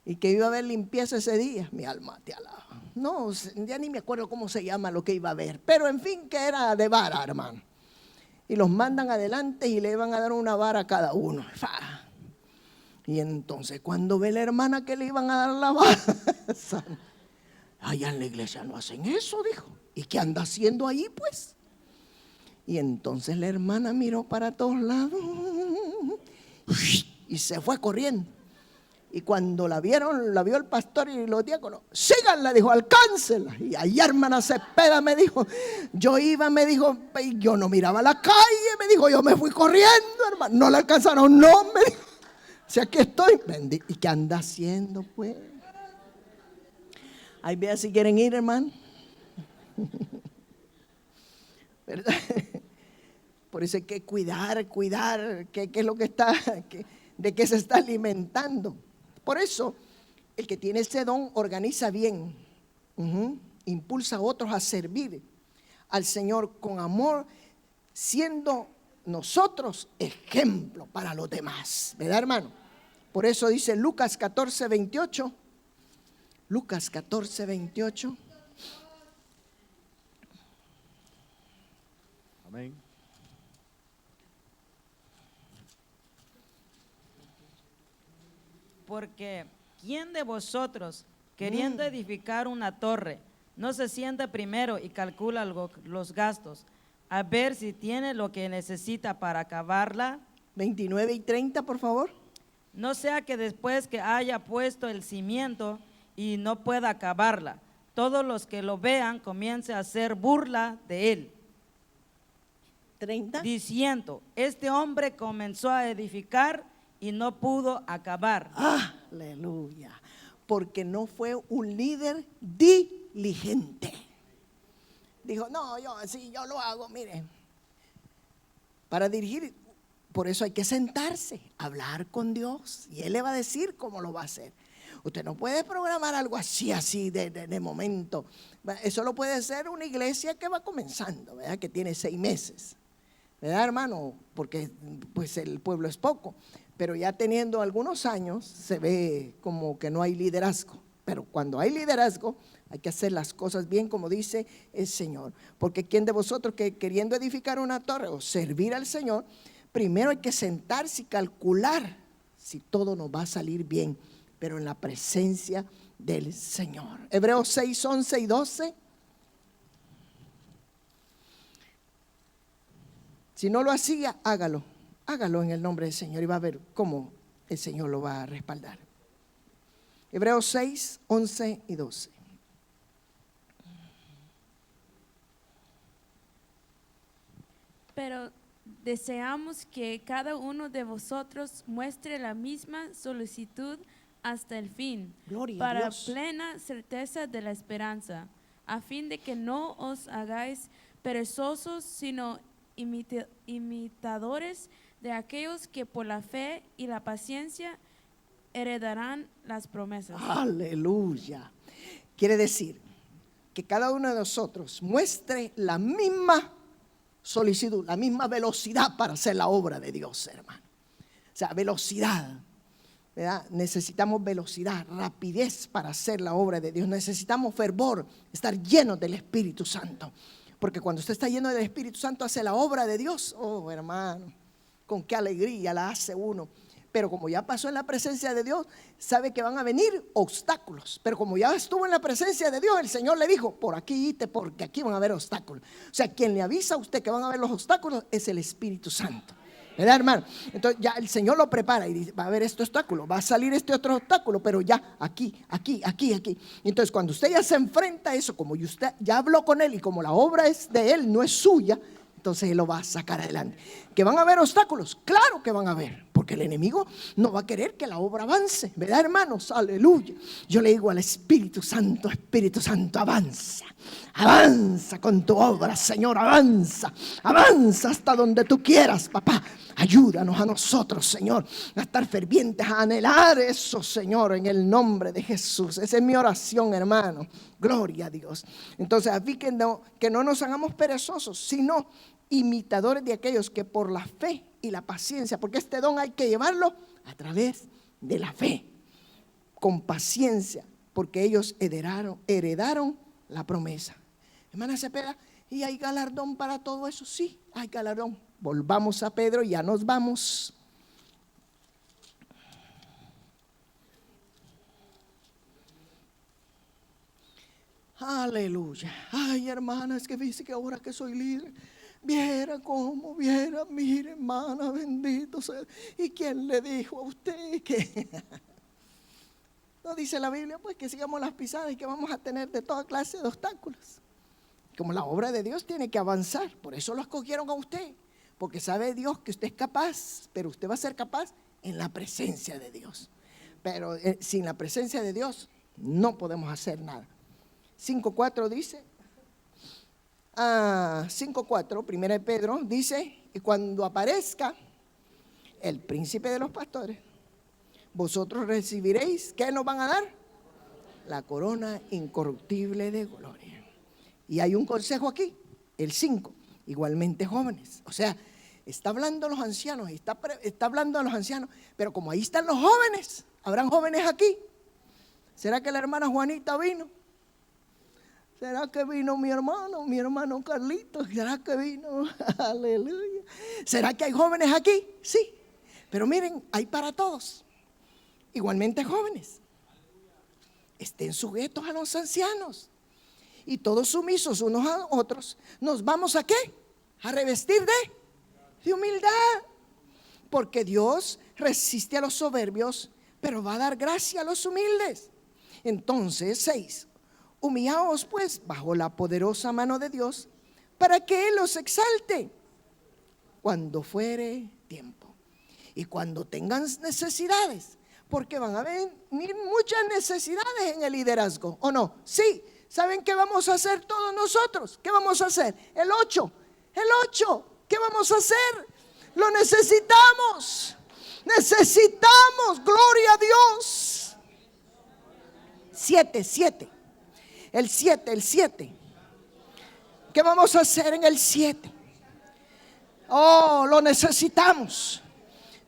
y que iba a ver limpieza ese día. Mi alma te alaba. No, ya ni me acuerdo cómo se llama lo que iba a ver, pero en fin, que era de vara, hermano. Y los mandan adelante y le van a dar una vara a cada uno. Y entonces cuando ve la hermana que le iban a dar la vara, allá en la iglesia no hacen eso, dijo. ¿Y qué anda haciendo ahí, pues? Y entonces la hermana miró para todos lados y se fue corriendo. Y cuando la vieron, la vio el pastor y los diáconos. Síganla, dijo, alcáncenla. Y ahí, hermana Cepeda, me dijo, yo iba, me dijo, y yo no miraba la calle, me dijo, yo me fui corriendo, hermano. No la alcanzaron, no, me dijo. O sea, aquí estoy. ¿Y qué anda haciendo, pues? Ahí vea si quieren ir, hermano. ¿Verdad? Por eso hay que cuidar, qué es lo que está, de qué se está alimentando. Por eso, el que tiene ese don organiza bien, impulsa a otros a servir al Señor con amor, siendo nosotros ejemplo para los demás, ¿verdad, hermano? Por eso dice Lucas 14:28. Lucas 14:28. Amén. Porque ¿quién de vosotros, queriendo edificar una torre, no se sienta primero y calcula los gastos, a ver si tiene lo que necesita para acabarla? 29 y 30, por favor. No sea que después que haya puesto el cimiento y no pueda acabarla, todos los que lo vean comiencen a hacer burla de él. 30. Diciendo, este hombre comenzó a edificar y no pudo acabar. Aleluya. Porque no fue un líder diligente. Dijo, no, yo lo hago, mire. Para dirigir, por eso hay que sentarse, hablar con Dios. Y Él le va a decir cómo lo va a hacer. Usted no puede programar algo así de momento. Eso lo puede hacer una iglesia que va comenzando, ¿verdad? Que tiene 6 meses. ¿Verdad, hermano? Porque pues el pueblo es poco. Pero ya teniendo algunos años, se ve como que no hay liderazgo. Pero cuando hay liderazgo, hay que hacer las cosas bien como dice el Señor. Porque ¿quién de vosotros que queriendo edificar una torre o servir al Señor, primero hay que sentarse y calcular si todo nos va a salir bien, pero en la presencia del Señor? Hebreos 6, 11 y 12. Si no lo hacía, hágalo. Hágalo en el nombre del Señor y va a ver cómo el Señor lo va a respaldar. Hebreos 6, 11 y 12. Pero deseamos que cada uno de vosotros muestre la misma solicitud hasta el fin, Gloria a para Dios. plena certeza de la esperanza, a fin de que no os hagáis perezosos, sino imitadores de aquellos que por la fe y la paciencia heredarán las promesas. Aleluya. Quiere decir que cada uno de nosotros muestre la misma solicitud, la misma velocidad para hacer la obra de Dios, hermano. O sea, velocidad, ¿verdad? Necesitamos velocidad, rapidez para hacer la obra de Dios. Necesitamos fervor, estar llenos del Espíritu Santo. Porque cuando usted está lleno del Espíritu Santo, hace la obra de Dios. Oh, hermano, con qué alegría la hace uno. Pero como ya pasó en la presencia de Dios, sabe que van a venir obstáculos. Pero como ya estuvo en la presencia de Dios, el Señor le dijo, por aquí irte, porque aquí van a haber obstáculos. O sea, quien le avisa a usted que van a haber los obstáculos es el Espíritu Santo. ¿Verdad, hermano? Entonces ya el Señor lo prepara y dice, va a haber este obstáculo, va a salir este otro obstáculo, pero ya aquí. Entonces cuando usted ya se enfrenta a eso, como usted ya habló con Él y como la obra es de Él, no es suya, entonces Él lo va a sacar adelante. ¿Que van a haber obstáculos? Claro que van a haber, porque el enemigo no va a querer que la obra avance, ¿verdad, hermanos? Aleluya. Yo le digo al Espíritu Santo, avanza. Avanza con tu obra, Señor, avanza hasta donde tú quieras, papá. Ayúdanos a nosotros, Señor, a estar fervientes, a anhelar eso, Señor, en el nombre de Jesús. Esa es mi oración, hermano. Gloria a Dios. Entonces, así que no nos hagamos perezosos, sino imitadores de aquellos que por la fe y la paciencia, porque este don hay que llevarlo a través de la fe, con paciencia, porque ellos heredaron la promesa. Hermana Cepeda, ¿y hay galardón para todo eso? Sí, hay galardón. Volvamos a Pedro y ya nos vamos. Aleluya. Ay, hermana, es que dice que ahora que soy líder, mire, hermana, bendito sea. ¿Y quién le dijo a usted que no dice la Biblia? Pues que sigamos las pisadas y que vamos a tener de toda clase de obstáculos. Como la obra de Dios tiene que avanzar, por eso lo escogieron a usted, porque sabe Dios que usted es capaz, pero usted va a ser capaz en la presencia de Dios. Pero sin la presencia de Dios no podemos hacer nada. 5:4 dice, 5:4, 1 de Pedro dice, y cuando aparezca el príncipe de los pastores, vosotros recibiréis, ¿qué nos van a dar? La corona incorruptible de gloria. Y hay un consejo aquí, el 5, igualmente jóvenes. O sea, está hablando a los ancianos, está hablando a los ancianos, pero como ahí están los jóvenes, ¿habrán jóvenes aquí? ¿Será que la hermana Juanita vino? ¿Será que vino mi hermano Carlito? ¿Será que vino? Aleluya. ¿Será que hay jóvenes aquí? Sí, pero miren, hay para todos, igualmente jóvenes. Estén sujetos a los ancianos. Y todos sumisos unos a otros, ¿nos vamos a qué? A revestir de humildad. Porque Dios resiste a los soberbios, pero va a dar gracia a los humildes. Entonces, 6, humillaos pues bajo la poderosa mano de Dios, para que Él los exalte cuando fuere tiempo. Y cuando tengan necesidades, porque van a venir muchas necesidades en el liderazgo, ¿o no? Sí. ¿Saben qué vamos a hacer todos nosotros? ¿Qué vamos a hacer? El 8, ¿qué vamos a hacer? Lo necesitamos, gloria a Dios. 7, el 7, ¿qué vamos a hacer en el 7? Oh, lo necesitamos,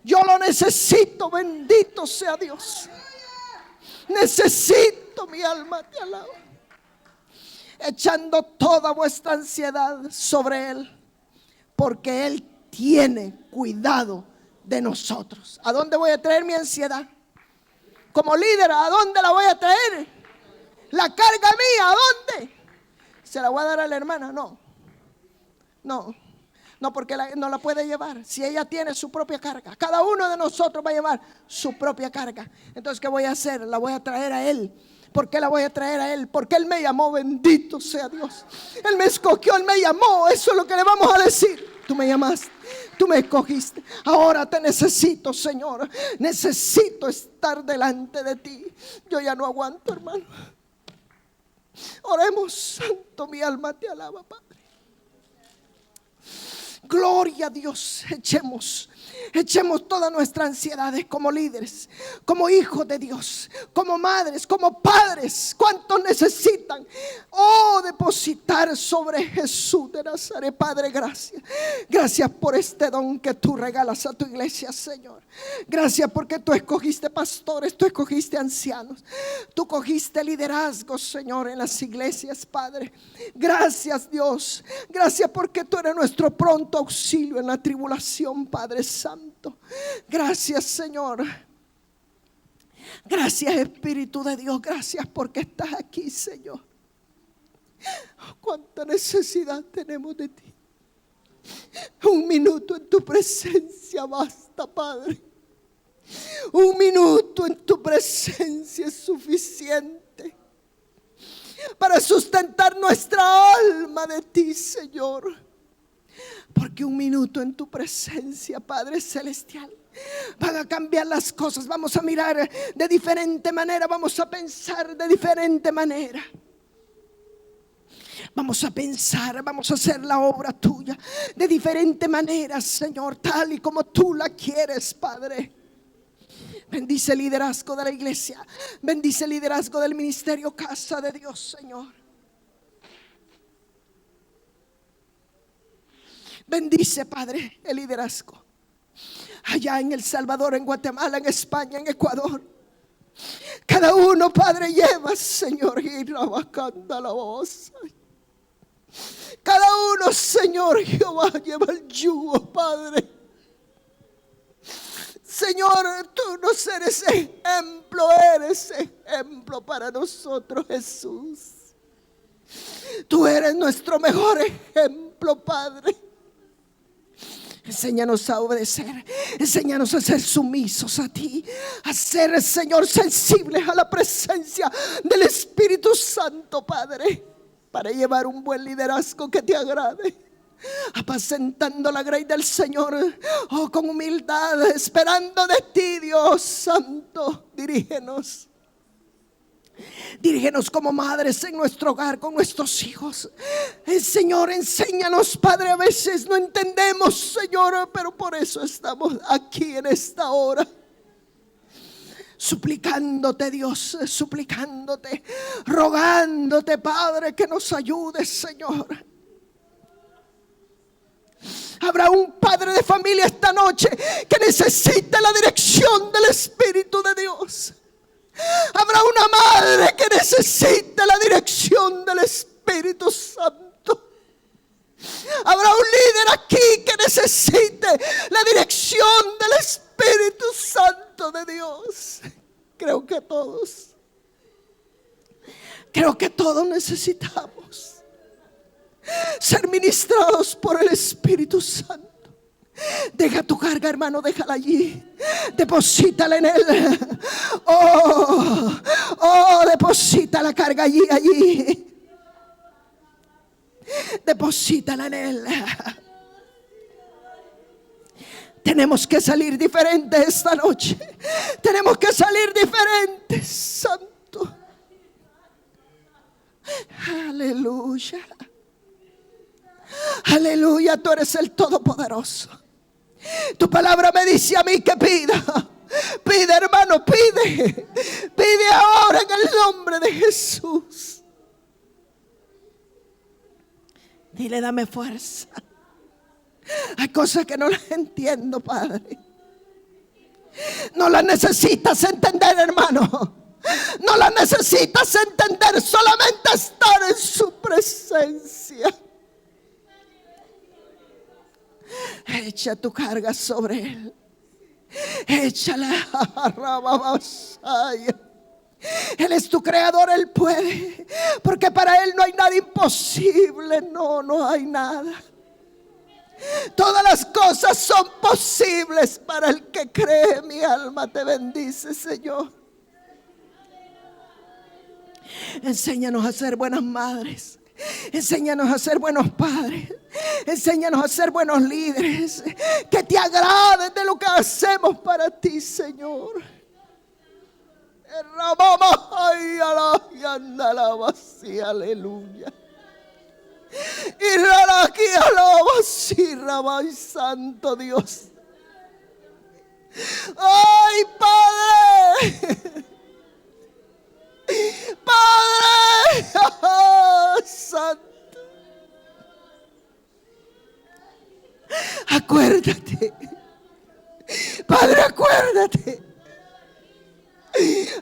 yo lo necesito, bendito sea Dios. Necesito Santo, mi alma te alaba. Echando toda vuestra ansiedad sobre Él, porque Él tiene cuidado de nosotros. ¿A dónde voy a traer mi ansiedad? Como líder, ¿a dónde la voy a traer? La carga mía, ¿a dónde? ¿Se la voy a dar a la hermana? No, porque no la puede llevar. Si ella tiene su propia carga, cada uno de nosotros va a llevar su propia carga. Entonces, ¿qué voy a hacer? La voy a traer a Él. ¿Por qué la voy a traer a Él? Porque Él me llamó, bendito sea Dios. Él me escogió, Él me llamó. Eso es lo que le vamos a decir. Tú me llamaste, tú me escogiste. Ahora te necesito, Señor. Necesito estar delante de ti. Yo ya no aguanto, hermano. Oremos, Santo, mi alma te alaba, Padre. Gloria a Dios. Echemos todas nuestras ansiedades como líderes, como hijos de Dios, como madres, como padres. ¿Cuántos necesitan? Depositar sobre Jesús de Nazaret. Padre, gracias. Gracias por este don que tú regalas a tu iglesia, Señor. Gracias porque tú escogiste pastores, tú escogiste ancianos, tú cogiste liderazgo, Señor, en las iglesias, Padre. Gracias, Dios. Gracias porque tú eres nuestro pronto auxilio en la tribulación, Padre Santo. Gracias, Señor. Gracias, Espíritu de Dios. Gracias porque estás aquí, Señor. Cuánta necesidad tenemos de ti. Un minuto en tu presencia basta, Padre. Un minuto en tu presencia es suficiente para sustentar nuestra alma de ti, Señor. Porque un minuto en tu presencia, Padre Celestial, van a cambiar las cosas. Vamos a mirar de diferente manera, vamos a pensar de diferente manera. Vamos a pensar, vamos a hacer la obra tuya de diferente manera, Señor, tal y como tú la quieres, Padre. Bendice el liderazgo de la iglesia. Bendice el liderazgo del ministerio Casa de Dios, Señor. Bendice, Padre, el liderazgo allá en El Salvador, en Guatemala, en España, en Ecuador. Cada uno, Padre, lleva, Señor, y rabacanda la voz. Cada uno, Señor, Jehová, lleva el yugo, Padre. Señor, tú nos eres ejemplo para nosotros, Jesús. Tú eres nuestro mejor ejemplo, Padre. Enséñanos a obedecer, enséñanos a ser sumisos a ti, a ser, Señor, sensibles a la presencia del Espíritu Santo, Padre, para llevar un buen liderazgo que te agrade, apacentando la grey del Señor, con humildad, esperando de ti, Dios Santo. Dirígenos. Dirígenos como madres en nuestro hogar con nuestros hijos. Señor, enséñanos, Padre. A veces no entendemos, Señor, pero por eso estamos aquí en esta hora, suplicándote, Dios, suplicándote, rogándote, Padre, que nos ayudes, Señor. Habrá un padre de familia esta noche que necesita la dirección del Espíritu de Dios. Habrá una madre que necesita la dirección del Espíritu Santo. Habrá un líder aquí que necesite la dirección del Espíritu Santo de Dios. Creo que todos necesitamos ser ministrados por el Espíritu Santo. Deja tu carga, hermano, déjala allí. Deposítala en Él. Deposita la carga allí. Deposítala en Él. Tenemos que salir diferentes esta noche. Tenemos que salir diferentes, Santo. Aleluya. Aleluya, tú eres el Todopoderoso. Tu palabra me dice a mí que pida. Pide, hermano, pide. Pide ahora en el nombre de Jesús. Dile, dame fuerza. Hay cosas que no las entiendo, Padre. No las necesitas entender, hermano. No la necesitas entender, solamente estar en su presencia. Echa tu carga sobre Él. Échala. Él es tu creador, Él puede. Porque para Él no hay nada imposible. No, no hay nada. Todas las cosas son posibles para el que cree. Mi alma te bendice, Señor. Enséñanos a ser buenas madres. Enséñanos a ser buenos padres. Enséñanos a ser buenos líderes. Que te agrades de lo que hacemos para ti, Señor. Aleluya. Y santo Dios. Ay, Padre. Padre santo, acuérdate, Padre, acuérdate,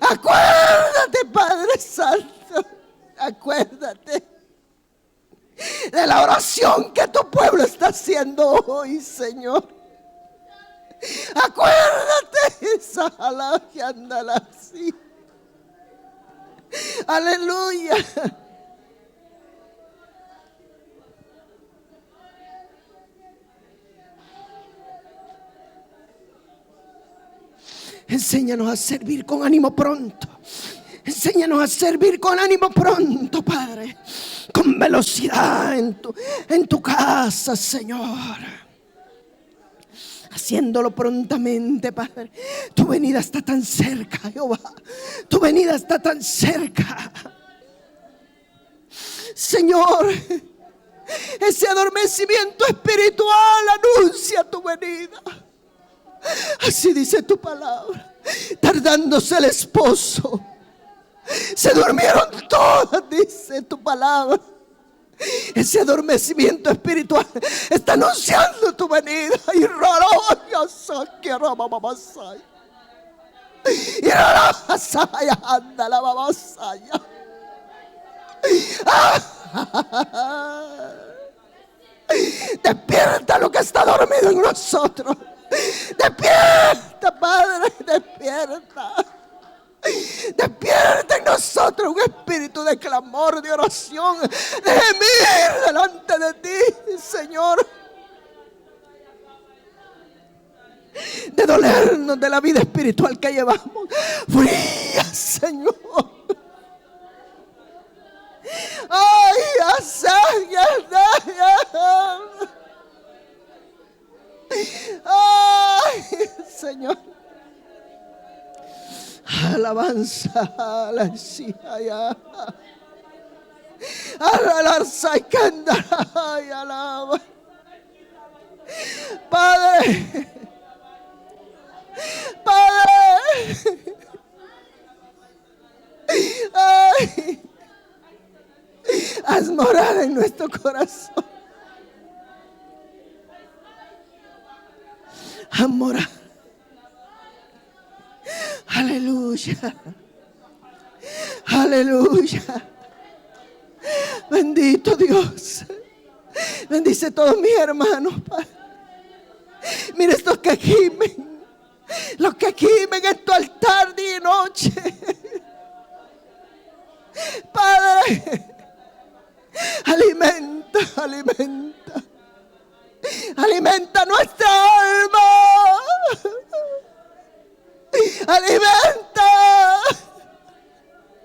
acuérdate, Padre santo, acuérdate de la oración que tu pueblo está haciendo hoy, Señor. Acuérdate, Sala que andala así. Aleluya. Enséñanos a servir con ánimo pronto. Enséñanos a servir con ánimo pronto, Padre. Con velocidad en tu casa, Señor. Haciéndolo prontamente, Padre. Tu venida está tan cerca, Jehová. Tu venida está tan cerca. Señor, ese adormecimiento espiritual anuncia tu venida. Así dice tu palabra. Tardándose el esposo, se durmieron todas, dice tu palabra. Ese adormecimiento espiritual está anunciando tu venida. Y raro, anda la babasaya. Despierta lo que está dormido en nosotros. Despierta, Padre, despierta. Despierta en nosotros un espíritu de clamor, de oración, de gemir delante de ti, Señor. De dolernos de la vida espiritual que llevamos. Fría, Señor. Ay, ay, Señor. Alabanza a la ya. Alaba. Padre. Padre. Ay. Haz morada en nuestro corazón. Haz morada. Aleluya. Aleluya. Bendito Dios. Bendice a todos mis hermanos, Padre. Mira estos que gimen. Los que gimen en tu altar día y noche. Padre. Alimenta, alimenta. Alimenta nuestra alma. Alimenta,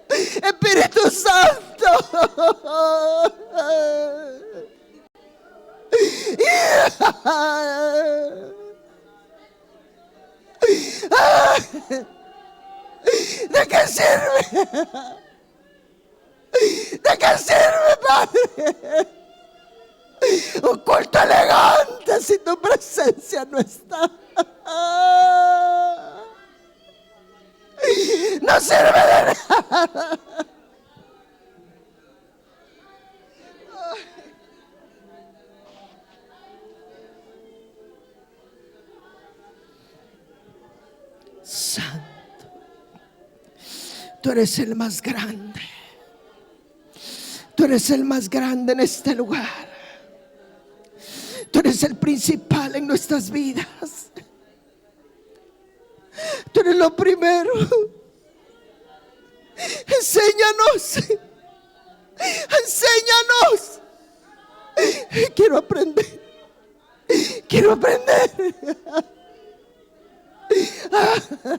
Espíritu Santo. ¿De qué sirve? ¿De qué sirve, Padre? Un culto elegante si tu presencia no está. No sirve de nada. Santo, tú Tú eres el más grande. Tú eres el más grande en este lugar. Tú eres el principal en nuestras vidas. Tú eres lo primero. Enséñanos. Enséñanos. Quiero aprender. Quiero aprender.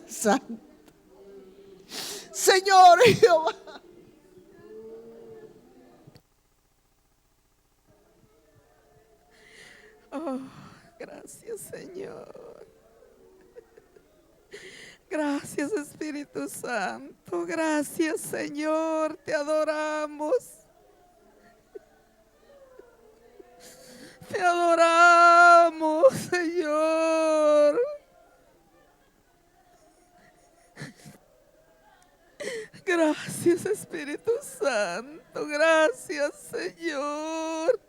Santo. Señor Jehová. Oh, gracias, Señor. Gracias, Espíritu Santo. Gracias, Señor. Te adoramos. Te adoramos, Señor. Gracias, Espíritu Santo. Gracias, Señor.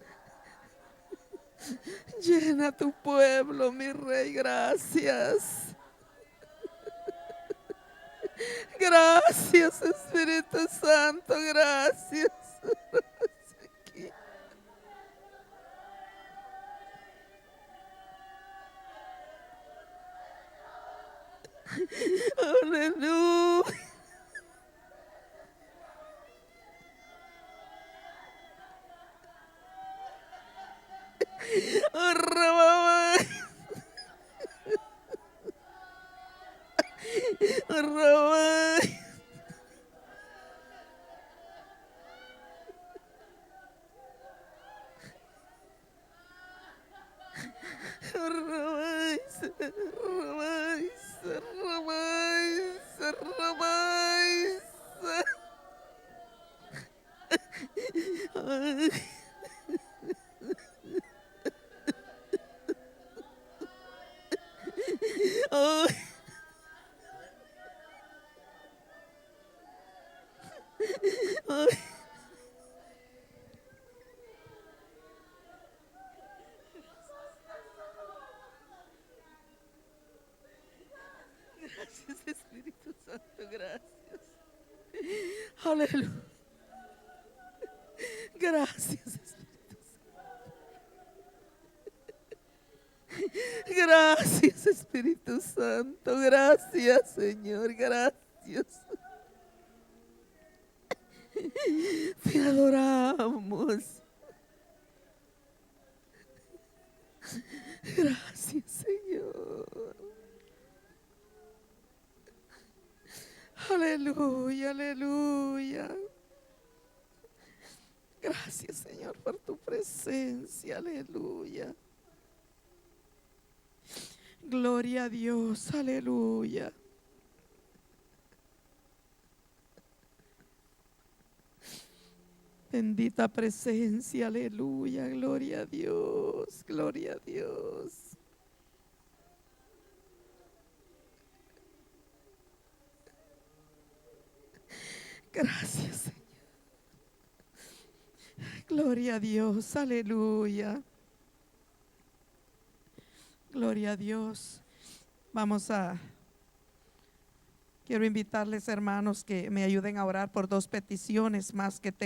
Llena tu pueblo, mi Rey. Gracias. Gracias, Espíritu Santo. Gracias. Aleluya. Gracias, Espíritu Santo, gracias. Aleluya. Gracias, Espíritu Santo. Gracias, Espíritu Santo. Gracias, Señor. Gracias. Te adoramos. Gracias, Señor. Aleluya, aleluya. Gracias, Señor, por tu presencia. Aleluya. Gloria a Dios. Aleluya. Bendita presencia. Aleluya. Gloria a Dios. Gloria a Dios. Gracias, Señor. Gloria a Dios, aleluya. Gloria a Dios. Quiero invitarles, hermanos, que me ayuden a orar por dos peticiones más que tengo.